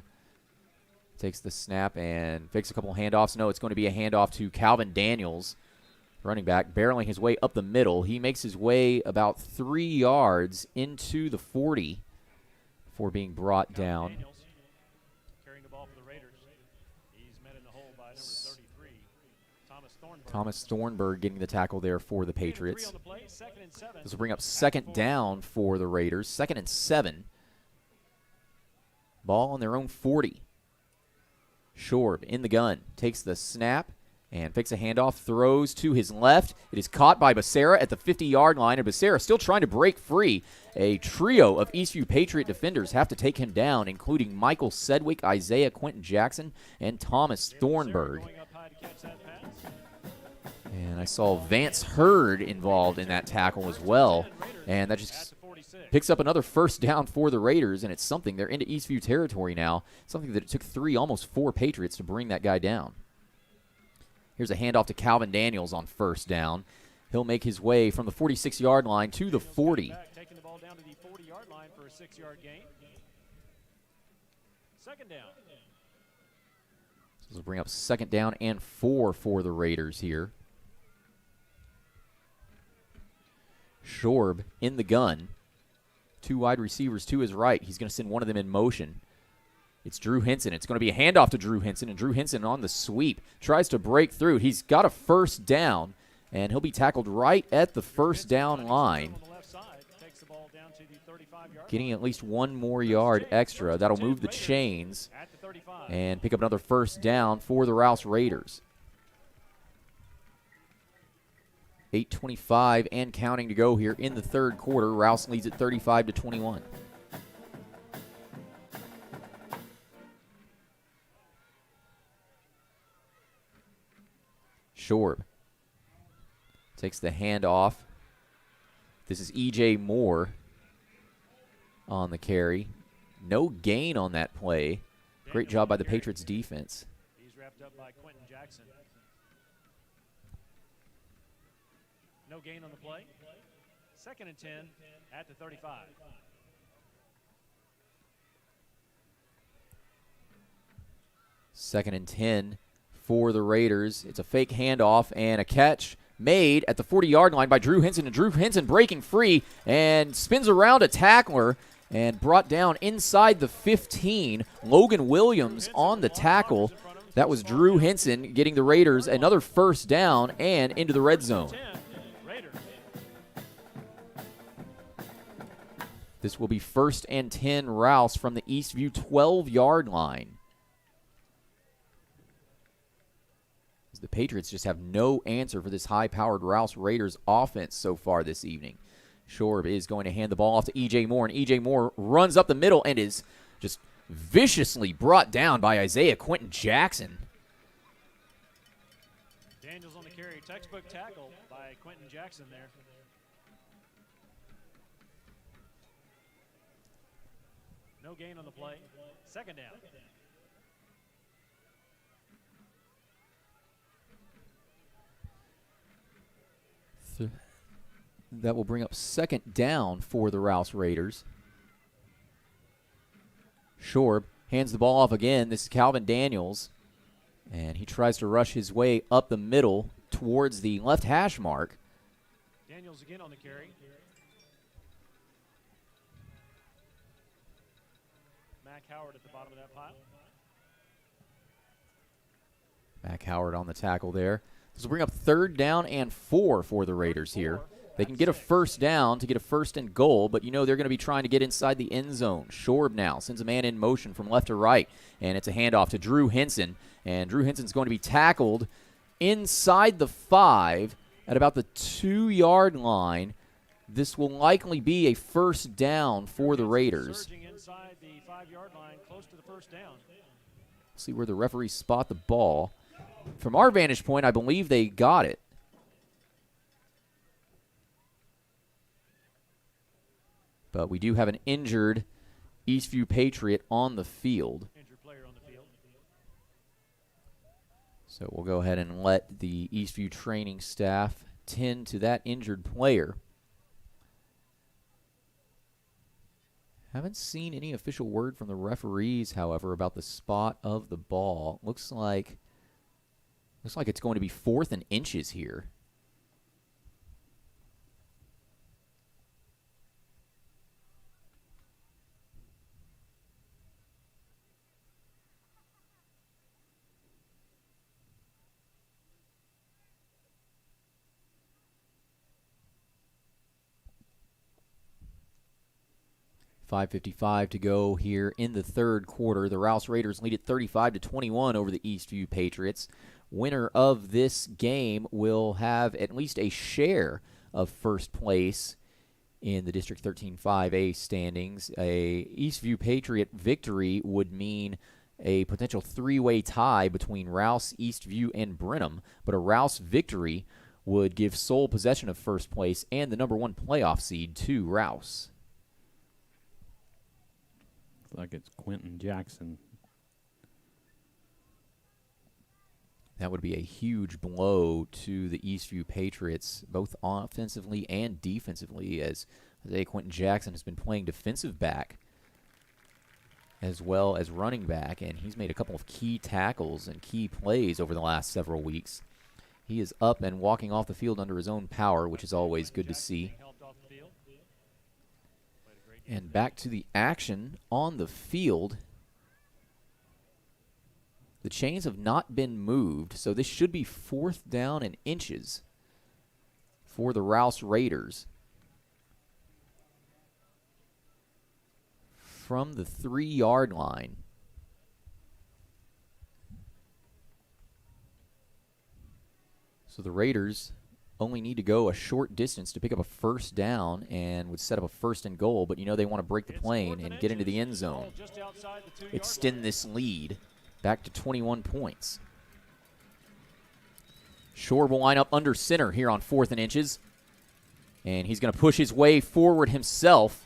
takes the snap and fakes a couple handoffs. No, it's going to be a handoff to Calvin Daniels, running back, barreling his way up the middle. He makes his way about 3 yards into the 40 before being brought down. Daniels carrying the ball for the Raiders. He's met in the hole by number 33, Thomas Thornburg. Thomas Thornburg getting the tackle there for the Patriots. This will bring up second down for the Raiders. 2nd and 7. Ball on their own 40. Shorb in the gun. Takes the snap and fakes a handoff. Throws to his left. It is caught by Becerra at the 50-yard line. And Becerra still trying to break free. A trio of Eastview Patriot defenders have to take him down, including Michael Sedgwick, Isaiah Quentin Jackson, and Thomas Thornburg. And I saw Vance Hurd involved in that tackle as well. And that just picks up another first down for the Raiders, and it's something. They're into Eastview territory now, something that it took 3, almost 4 Patriots to bring that guy down. Here's a handoff to Calvin Daniels on first down. He'll make his way from the 46-yard line to the 40. Taking the ball down to the 40-yard line for a 6-yard gain. Second down. So this will bring up second down and 4 for the Raiders here. Shorb in the gun. 2 wide receivers to his right. He's going to send one of them in motion. It's Drew Henson. It's going to be a handoff to Drew Henson, and Drew Henson on the sweep tries to break through. He's got a first down, and he'll be tackled right at the first down line, getting at least 1 more yard extra. That'll move the chains and pick up another first down for the Rouse Raiders. 8:25 and counting to go here in the third quarter. Rouse leads at 35-21. Shorb takes the handoff. This is E.J. Moore on the carry. No gain on that play. Great job by the Patriots defense. He's wrapped up by Quentin Jackson. No gain on the play. 2nd and 10 at the 35. Second and 10 for the Raiders. It's a fake handoff and a catch made at the 40-yard line by Drew Henson. And Drew Henson breaking free and spins around a tackler and brought down inside the 15. Logan Williams on the tackle. That was Drew Henson getting the Raiders another first down and into the red zone. This will be 1st and 10 Rouse from the Eastview 12-yard line. The Patriots just have no answer for this high-powered Rouse Raiders offense so far this evening. Shorb is going to hand the ball off to E.J. Moore, and E.J. Moore runs up the middle and is just viciously brought down by Isaiah Quentin Jackson. Daniels on the carry. Textbook tackle by Quentin Jackson there. No gain on the play. 2nd down. That will bring up 2nd down for the Rouse Raiders. Shorb hands the ball off again. This is Calvin Daniels. And he tries to rush his way up the middle towards the left hash mark. Daniels again on the carry. Mac Howard at the bottom of that pile. Mac Howard on the tackle there. This will bring up 3rd down and 4 for the Raiders here. They can get a first down to get a 1st and goal, but you know they're going to be trying to get inside the end zone. Shorb now sends a man in motion from left to right, and it's a handoff to Drew Henson. And Drew Henson's going to be tackled inside the 5 at about the 2-yard line. This will likely be a first down for the Raiders. Surging inside the 5-yard line, close to the first down. See where the referees spot the ball. From our vantage point, I believe they got it. But we do have an injured Eastview Patriot on the field. Injured player on the field. So we'll go ahead and let the Eastview training staff tend to that injured player. Haven't seen any official word from the referees, however, about the spot of the ball. Looks like it's going to be 4th and inches here. .5:55 to go here in the 3rd quarter. The Rouse Raiders lead at 35-21 over the Eastview Patriots. Winner of this game will have at least a share of first place in the District 13 5A standings. A Eastview Patriot victory would mean a potential 3-way tie between Rouse, Eastview, and Brenham, but a Rouse victory would give sole possession of first place and the number 1 playoff seed to Rouse. Looks like it's Quentin Jackson. That would be a huge blow to the Eastview Patriots, both offensively and defensively, as Quentin Jackson has been playing defensive back as well as running back, and he's made a couple of key tackles and key plays over the last several weeks. He is up and walking off the field under his own power, which is always good to see. And back to the action on the field. The chains have not been moved, so this should be 4th down and inches for the Rouse Raiders. From the 3-yard line. So the Raiders only need to go a short distance to pick up a first down and would set up a 1st and goal, but you know they want to break the plane and get into the end zone. Extend this lead back to 21 points. Shorb will line up under center here on 4th and inches. And he's going to push his way forward himself.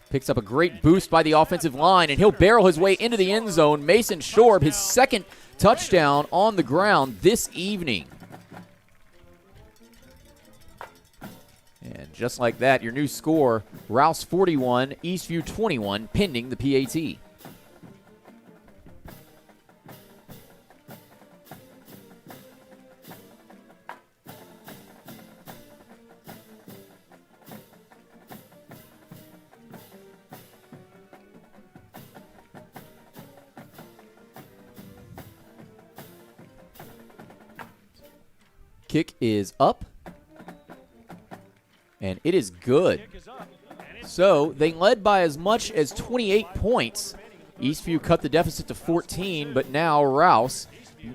Picks up a great boost by the offensive line, and he'll barrel his way into the end zone. Mason Shorb, his second touchdown on the ground this evening. And just like that, your new score, Rouse 41, Eastview 21, pending the PAT. Kick is up, and it is good. So they led by as much as 28 points. Eastview cut the deficit to 14, but now Rouse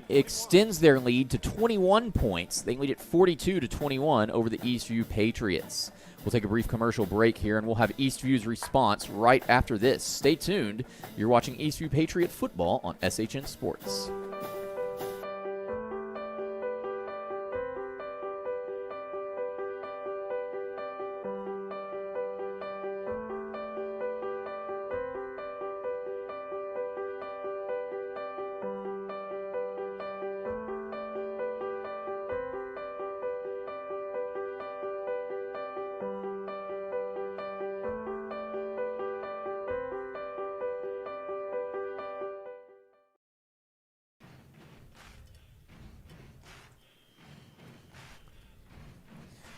extends their lead to 21 points. They lead at 42-21 over the Eastview Patriots. We'll take a brief commercial break here, and we'll have Eastview's response right after this. Stay tuned. You're watching Eastview Patriot football on SHN Sports.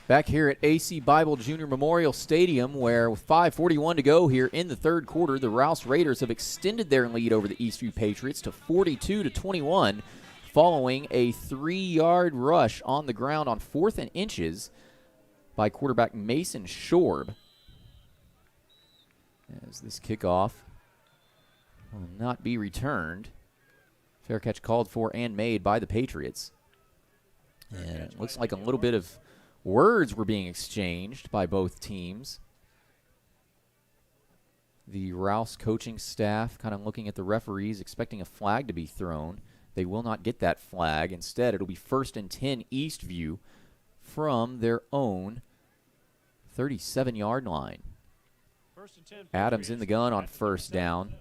Back here at AC Bible Junior Memorial Stadium, where with 5:41 to go here in the third quarter, the Rouse Raiders have extended their lead over the Eastview Patriots to 42-21 following a 3-yard rush on the ground on 4th and inches by quarterback Mason Shorb. As this kickoff will not be returned. Fair catch called for and made by the Patriots. And it looks like a little bit of words were being exchanged by both teams. The Rouse coaching staff kind of looking at the referees, expecting a flag to be thrown. They will not get that flag. Instead, it'll be 1st and 10 Eastview from their own 37-yard line. Adams in the gun on first down.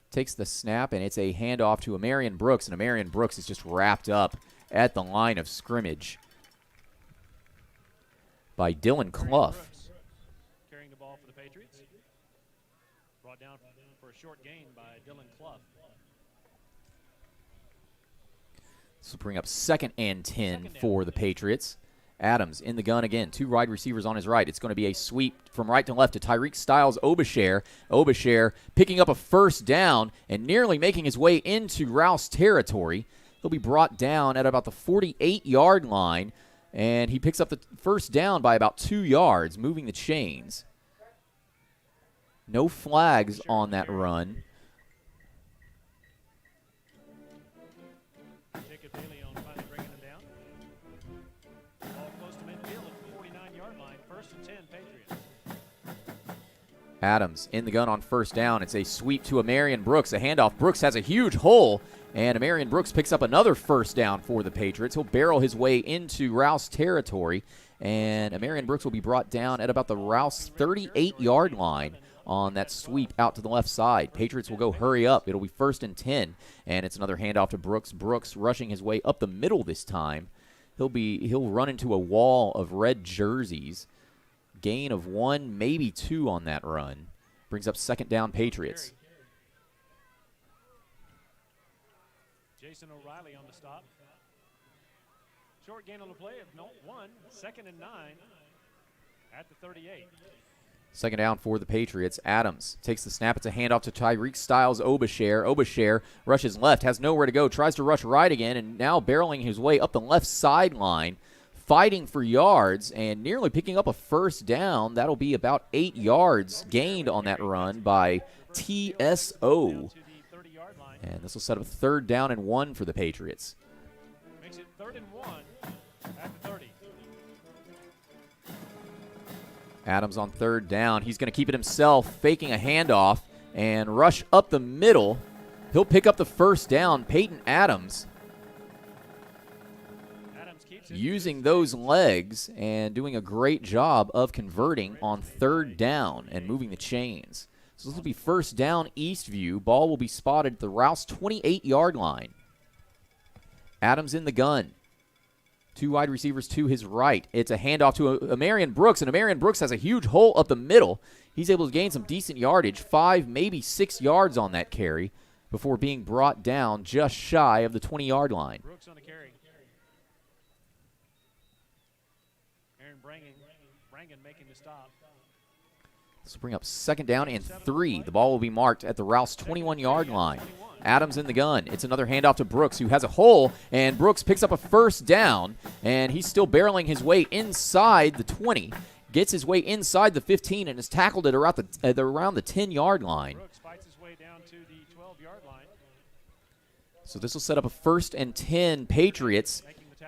Takes the snap, and it's a handoff to Amarian Brooks, and Amarian Brooks is just wrapped up at the line of scrimmage by Dylan Clough. Carrying the ball for the Patriots. Brought down for a short gain by Dylan Clough. This will bring up 2nd and 10 for the Patriots. Adams in the gun again. 2 wide receivers on his right. It's going to be a sweep from right to left to Tyreek Styles Obasher. Obasher picking up a first down and nearly making his way into Rouse territory. He'll be brought down at about the 48-yard line. And he picks up the first down by about 2 yards, moving the chains. No flags on that run. Jacob DeLeon finally bringing him down. Ball close to midfield at the 49-yard line. 1st and 10 Patriots. Adams in the gun on first down. It's a sweep to Amarian Brooks. A handoff. Brooks has a huge hole. And Amarian Brooks picks up another first down for the Patriots. He'll barrel his way into Rouse territory. And Amarian Brooks will be brought down at about the Rouse 38-yard line on that sweep out to the left side. Patriots will go hurry up. It'll be 1st and 10. And it's another handoff to Brooks. Brooks rushing his way up the middle this time. He'll run into a wall of red jerseys. Gain of 1, maybe 2 on that run. Brings up 2nd down Patriots. Jason O'Reilly on the stop. Short gain on the play of 1, 2nd and 9 at the 38. 2nd down for the Patriots. Adams takes the snap. It's a handoff to Tyreek Styles Obasher. Obasher rushes left, has nowhere to go, tries to rush right again, and now barreling his way up the left sideline, fighting for yards and nearly picking up a first down. That'll be about 8 yards gained on that run by TSO. And this will set up 3rd down and 1 for the Patriots. Makes it 3rd and 1 at the 30. Adams on 3rd down. He's going to keep it himself, faking a handoff and rush up the middle. He'll pick up the first down. Peyton Adams using those legs and doing a great job of converting on 3rd down and moving the chains. So this will be first down, Eastview. Ball will be spotted at the Rouse 28-yard line. Adams in the gun. 2 wide receivers to his right. It's a handoff to Amarian Brooks, and Amarian Brooks has a huge hole up the middle. He's able to gain some decent yardage, 5, maybe 6 yards on that carry before being brought down just shy of the 20-yard line. Brooks on the carry. Aaron Brangan making the stop. This will bring up second down and 3. The ball will be marked at the Rouse 21-yard line. Adams in the gun. It's another handoff to Brooks, who has a hole, and Brooks picks up a first down, and he's still barreling his way inside the 20. Gets his way inside the 15 and is tackled at around the 10-yard line. Brooks fights his way down to the 12-yard line. So this will set up a 1st and 10 Patriots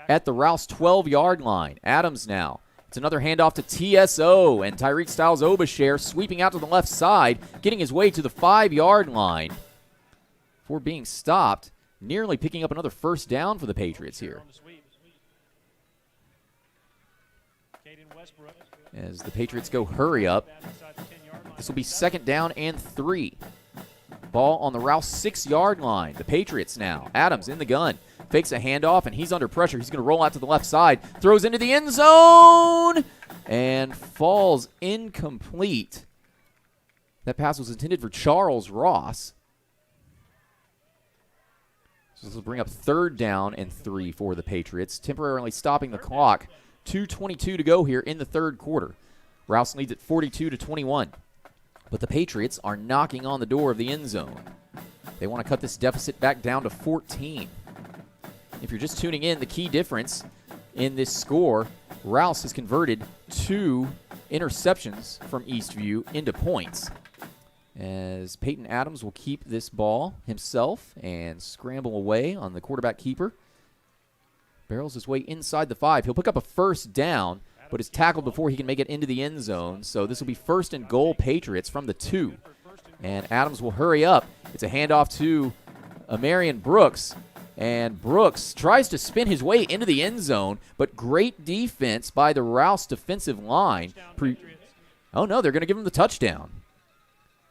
at the Rouse 12-yard line. Adams now. It's another handoff to TSO, and Tyreek Styles-Obasher sweeping out to the left side, getting his way to the 5-yard line before being stopped, nearly picking up another first down for the Patriots here. As the Patriots go hurry up, this will be second down and 3. Ball on the Rouse 6-yard line. The Patriots now. Adams in the gun. Fakes a handoff, and he's under pressure. He's going to roll out to the left side. Throws into the end zone and falls incomplete. That pass was intended for Charles Ross. So this will bring up third down and 3 for the Patriots, temporarily stopping the clock. 2:22 to go here in the third quarter. Rouse leads at 42-21. But the Patriots are knocking on the door of the end zone. They want to cut this deficit back down to 14. If you're just tuning in, the key difference in this score, Rouse has converted 2 interceptions from Eastview into points. As Peyton Adams will keep this ball himself and scramble away on the quarterback keeper. Barrels his way inside the 5. He'll pick up a first down, but is tackled before he can make it into the end zone. So this will be 1st and goal Patriots from the 2. And Adams will hurry up. It's a handoff to Amarian Brooks. And Brooks tries to spin his way into the end zone, but great defense by the Rouse defensive line. Oh, no, they're going to give him the touchdown.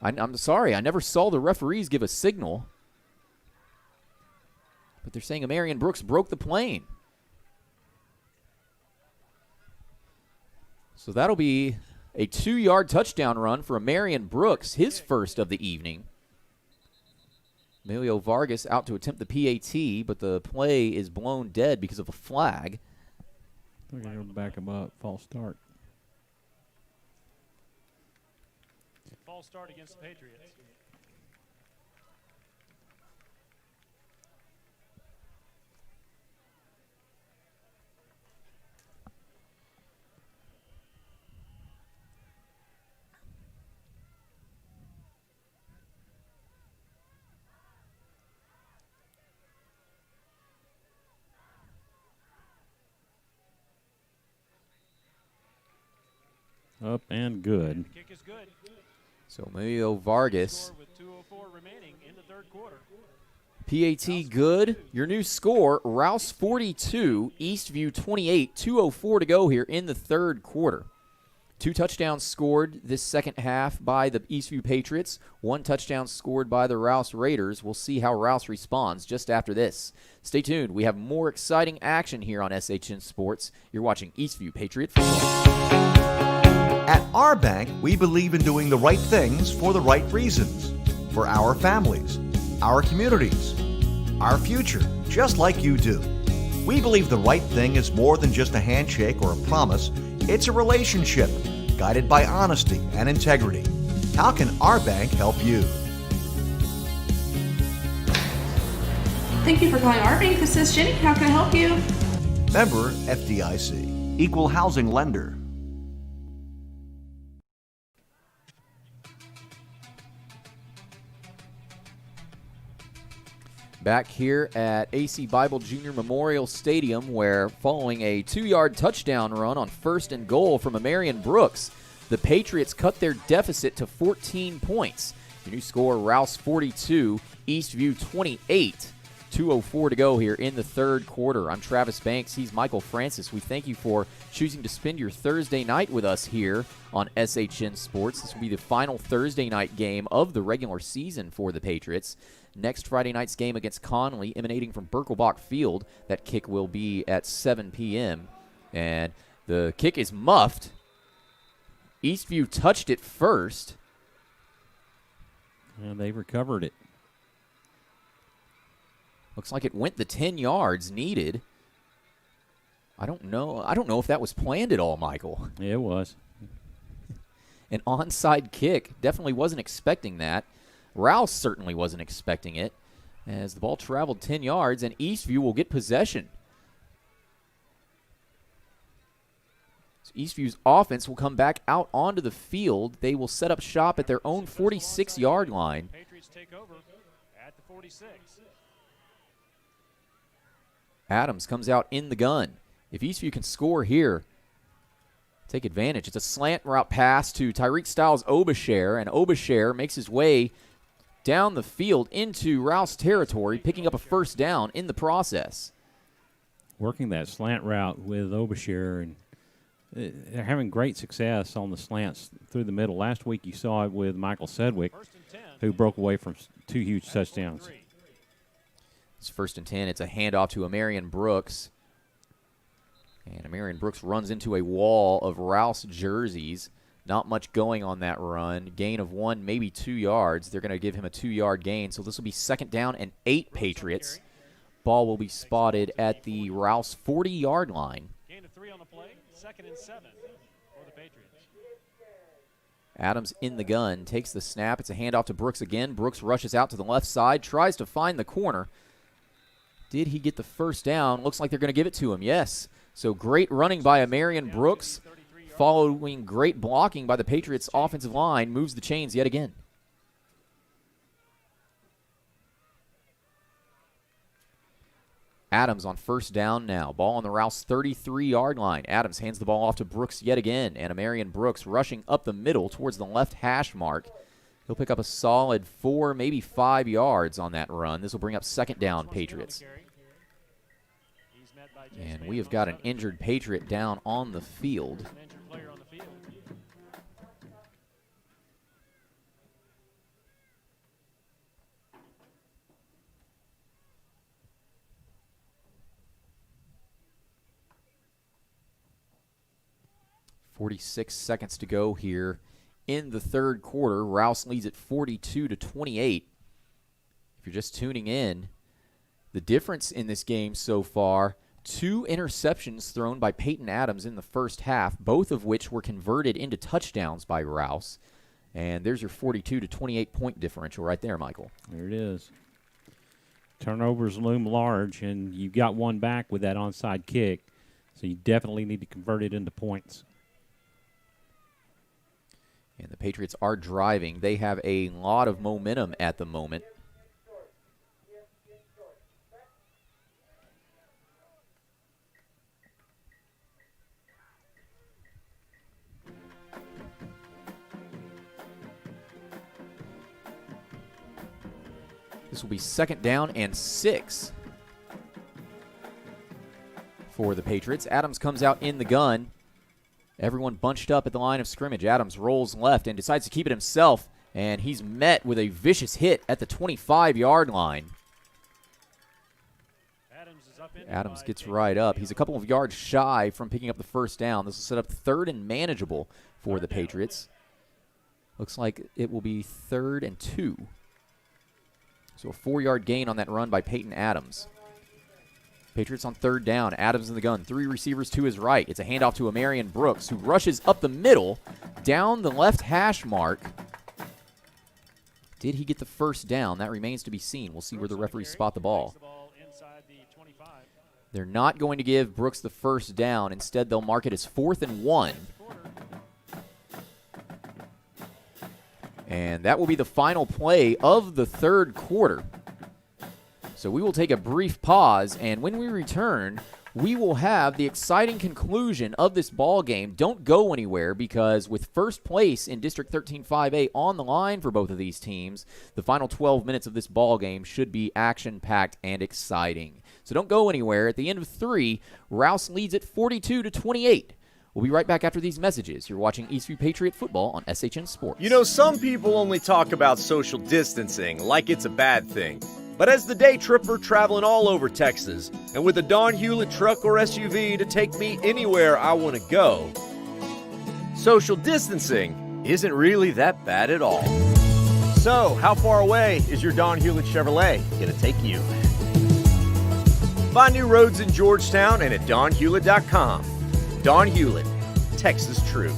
I'm sorry, I never saw the referees give a signal. But they're saying Amarian Brooks broke the plane. So that'll be a 2-yard touchdown run for Amarian Brooks, his first of the evening. Emilio Vargas out to attempt the PAT, but the play is blown dead because of a flag. We're going to back him up. False start. False start against the Patriots. Up and good. The kick is good. So Emilio Vargas. With 2:04 remaining in the third quarter. PAT good. Your new score, Rouse 42, Eastview 28, 2:04 to go here in the third quarter. 2 touchdowns scored this second half by the Eastview Patriots. 1 touchdown scored by the Rouse Raiders. We'll see how Rouse responds just after this. Stay tuned. We have more exciting action here on SHN Sports. You're watching Eastview Patriot Football. At our bank, we believe in doing the right things for the right reasons. For our families, our communities, our future, just like you do. We believe the right thing is more than just a handshake or a promise. It's a relationship guided by honesty and integrity. How can our bank help you? Thank you for calling our bank. This is Jenny. How can I help you? Member FDIC, Equal Housing Lender. Back here at AC Bible Junior Memorial Stadium, where following a 2-yard touchdown run on 1st and goal from Amarian Brooks, the Patriots cut their deficit to 14 points. Your new score, Rouse 42, Eastview 28. 2:04 to go here in the third quarter. I'm Travis Banks. He's Michael Francis. We thank you for choosing to spend your Thursday night with us here on SHN Sports. This will be the final Thursday night game of the regular season for the Patriots. Next Friday night's game against Conley, emanating from Birkelbach Field. That kick will be at 7 p.m. And the kick is muffed. Eastview touched it first. And they recovered it. Looks like it went the 10 yards needed. I don't know if that was planned at all, Michael. Yeah, it was. An onside kick. Definitely wasn't expecting that. Rouse certainly wasn't expecting it, as the ball traveled 10 yards, and Eastview will get possession. So Eastview's offense will come back out onto the field. They will set up shop at their own 46-yard line. Patriots take over at the 46. Adams comes out in the gun. If Eastview can score here, take advantage. It's a slant route pass to Tyreek Styles Obasher, and Obasher makes his way down the field into Rouse territory, picking up a first down in the process. Working that slant route with Obasher, and they're having great success on the slants through the middle. Last week you saw it with Michael Sedgwick, who broke away from 2 huge touchdowns. It's 1st and 10. It's a handoff to Amarian Brooks. And Amarian Brooks runs into a wall of Rouse jerseys. Not much going on that run. Gain of 1, maybe 2 yards. They're going to give him a 2-yard gain. So this will be 2nd down and 8 Patriots. Ball will be spotted at the Rouse 40-yard line. Gain of 3 on the play. 2nd and 7 for the Patriots. Adams in the gun. Takes the snap. It's a handoff to Brooks again. Brooks rushes out to the left side. Tries to find the corner. Did he get the first down? Looks like they're going to give it to him. Yes. So great running by Amarian Brooks, following great blocking by the Patriots' offensive line, moves the chains yet again. Adams on 1st down now. Ball on the Rouse 33-yard line. Adams hands the ball off to Brooks yet again, and Amarian Brooks rushing up the middle towards the left hash mark. He'll pick up a solid 4, maybe 5 yards on that run. This will bring up 2nd down Patriots. And we have got an injured Patriot down on the field. 46 seconds to go here in the third quarter. Rouse leads at 42-28. If you're just tuning in, the difference in this game so far, 2 interceptions thrown by Peyton Adams in the first half, both of which were converted into touchdowns by Rouse. And there's your 42-28 point differential right there, Michael. There it is. Turnovers loom large, and you got one back with that onside kick, so you definitely need to convert it into points. And the Patriots are driving. They have a lot of momentum at the moment. This will be 2nd down and 6 for the Patriots. Adams comes out in the gun. Everyone bunched up at the line of scrimmage. Adams rolls left and decides to keep it himself, and he's met with a vicious hit at the 25-yard line. Adams gets right up. He's a couple of yards shy from picking up the first down. This will set up 3rd and manageable for the Patriots. Looks like it will be 3rd and 2. So a 4-yard gain on that run by Peyton Adams. Patriots on 3rd down. Adams in the gun. 3 receivers to his right. It's a handoff to Amarian Brooks, who rushes up the middle, down the left hash mark. Did he get the first down? That remains to be seen. We'll see where the referees spot the ball. They're not going to give Brooks the first down. Instead, they'll mark it as 4th and 1. And that will be the final play of the third quarter. So we will take a brief pause, and when we return, we will have the exciting conclusion of this ball game. Don't go anywhere, because with first place in District 13 5A on the line for both of these teams, the final 12 minutes of this ball game should be action-packed and exciting. So don't go anywhere. At the end of 3, Rouse leads at 42-28. We'll be right back after these messages. You're watching Eastview Patriot football on SHN Sports. You know, some people only talk about social distancing like it's a bad thing. But as the day tripper traveling all over Texas, and with a Don Hewlett truck or SUV to take me anywhere I want to go, social distancing isn't really that bad at all. So, how far away is your Don Hewlett Chevrolet going to take you? Find new roads in Georgetown and at donhewlett.com. Don Hewlett, Texas True.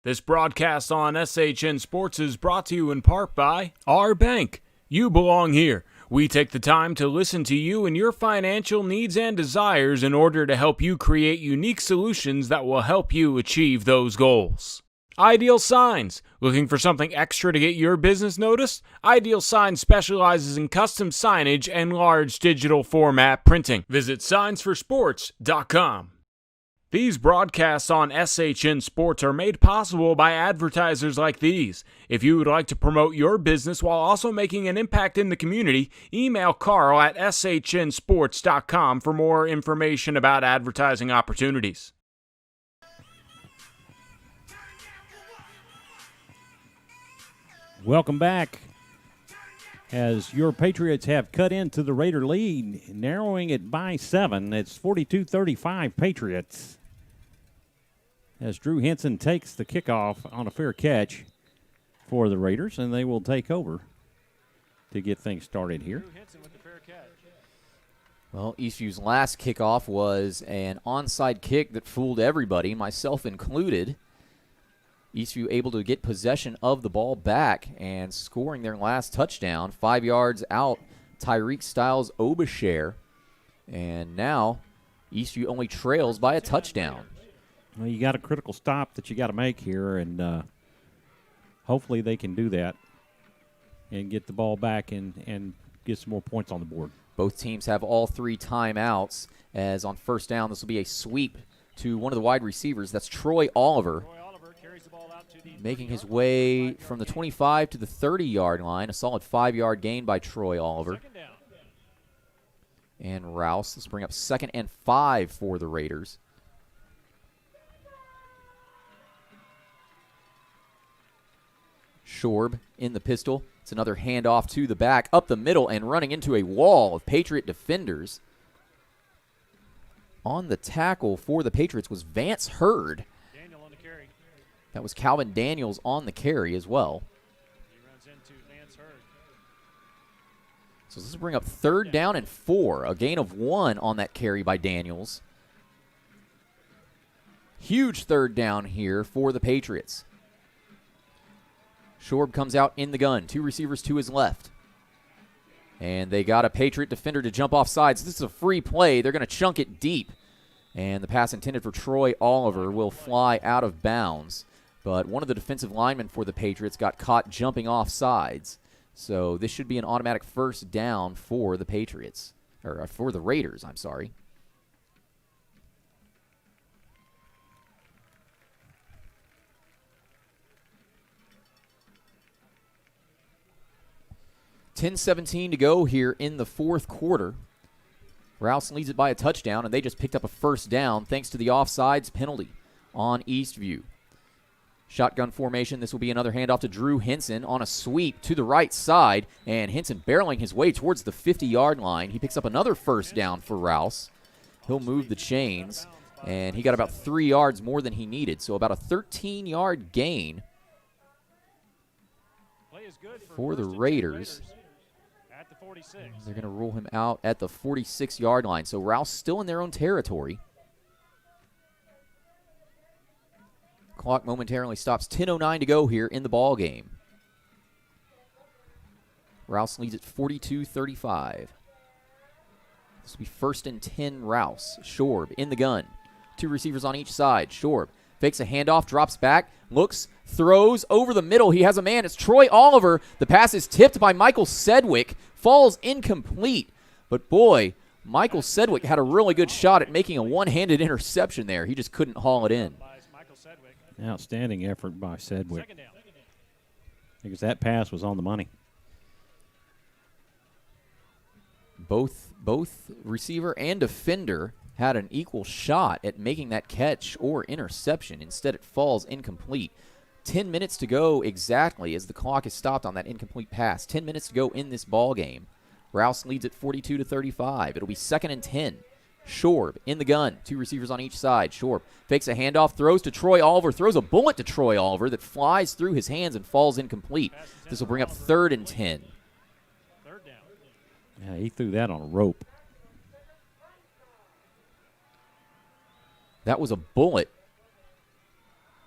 This broadcast on SHN Sports is brought to you in part by our bank. You belong here. We take the time to listen to you and your financial needs and desires in order to help you create unique solutions that will help you achieve those goals. Ideal Signs. Looking for something extra to get your business noticed? Ideal Signs specializes in custom signage and large digital format printing. Visit signsforsports.com. These broadcasts on SHN Sports are made possible by advertisers like these. If you would like to promote your business while also making an impact in the community, email Carl at shnsports.com for more information about advertising opportunities. Welcome back. As your Patriots have cut into the Raider lead, narrowing it by 7. It's 42-35 Patriots. As Drew Henson takes the kickoff on a fair catch for the Raiders, and they will take over to get things started here. Well, Eastview's last kickoff was an onside kick that fooled everybody, myself included. Eastview able to get possession of the ball back and scoring their last touchdown. 5 yards out, Tyreek Styles Obashare. And now Eastview only trails by a touchdown. Well, you got a critical stop that you got to make here, and hopefully they can do that and get the ball back and get some more points on the board. Both teams have all 3 timeouts, as on first down this will be a sweep to one of the wide receivers. That's Troy Oliver, making his way from the 25 to the 30-yard line. A solid 5-yard gain by Troy Oliver. And Rouse, let's bring up 2nd and 5 for the Raiders. Shorb in the pistol. It's another handoff to the back, up the middle, and running into a wall of Patriot defenders. On the tackle for the Patriots was Vance Hurd. Daniel on the carry. That was Calvin Daniels on the carry as well. He runs into Vance Hurd. So this will bring up 3rd down and 4. A gain of 1 on that carry by Daniels. Huge 3rd down here for the Patriots. Shorb comes out in the gun. 2 receivers to his left. And they got a Patriot defender to jump off sides. This is a free play. They're going to chunk it deep. And the pass intended for Troy Oliver will fly out of bounds. But one of the defensive linemen for the Patriots got caught jumping off sides. So this should be an automatic 1st down for the Patriots. Or for the Raiders, I'm sorry. .10:17 to go here in the 4th quarter. Rouse leads it by a touchdown, and they just picked up a 1st down thanks to the offsides penalty on Eastview. Shotgun formation. This will be another handoff to Drew Henson on a sweep to the right side, and Henson barreling his way towards the 50-yard line. He picks up another 1st down for Rouse. He'll move the chains, and he got about 3 yards more than he needed, so about a 13-yard gain for the Raiders. At the 46. They're going to rule him out at the 46-yard line. So Rouse still in their own territory. Clock momentarily stops. 10:09 to go here in the ball game. Rouse leads at 42-35. This will be 1st and 10 Rouse. Shorb in the gun. 2 receivers on each side. Shorb fakes a handoff, drops back, looks, throws over the middle. He has a man. It's Troy Oliver. The pass is tipped by Michael Sedgwick. Falls incomplete. But boy, Michael Sedgwick had a really good shot at making a one-handed interception there. He just couldn't haul it in. Outstanding effort by Sedgwick. Because that pass was on the money. Both receiver and defender had an equal shot at making that catch or interception. Instead, it falls incomplete. 10 minutes to go exactly as the clock is stopped on that incomplete pass. 10 minutes to go in this ball game. Rouse leads at 42-35. It'll be 2nd and 10. Shorb in the gun. 2 receivers on each side. Shorb fakes a handoff, throws to Troy Oliver, throws a bullet to Troy Oliver that flies through his hands and falls incomplete. This will bring up 3rd and 10. Yeah, he threw that on a rope. That was a bullet.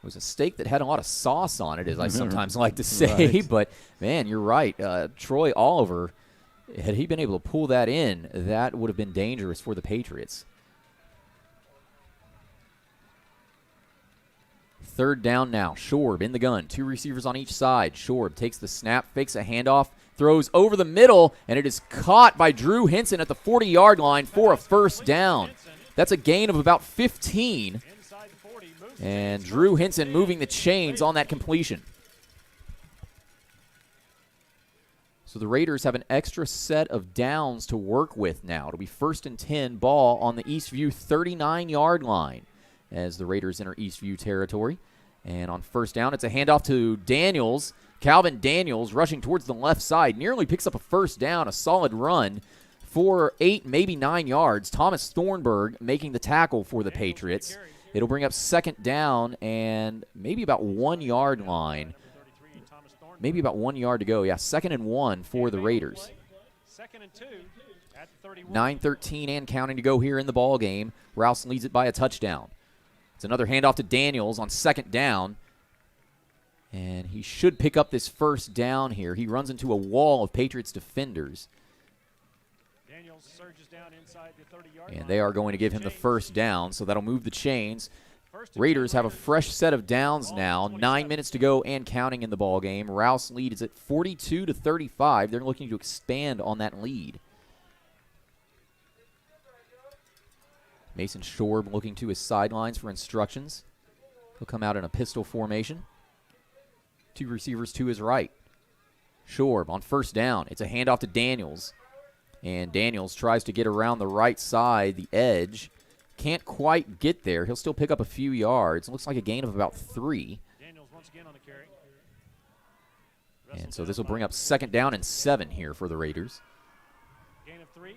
It was a steak that had a lot of sauce on it, as I sometimes like to say. Right. But, man, you're right. Troy Oliver, had he been able to pull that in, that would have been dangerous for the Patriots. 3rd down now. Shorb in the gun. 2 receivers on each side. Shorb takes the snap, fakes a handoff, throws over the middle, and it is caught by Drew Henson at the 40-yard line for a 1st down. That's a gain of about 15. And Drew Henson moving the chains on that completion. So the Raiders have an extra set of downs to work with now. It'll be 1st and 10, ball on the Eastview 39-yard line as the Raiders enter Eastview territory. And on 1st down, it's a handoff to Daniels. Calvin Daniels rushing towards the left side. Nearly picks up a 1st down, a solid run for 8, maybe 9 yards. Thomas Thornburg making the tackle for the Patriots. It'll bring up 2nd down and maybe about 1 yard line. Maybe about 1 yard to go. Yeah, 2nd and 1 for the Raiders. 2nd and 2 at 31. 9:13 and counting to go here in the ball game. Rouse leads it by a touchdown. It's another handoff to Daniels on 2nd down. And he should pick up this 1st down here. He runs into a wall of Patriots defenders. Daniels surges down inside the 30-yard line. And they are going to give him the 1st down, so that'll move the chains. Raiders have a fresh set of downs now. 9 minutes to go and counting in the ball game. Rouse lead is at 42-35. They're looking to expand on that lead. Mason Shorb looking to his sidelines for instructions. He'll come out in a pistol formation. 2 receivers to his right. Shorb on first down. It's a handoff to Daniels. And Daniels tries to get around the right side, the edge. Can't quite get there. He'll still pick up a few yards. Looks like a gain of about 3. Daniels once again on the carry. And so this will bring up 2nd down and 7 here for the Raiders. Gain of 3.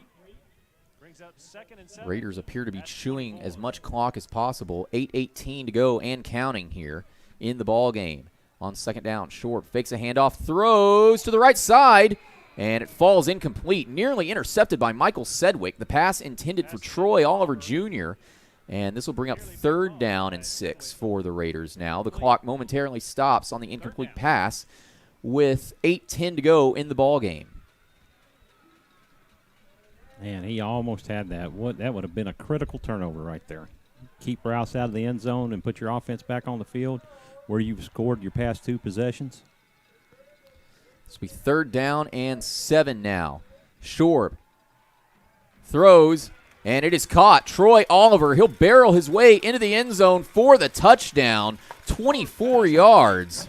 Brings up 2nd and 7. Raiders appear to be chewing as much clock as possible. 8:18 to go and counting here in the ball game. On 2nd down, Short fakes a handoff, throws to the right side, and it falls incomplete, nearly intercepted by Michael Sedgwick. The pass intended for Troy Oliver Jr., and this will bring up 3rd down and 6 for the Raiders now. The clock momentarily stops on the incomplete pass with 8:10 to go in the ball game. Man, he almost had that. That would have been a critical turnover right there. Keep Rouse out of the end zone and put your offense back on the field where you've scored your past 2 possessions. This will be 3rd down and 7 now. Shorb throws, and it is caught. Troy Oliver, he'll barrel his way into the end zone for the touchdown, 24 yards.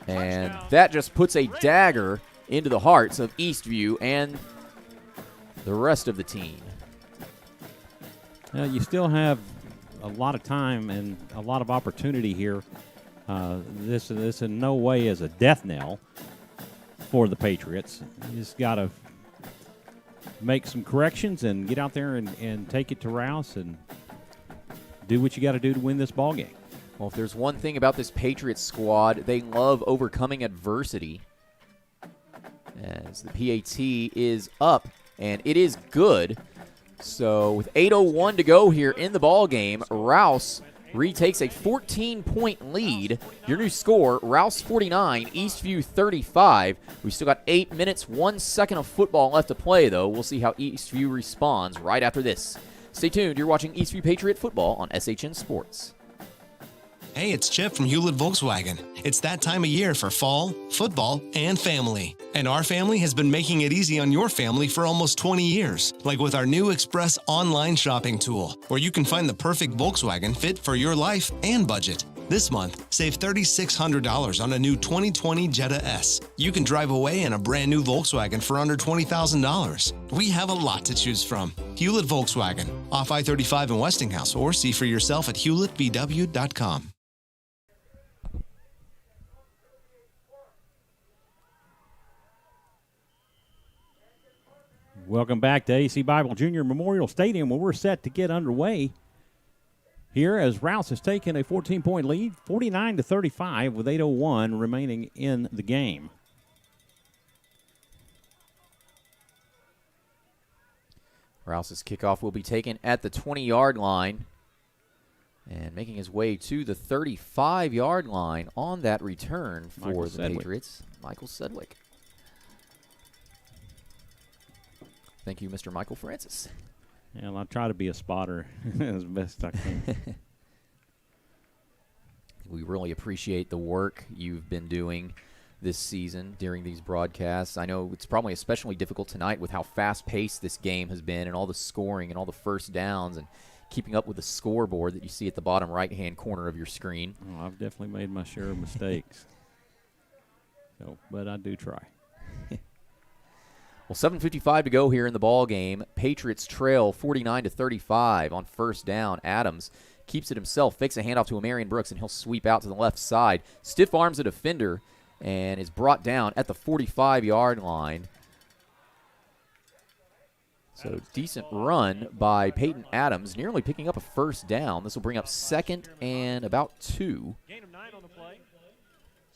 And that just puts a dagger into the hearts of Eastview and the rest of the team. You still have a lot of time and a lot of opportunity here. This in no way is a death knell for the Patriots. You just got to make some corrections and get out there and take it to Rouse and do what you got to do to win this ball game. Well, if there's one thing about this Patriots squad, they love overcoming adversity. As the PAT is up, and it is good. So with 8:01 to go here in the ball game, Rouse retakes a 14-point lead. Your new score, Rouse 49, Eastview 35. We still got 8 minutes, 1 second of football left to play, though. We'll see how Eastview responds right after this. Stay tuned. You're watching Eastview Patriot football on SHN Sports. Hey, it's Chip from Hewlett Volkswagen. It's that time of year for fall, football, and family. And our family has been making it easy on your family for almost 20 years, like with our new Express online shopping tool, where you can find the perfect Volkswagen fit for your life and budget. This month, save $3,600 on a new 2020 Jetta S. You can drive away in a brand new Volkswagen for under $20,000. We have a lot to choose from. Hewlett Volkswagen, off I-35 in Westinghouse, or see for yourself at hewlettvw.com. Welcome back to AC Bible Junior Memorial Stadium, where we're set to get underway here as Rouse has taken a 14-point lead, 49-35, with 8:01 remaining in the game. Rouse's kickoff will be taken at the 20-yard line. And making his way to the 35-yard line on that return for the Patriots, Michael Sedgwick. Thank you, Mr. Michael Francis. And I'll try to be a spotter as best I can. We really appreciate the work you've been doing this season during these broadcasts. I know it's probably especially difficult tonight with how fast-paced this game has been and all the scoring and all the first downs and keeping up with the scoreboard that you see at the bottom right-hand corner of your screen. Oh, I've definitely made my share of mistakes. But I do try. Well, 7:55 to go here in the ball game. Patriots trail 49-35 on first down. Adams keeps it himself, fakes a handoff to Amarian Brooks, and he'll sweep out to the left side. Stiff arms a defender and is brought down at the 45-yard line. So decent run by Peyton Adams, nearly picking up a first down. This will bring up 2nd and about 2. Gain of 9 on the play.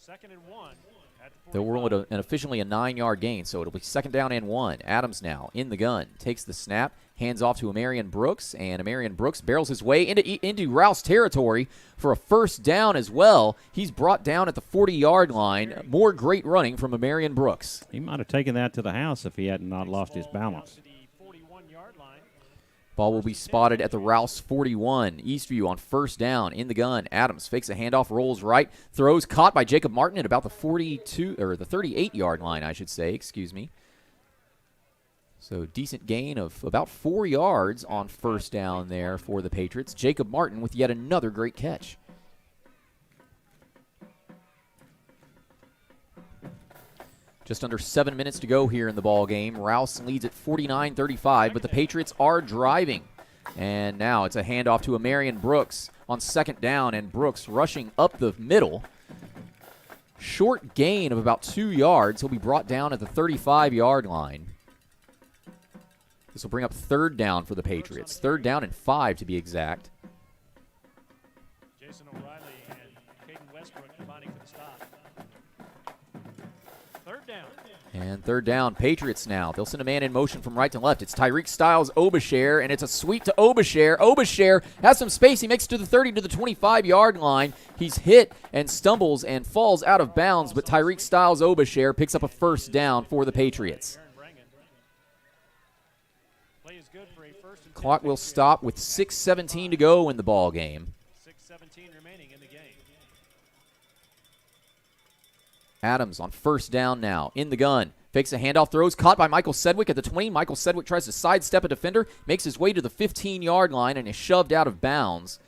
2nd and 1. They'll rule it an officially a 9-yard gain, so it'll be 2nd down and 1. Adams now in the gun, takes the snap, hands off to Amarian Brooks, and Amarian Brooks barrels his way into Rouse territory for a first down as well. He's brought down at the 40-yard line. More great running from Amarian Brooks. He might have taken that to the house if he had not lost his balance. Ball will be spotted at the Rouse 41. Eastview on first down in the gun. Adams fakes a handoff, rolls right, throws, caught by Jacob Martin at about the 42 or the 38-yard line, I should say. Excuse me. So decent gain of about 4 yards on first down there for the Patriots. Jacob Martin with yet another great catch. Just under 7 minutes to go here in the ball game. Rouse leads at 49-35, but the Patriots are driving. And now it's a handoff to Marion Brooks on second down, and Brooks rushing up the middle. Short gain of about 2 yards. He'll be brought down at the 35-yard line. This will bring up third down for the Patriots. Third down and 5 to be exact. Jason O'Reilly and Caden Westbrook combining for the stop. Third down. And third down, Patriots now. They'll send a man in motion from right to left. It's Tyreek Styles Obasher, and it's a sweep to Obasher. Obasher has some space. He makes it to the 30 to the 25-yard line. He's hit and stumbles and falls out of bounds, but Tyreek Styles Obasher picks up a first down for the Patriots. Clock will stop with 6:17 to go in the ball game. 6:17 remaining in the game. Adams on first down now, in the gun. Fakes a handoff, throws, caught by Michael Sedgwick at the 20. Michael Sedgwick tries to sidestep a defender, makes his way to the 15-yard line, and is shoved out of bounds.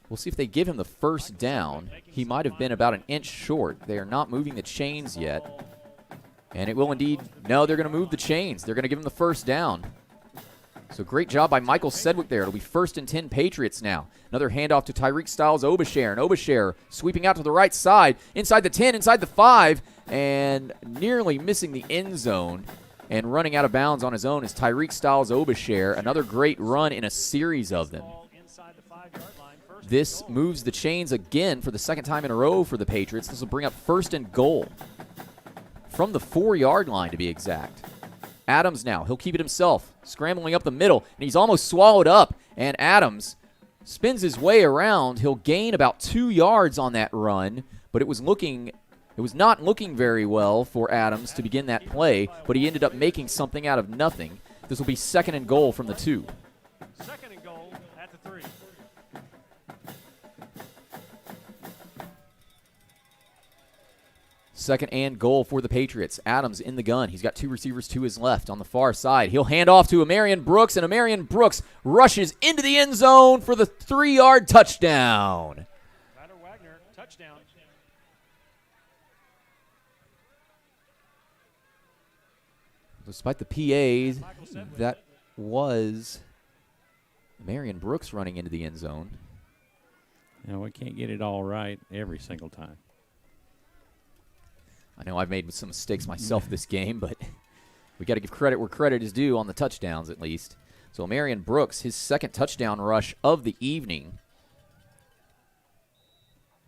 We'll see if they give him the first down. He might have been about an inch short. They are not moving the chains yet. And it will indeed, no, they're going to move the chains. They're going to give him the first down. So great job by Michael Sedgwick there. It'll be 1st and 10 Patriots now. Another handoff to Tyreek Styles Obasher. And Obasher sweeping out to the right side, inside the 10, inside the 5, and nearly missing the end zone. And running out of bounds on his own is Tyreek Styles Obasher. Another great run in a series of them. This moves the chains again for the second time in a row for the Patriots. This will bring up 1st and goal. From the 4-yard line, to be exact. Adams now. He'll keep it himself. Scrambling up the middle, and he's almost swallowed up. And Adams spins his way around. He'll gain about 2 yards on that run, but it was not looking very well for Adams to begin that play, but he ended up making something out of nothing. This will be 2nd and goal from the 2. 2nd and goal at the 3. Second and goal for the Patriots. Adams in the gun. He's got 2 receivers to his left on the far side. He'll hand off to Marion Brooks, and Marion Brooks rushes into the end zone for the 3-yard touchdown. Ryder Wagner, touchdown. Despite the PA, that was Marion Brooks running into the end zone. No, we can't get it all right every single time. I know I've made some mistakes myself this game, but we got to give credit where credit is due on the touchdowns at least. So Marion Brooks, his 2nd touchdown rush of the evening.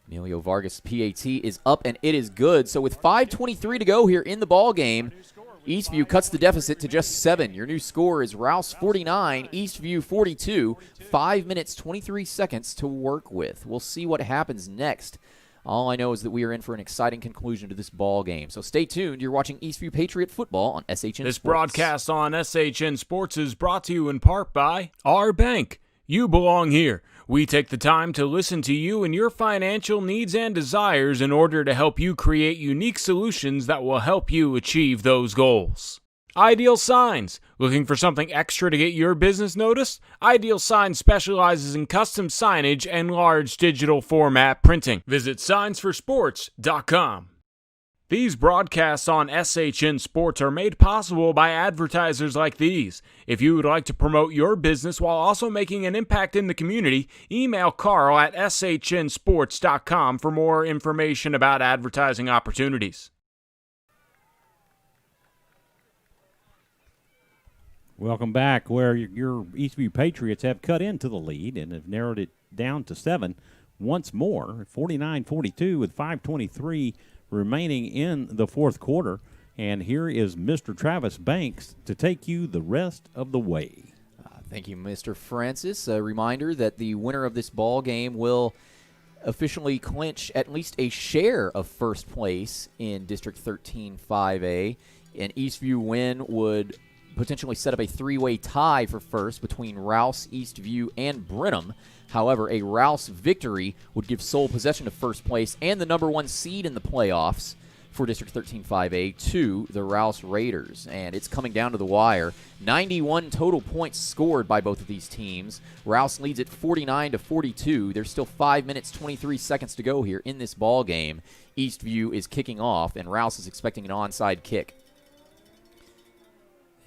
Emilio Vargas' PAT is up, and it is good. So with 5:23 to go here in the ball game, Eastview cuts the deficit to just 7. Your new score is Rouse 49, Eastview 42. 5 minutes, 23 seconds to work with. We'll see what happens next. All I know is that we are in for an exciting conclusion to this ball game. So stay tuned. You're watching Eastview Patriot football on SHN This Sports. broadcast on SHN Sports is brought to you in part by our bank. You belong here. We take the time to listen to you and your financial needs and desires in order to help you create unique solutions that will help you achieve those goals. Ideal Signs. Looking for something extra to get your business noticed? Ideal Signs specializes in custom signage and large digital format printing. Visit signsforsports.com. These broadcasts on SHN Sports are made possible by advertisers like these. If you would like to promote your business while also making an impact in the community, email Carl at shnsports.com for more information about advertising opportunities. Welcome back, where your Eastview Patriots have cut into the lead and have narrowed it down to 7 once more, 49-42 with 5:23 remaining in the 4th quarter. And here is Mr. Travis Banks to take you the rest of the way. Thank you, Mr. Francis. A reminder that the winner of this ball game will officially clinch at least a share of first place in District 13 5A. An Eastview win would potentially set up a three-way tie for first between Rouse, Eastview, and Brenham. However, a Rouse victory would give sole possession of first place and the number 1 seed in the playoffs for District 13 5A to the Rouse Raiders. And it's coming down to the wire. 91 total points scored by both of these teams. Rouse leads at 49-42. There's still 5 minutes, 23 seconds to go here in this ball game. Eastview is kicking off, and Rouse is expecting an onside kick.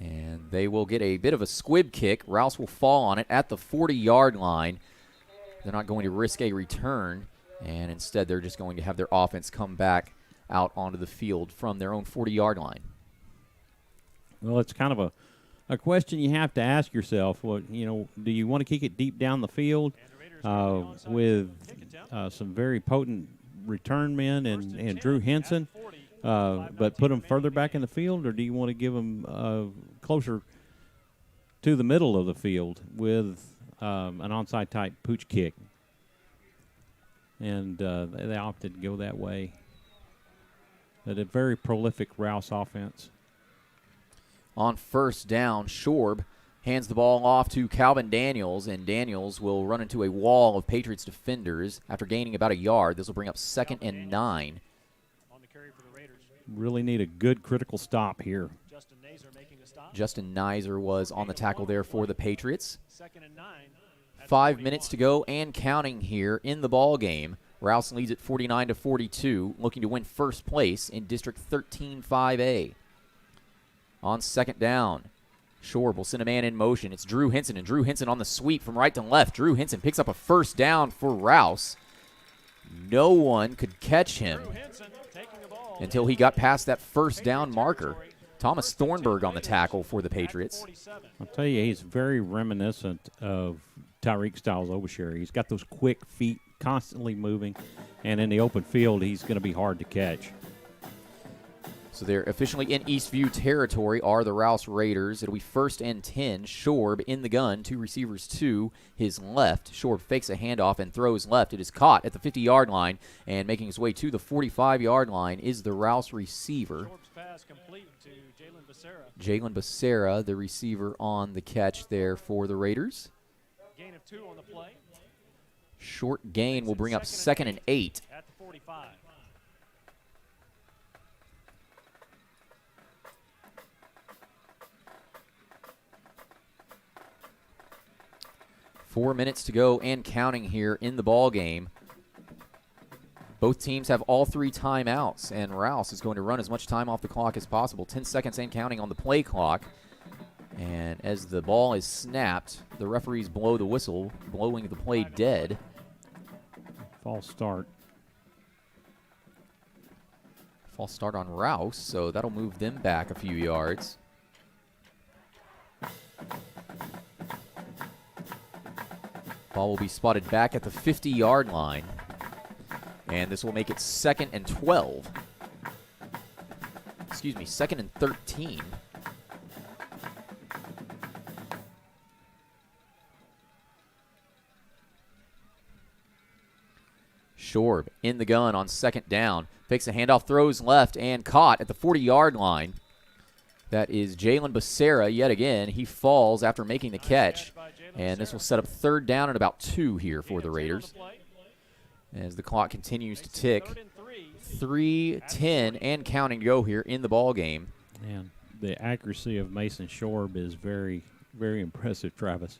And they will get a bit of a squib kick. Rouse will fall on it at the 40-yard line. They're not going to risk a return, and instead they're just going to have their offense come back out onto the field from their own 40-yard line. Well, it's kind of a question you have to ask yourself. Well, do you want to kick it deep down the field with some very potent return men and Drew Henson, but put them further back in the field, or do you want to give them closer to the middle of the field with an onside type pooch kick? And they opted to go that way. But a very prolific Rouse offense. On first down, Shorb hands the ball off to Calvin Daniels, and Daniels will run into a wall of Patriots defenders after gaining about a yard. This will bring up 2nd and 9. Really need a good critical stop here. Justin Nizer was on the tackle there for the Patriots. 5 minutes to go and counting here in the ball game. Rouse leads at 49-42, looking to win first place in District 13 5A. On second down, Shorb will send a man in motion. It's Drew Henson, and Drew Henson on the sweep from right to left. Drew Henson picks up a first down for Rouse. No one could catch him until he got past that first down marker. Thomas Thornburg on the tackle for the Patriots. I'll tell you, he's very reminiscent of Tyreek Styles Obasher. He's got those quick feet, constantly moving, and in the open field, he's going to be hard to catch. So they're officially in Eastview territory are the Rouse Raiders. It'll be 1st and 10. Shorb in the gun, 2 receivers to his left. Shorb fakes a handoff and throws left. It is caught at the 50-yard line, and making his way to the 45-yard line is the Rouse receiver. Shorb's pass complete to Jalen Becerra. Jalen Becerra, the receiver on the catch there for the Raiders. Gain of 2 on the play. Short gain will bring up 2nd and 8. At the 45. 4 minutes to go and counting here in the ball game. Both teams have all 3 timeouts, and Rouse is going to run as much time off the clock as possible. 10 seconds and counting on the play clock. And as the ball is snapped, the referees blow the whistle, blowing the play dead. False start. False start on Rouse, so that'll move them back a few yards. Ball will be spotted back at the 50-yard line. And this will make it 2nd and 12. Excuse me, 2nd and 13. Shorb in the gun on second down. Fakes a handoff, throws left, and caught at the 40-yard line. That is Jalen Becerra yet again. He falls after making the catch. And this will set up 3rd down and about 2 here for the Raiders. As the clock continues to tick. 3:10 and counting to go here in the ball game. Man, the accuracy of Mason Shorb is very, very impressive, Travis.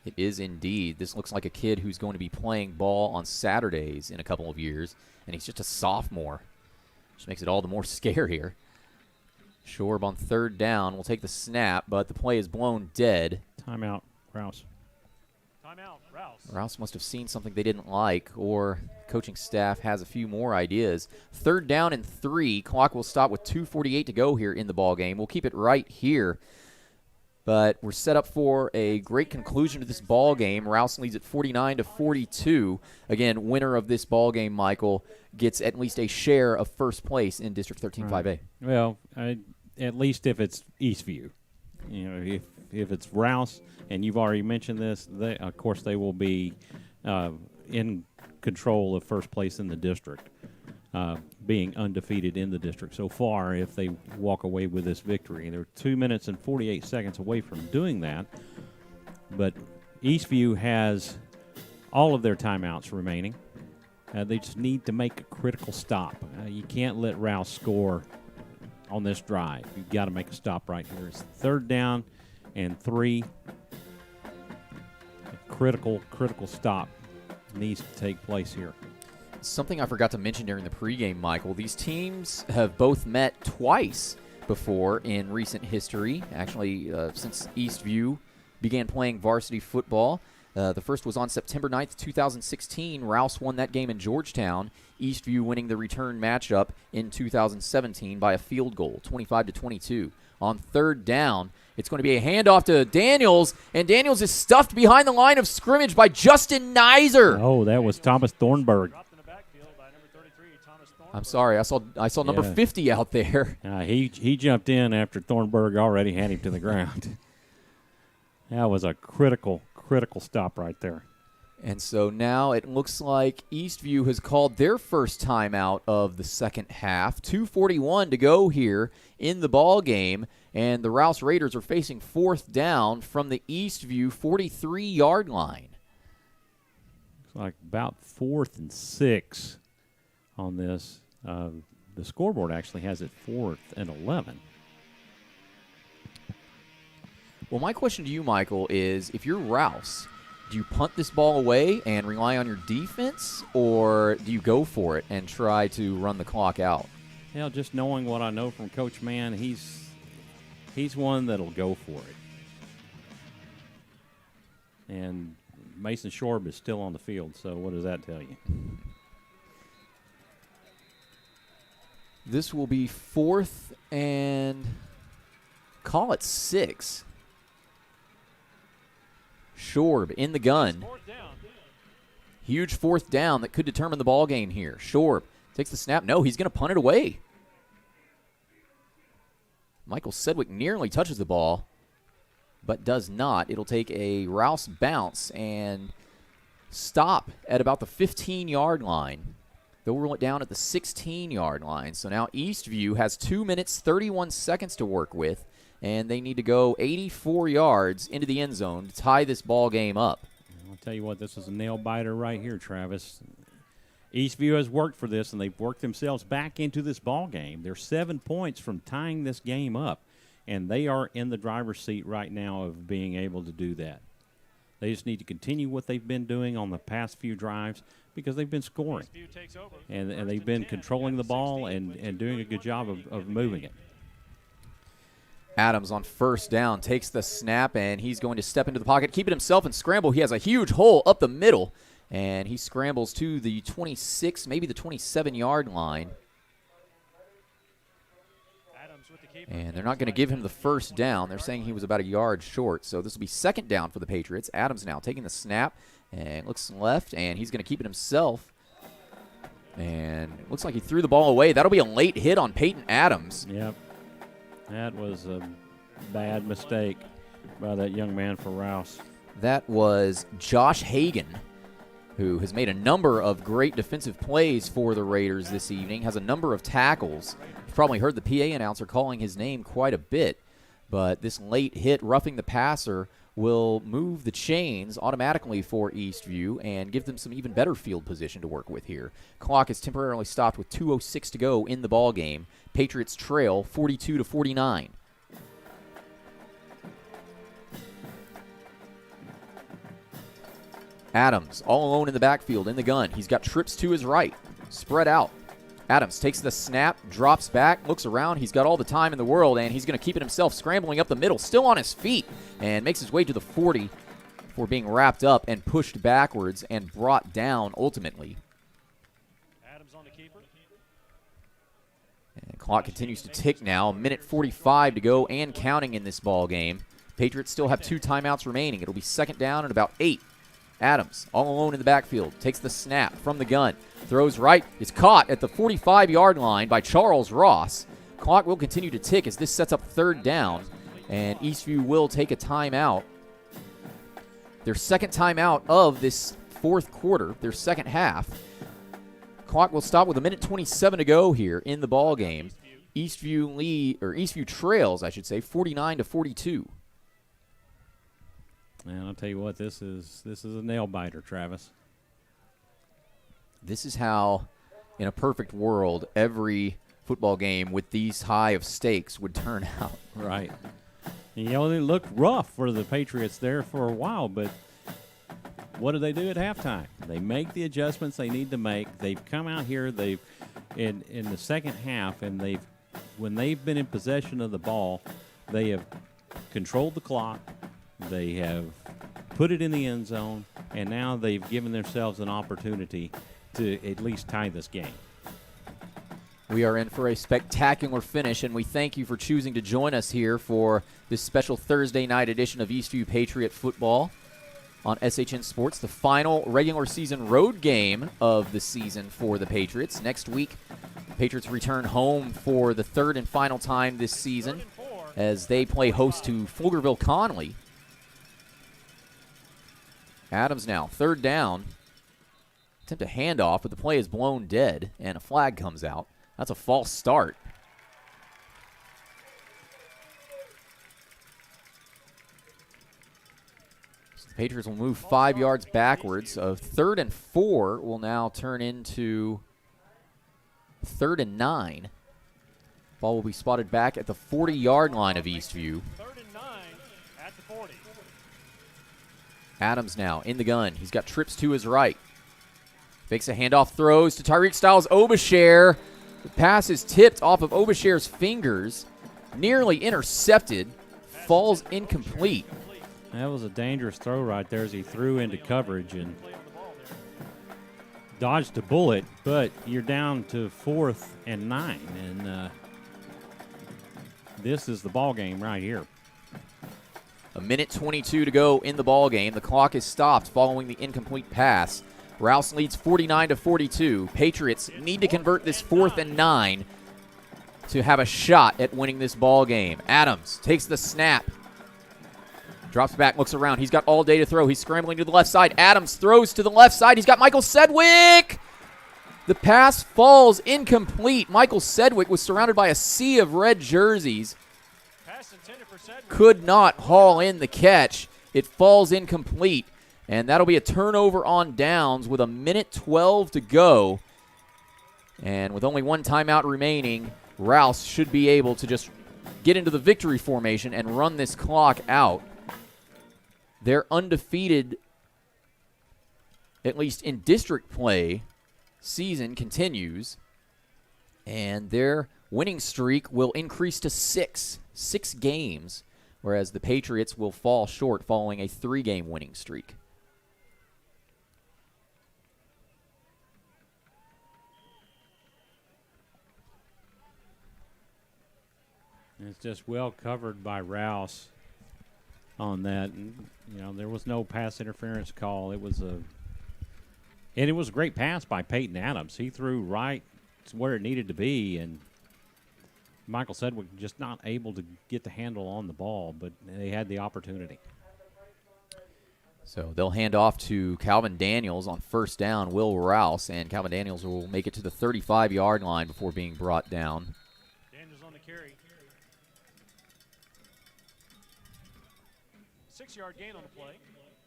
It is indeed. This looks like a kid who's going to be playing ball on Saturdays in a couple of years, and he's just a sophomore, which makes it all the more scarier. Shorb on 3rd down will take the snap, but the play is blown dead. Timeout, Rouse. Timeout, Rouse. Rouse must have seen something they didn't like, or coaching staff has a few more ideas. 3rd down and 3. Clock will stop with 2:48 to go here in the ball game. We'll keep it right here. But we're set up for a great conclusion to this ball game. Rouse leads at 49-42. Again, winner of this ball game, Michael, gets at least a share of first place in District 13 5A. Well, at least if it's Eastview. You know, if it's Rouse, and you've already mentioned this, of course they will be in control of first place in the district. being undefeated in the district so far if they walk away with this victory. They're 2 minutes and 48 seconds away from doing that, but Eastview has all of their timeouts remaining. They just need to make a critical stop. You can't let Rouse score on this drive. You've got to make a stop right here. It's 3rd down and 3. A critical stop needs to take place here. Something I forgot to mention during the pregame, Michael, these teams have both met twice before in recent history, actually since Eastview began playing varsity football. The first was on September 9th, 2016. Rouse won that game in Georgetown, Eastview winning the return matchup in 2017 by a field goal, 25-22. On 3rd down, it's going to be a handoff to Daniels, and Daniels is stuffed behind the line of scrimmage by Justin Nizer. Oh, that was Thomas Thornburg. I'm sorry, I saw number 50 out there. He jumped in after Thornburg already had him to the ground. That was a critical stop right there. And so now it looks like Eastview has called their first timeout of the second half. 2:41 to go here in the ball game, and the Rouse Raiders are facing 4th down from the Eastview 43-yard line. Looks like about 4th and 6 on this. The scoreboard actually has it 4th and 11. Well, my question to you, Michael, is if you're Rouse, do you punt this ball away and rely on your defense, or do you go for it and try to run the clock out? Hell, just knowing what I know from Coach Mann, he's one that'll go for it. And Mason Shorb is still on the field, so what does that tell you? This will be 4th and call it 6. Shorb in the gun. Huge 4th down that could determine the ball game here. Shorb takes the snap. No, he's going to punt it away. Michael Sedgwick nearly touches the ball, but does not. It'll take a Rouse bounce and stop at about the 15-yard line. They'll roll it down at the 16-yard line. So now Eastview has 2 minutes, 31 seconds to work with, and they need to go 84 yards into the end zone to tie this ball game up. I'll tell you what, this is a nail-biter right here, Travis. Eastview has worked for this, and they've worked themselves back into this ball game. They're 7 points from tying this game up, and they are in the driver's seat right now of being able to do that. They just need to continue what they've been doing on the past few drives because they've been scoring. And they've been controlling the ball and doing a good job of moving it. Adams on 1st down takes the snap, and he's going to step into the pocket, keep it himself, and scramble. He has a huge hole up the middle, and he scrambles to the 26, maybe the 27-yard line. And they're not going to give him the 1st down. They're saying he was about a yard short. So this will be 2nd down for the Patriots. Adams now taking the snap and looks left, and he's going to keep it himself. And it looks like he threw the ball away. That'll be a late hit on Peyton Adams. Yep. That was a bad mistake by that young man for Rouse. That was Josh Hagan, who has made a number of great defensive plays for the Raiders this evening, has a number of tackles. You've probably heard the PA announcer calling his name quite a bit, but this late hit roughing the passer will move the chains automatically for Eastview and give them some even better field position to work with here. Clock is temporarily stopped with 2:06 to go in the ball game. Patriots trail 42-49. Adams all alone in the backfield in the gun. He's got trips to his right, spread out. Adams takes the snap, drops back, looks around. He's got all the time in the world, and he's going to keep it himself, scrambling up the middle, still on his feet, and makes his way to the 40 before being wrapped up and pushed backwards and brought down ultimately. Adams on the keeper. And clock continues to tick now. A minute 45 to go and counting in this ball game. Patriots still have 2 timeouts remaining. It'll be 2nd down and about 8. Adams, all alone in the backfield, takes the snap from the gun, throws right, is caught at the 45-yard line by Charles Ross. Clock will continue to tick as this sets up 3rd down, and Eastview will take a timeout. Their 2nd timeout of this 4th quarter, their 2nd half. clock will stop with 1:27 to go here in the ball game. Eastview trails, I should say, 49-42. And I'll tell you what, this is a nail biter, Travis. This is how, in a perfect world, every football game with these high of stakes would turn out. Right. You know, it looked rough for the Patriots there for a while, but what do they do at halftime? They make the adjustments they need to make. They've come out here, in the second half, and when they've been in possession of the ball, they have controlled the clock, they have put it in the end zone, and now they've given themselves an opportunity to at least tie this game. We are in for a spectacular finish, and we thank you for choosing to join us here for this special Thursday night edition of Eastview Patriot Football on SHN Sports, the final regular season road game of the season for the Patriots. Next week, the Patriots return home for the third and final time this season as they play host to Pflugerville-Conley. Adams now, third down. Attempt a handoff, but the play is blown dead, and a flag comes out. That's a false start. So the Patriots will move 5 yards backwards. A 3rd and 4 will now turn into 3rd and 9. Ball will be spotted back at the 40-yard line of Eastview. 3rd and 9 at the 40. Adams now in the gun. He's got trips to his right. Fakes a handoff, throws to Tyreek Styles-Obasher. The pass is tipped off of Obasher's fingers, nearly intercepted, falls incomplete. That was a dangerous throw right there as he threw into coverage and dodged a bullet, but you're down to 4th and 9, and this is the ball game right here. 1:22 to go in the ball game. The clock is stopped following the incomplete pass. Rouse leads 49-42. Patriots need to convert this 4th and 9 to have a shot at winning this ball game. Adams takes the snap. Drops back, looks around. He's got all day to throw. He's scrambling to the left side. Adams throws to the left side. He's got Michael Sedgwick. The pass falls incomplete. Michael Sedgwick was surrounded by a sea of red jerseys. Pass intended for Sedgwick. Could not haul in the catch. It falls incomplete. And that'll be a turnover on downs with 1:12 to go. And with only one timeout remaining, Rouse should be able to just get into the victory formation and run this clock out. Their undefeated, at least in district play, season continues. And their winning streak will increase to 6 games, whereas the Patriots will fall short following a 3-game winning streak. It's just well covered by Rouse on that. And, you know, there was no pass interference call. It was a great pass by Peyton Adams. He threw right to where it needed to be, and Michael Sedgwick just not able to get the handle on the ball, but they had the opportunity. So they'll hand off to Calvin Daniels on first down, Will Rouse, and Calvin Daniels will make it to the 35-yard line before being brought down. Daniels on the carry. 6-yard gain on the play.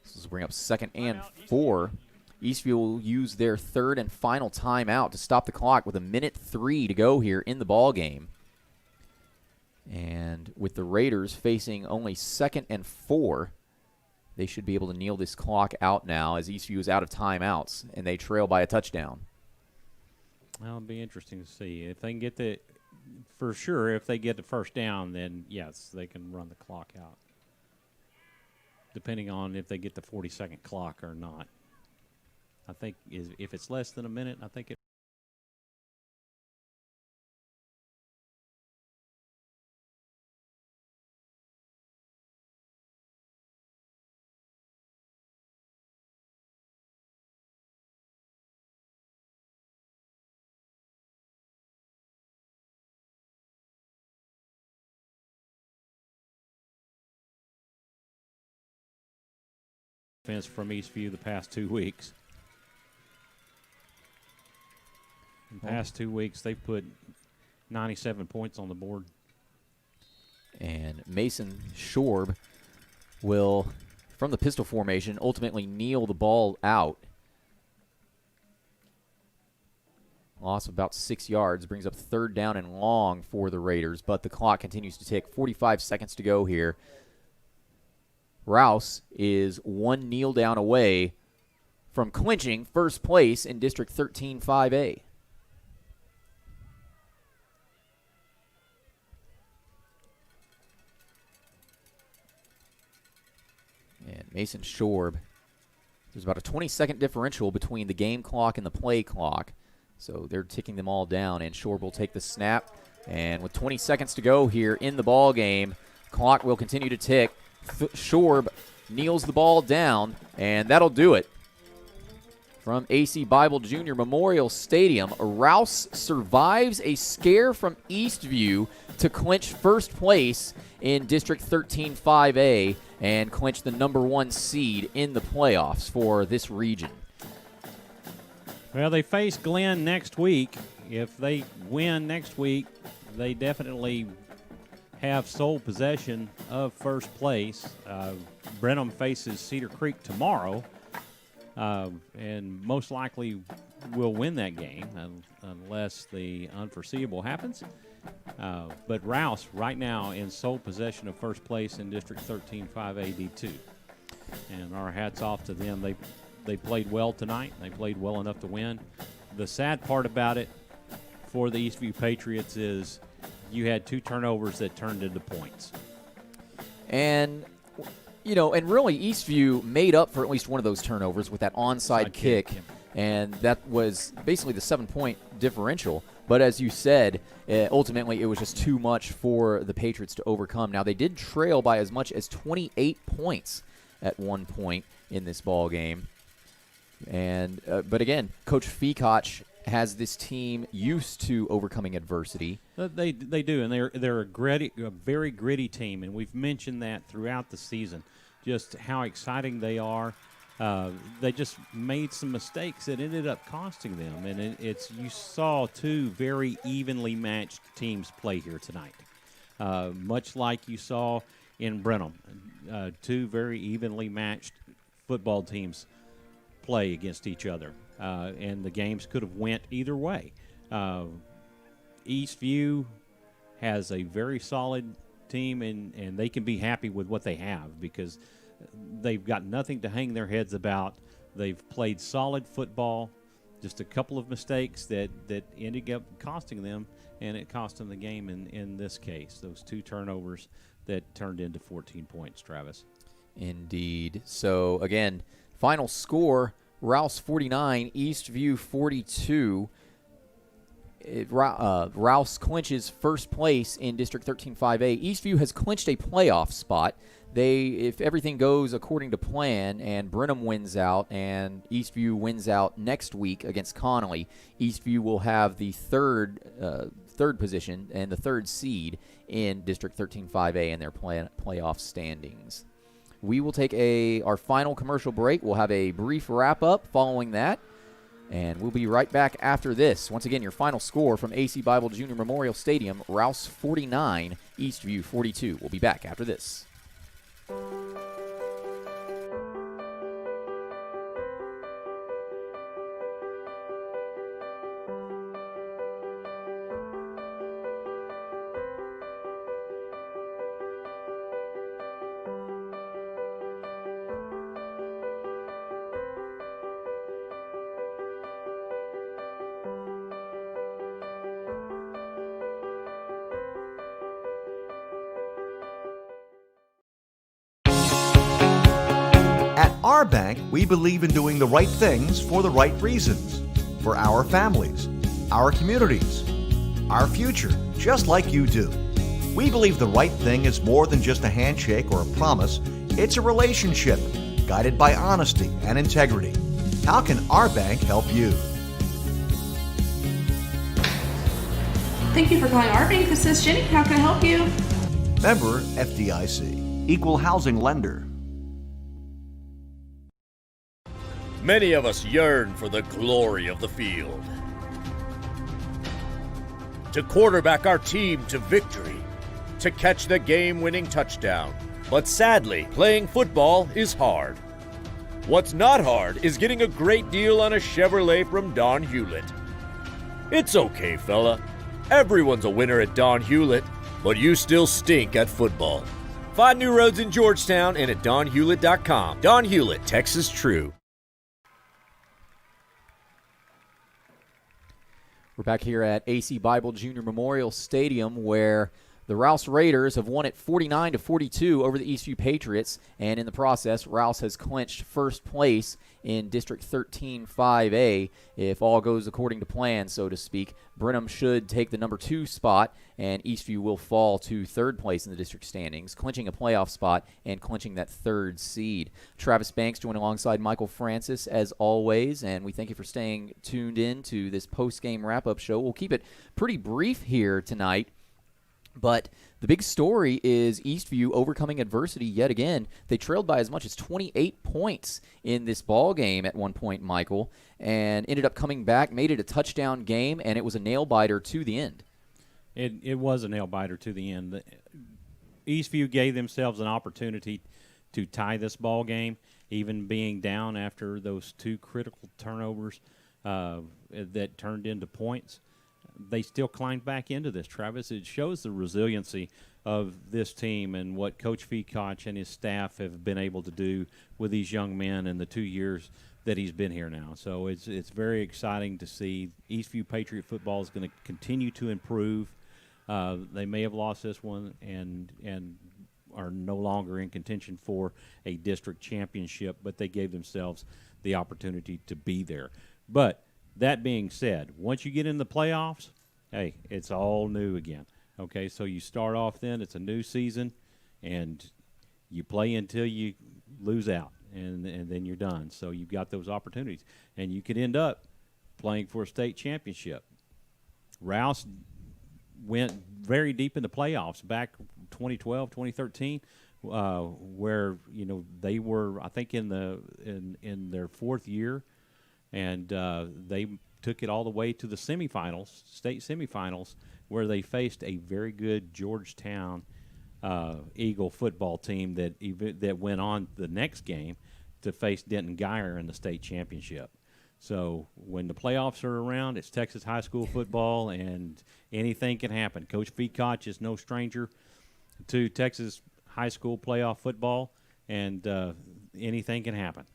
This will bring up 2nd and 4. Eastview will use their 3rd and final timeout to stop the clock with 1:03 to go here in the ball game. And with the Raiders facing only 2nd and 4, they should be able to kneel this clock out now as Eastview is out of timeouts, and they trail by a touchdown. Well, it'll be interesting to see. If they can get the first down, then yes, they can run the clock out, depending on if they get the 40-second clock or not. I think if it's less than a minute, I think it. From Eastview the past 2 weeks. In the past 2 weeks, they've put 97 points on the board. And Mason Schorb will, from the pistol formation, ultimately kneel the ball out. Loss of about 6 yards brings up 3rd down and long for the Raiders, but the clock continues to tick. 45 seconds to go here. Rouse is 1 kneel down away from clinching first place in District 13 5A. And Mason Schorb, there's about a 20-second differential between the game clock and the play clock. So they're ticking them all down, and Schorb will take the snap. And with 20 seconds to go here in the ball game, clock will continue to tick. Schorb kneels the ball down, and that'll do it. From AC Bible Junior Memorial Stadium, Rouse survives a scare from Eastview to clinch first place in District 13 5A and clinch the #1 seed in the playoffs for this region. Well, they face Glenn next week. If they win next week, they definitely have sole possession of first place. Brenham faces Cedar Creek tomorrow, and most likely will win that game unless the unforeseeable happens. But Rouse right now in sole possession of first place in District 13 5A D2. And our hats off to them. They played well tonight. They played well enough to win. The sad part about it for the Eastview Patriots is you had 2 turnovers that turned into points. And, and really Eastview made up for at least one of those turnovers with that onside kick. Yeah. And that was basically the 7-point differential. But as you said, ultimately it was just too much for the Patriots to overcome. Now, they did trail by as much as 28 points at one point in this ball game. And but again, Coach Feacock has this team used to overcoming adversity. They do, and they're a very gritty team, and we've mentioned that throughout the season, just how exciting they are. They just made some mistakes that ended up costing them, and you saw 2 very evenly matched teams play here tonight, much like you saw in Brenham. 2 very evenly matched football teams play against each other, and the games could have went either way. Eastview has a very solid team, and they can be happy with what they have because they've got nothing to hang their heads about. They've played solid football, just a couple of mistakes that ended up costing them, and it cost them the game in this case. Those 2 turnovers that turned into 14 points, Travis. Indeed. So, again, final score, Rouse 49, Eastview 42. Rouse clinches first place in District 13 5A. Eastview has clinched a playoff spot. If everything goes according to plan and Brenham wins out and Eastview wins out next week against Connolly, Eastview will have the third position and the 3rd seed in District 13 5A in their playoff standings. We will take our final commercial break. We'll have a brief wrap-up following that, and we'll be right back after this. Once again, your final score from AC Bible Junior Memorial Stadium, Rouse 49, Eastview 42. We'll be back after this. Our bank, we believe in doing the right things for the right reasons. For our families, our communities, our future, just like you do. We believe the right thing is more than just a handshake or a promise. It's a relationship guided by honesty and integrity. How can our bank help you? Thank you for calling our bank. This is Jenny. How can I help you? Member FDIC, Equal Housing Lender. Many of us yearn for the glory of the field. to quarterback our team to victory, to catch the game-winning touchdown. But sadly, playing football is hard. What's not hard is getting a great deal on a Chevrolet from Don Hewlett. It's okay, fella. Everyone's a winner at Don Hewlett, but you still stink at football. Find new roads in Georgetown and at donhewlett.com. Don Hewlett, Texas True. We're back here at AC Bible Junior Memorial Stadium, where the Rouse Raiders have won it 49-42 over the Eastview Patriots, and in the process, Rouse has clinched first place in District 13-5A. If all goes according to plan, so to speak, Brenham should take the number 2 spot, and Eastview will fall to third place in the district standings, clinching a playoff spot and clinching that third seed. Travis Banks joined alongside Michael Francis as always, and we thank you for staying tuned in to this post-game wrap-up show. We'll keep it pretty brief here tonight. But the big story is Eastview overcoming adversity yet again. They trailed by as much as 28 points in this ball game at one point, Michael, and ended up coming back, made it a touchdown game, and it was a nail-biter to the end. It was a nail-biter to the end. Eastview gave themselves an opportunity to tie this ball game, even being down after those 2 critical turnovers that turned into points. They still climbed back into this, Travis. It shows the resiliency of this team and what Coach Feacock and his staff have been able to do with these young men in the 2 years that he's been here now. So it's very exciting to see. Eastview Patriot football is going to continue to improve. They may have lost this one and are no longer in contention for a district championship, but they gave themselves the opportunity to be there. But that being said, once you get in the playoffs, hey, it's all new again. Okay, so you start off then, it's a new season, and you play until you lose out, and then you're done. So you've got those opportunities. And you could end up playing for a state championship. Rouse went very deep in the playoffs back 2012, 2013, where, they were, I think, in their 4th year. And they took it all the way to the semifinals, state semifinals, where they faced a very good Georgetown Eagle football team that went on the next game to face Denton Geyer in the state championship. So when the playoffs are around, it's Texas high school football, and anything can happen. Coach Feacock is no stranger to Texas high school playoff football, and anything can happen.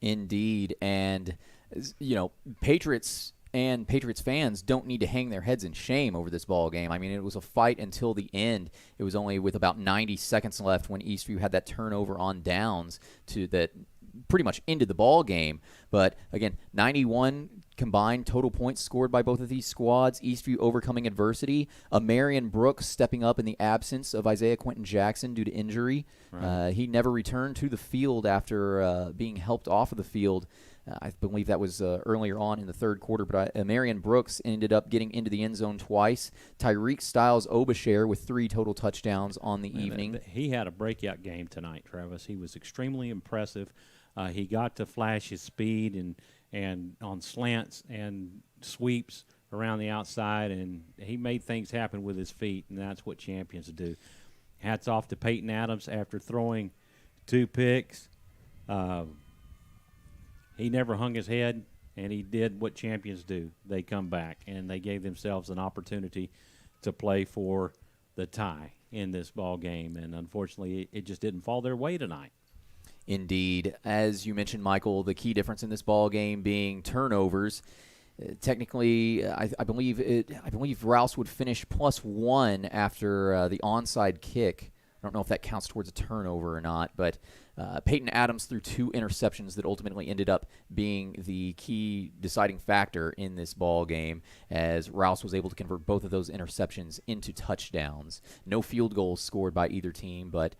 Indeed, and Patriots and Patriots fans don't need to hang their heads in shame over this ball game. I mean, it was a fight until the end. It was only with about 90 seconds left when Eastview had that turnover on downs that pretty much ended the ball game. But again, 91 combined total points scored by both of these squads. Eastview overcoming adversity. Marion Brooks stepping up in the absence of Isaiah Quentin Jackson due to injury. Right. He never returned to the field after being helped off of the field. I believe that was earlier on in the third quarter, but Marion Brooks ended up getting into the end zone twice. Tyreek Styles Obasher with 3 total touchdowns on the evening. He had a breakout game tonight, Travis. He was extremely impressive. He got to flash his speed and on slants and sweeps around the outside, and he made things happen with his feet, and that's what champions do. Hats off to Peyton Adams after throwing 2 picks. He never hung his head, and he did what champions do. They come back, and they gave themselves an opportunity to play for the tie in this ball game, and unfortunately it just didn't fall their way tonight. Indeed. As you mentioned, Michael, the key difference in this ball game being turnovers. Technically, I believe Rouse would finish +1 after the onside kick. I don't know if that counts towards a turnover or not, but Peyton Adams threw 2 interceptions that ultimately ended up being the key deciding factor in this ball game, as Rouse was able to convert both of those interceptions into touchdowns. No field goals scored by either team, but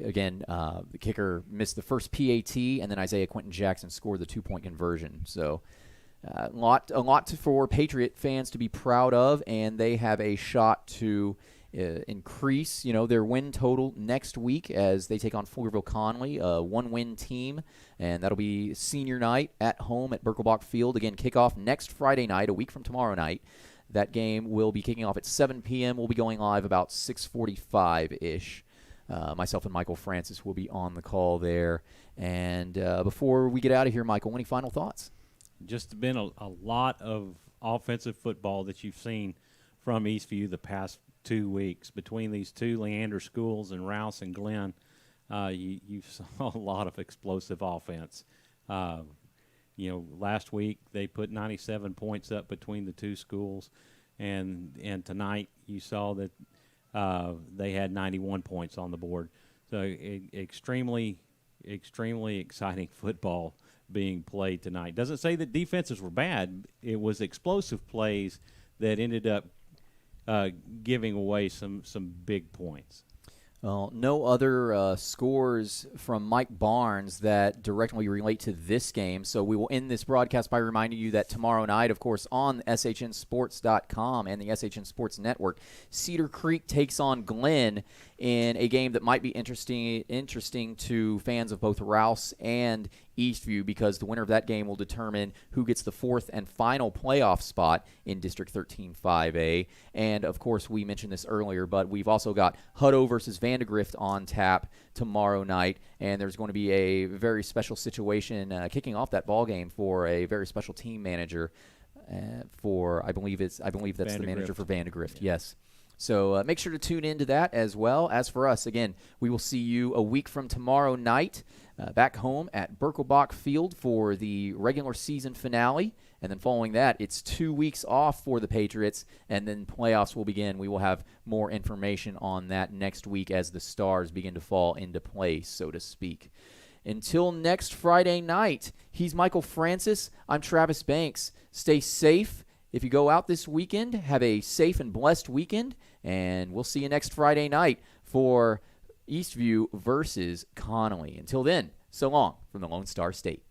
again, the kicker missed the first PAT, and then Isaiah Quentin Jackson scored the 2-point conversion. So a lot for Patriot fans to be proud of, and they have a shot to increase, their win total next week as they take on Pflugerville Conley, a 1-win team, and that'll be senior night at home at Birkelbach Field. Again, kickoff next Friday night, a week from tomorrow night. That game will be kicking off at 7 p.m. We'll be going live about 6:45-ish. Myself and Michael Francis will be on the call there. And before we get out of here, Michael, any final thoughts? Just been a lot of offensive football that you've seen from Eastview the past 2 weeks. Between these two Leander schools and Rouse and Glenn, you saw a lot of explosive offense. Last week they put 97 points up between the two schools, and tonight you saw that they had 91 points on the board. So extremely exciting football being played tonight. Doesn't say that defenses were bad. It was explosive plays that ended up giving away some big points. Well, no other scores from Mike Barnes that directly relate to this game. So we will end this broadcast by reminding you that tomorrow night, of course, on SHNSports.com and the SHN Sports Network, Cedar Creek takes on Glenn in a game that might be interesting to fans of both Rouse and Eastview, because the winner of that game will determine who gets the fourth and final playoff spot in District 13 5A. And, of course, we mentioned this earlier, but we've also got Hutto versus Vandegrift on tap tomorrow night, and there's going to be a very special situation kicking off that ball game for a very special team manager I believe that's the manager for Vandegrift, yes. So make sure to tune into that as well. As for us, again, we will see you a week from tomorrow night back home at Birkelbach Field for the regular season finale. And then following that, it's 2 weeks off for the Patriots, and then playoffs will begin. We will have more information on that next week as the stars begin to fall into place, so to speak. Until next Friday night, he's Michael Francis. I'm Travis Banks. Stay safe. If you go out this weekend, have a safe and blessed weekend, and we'll see you next Friday night for Eastview versus Connolly. Until then, so long from the Lone Star State.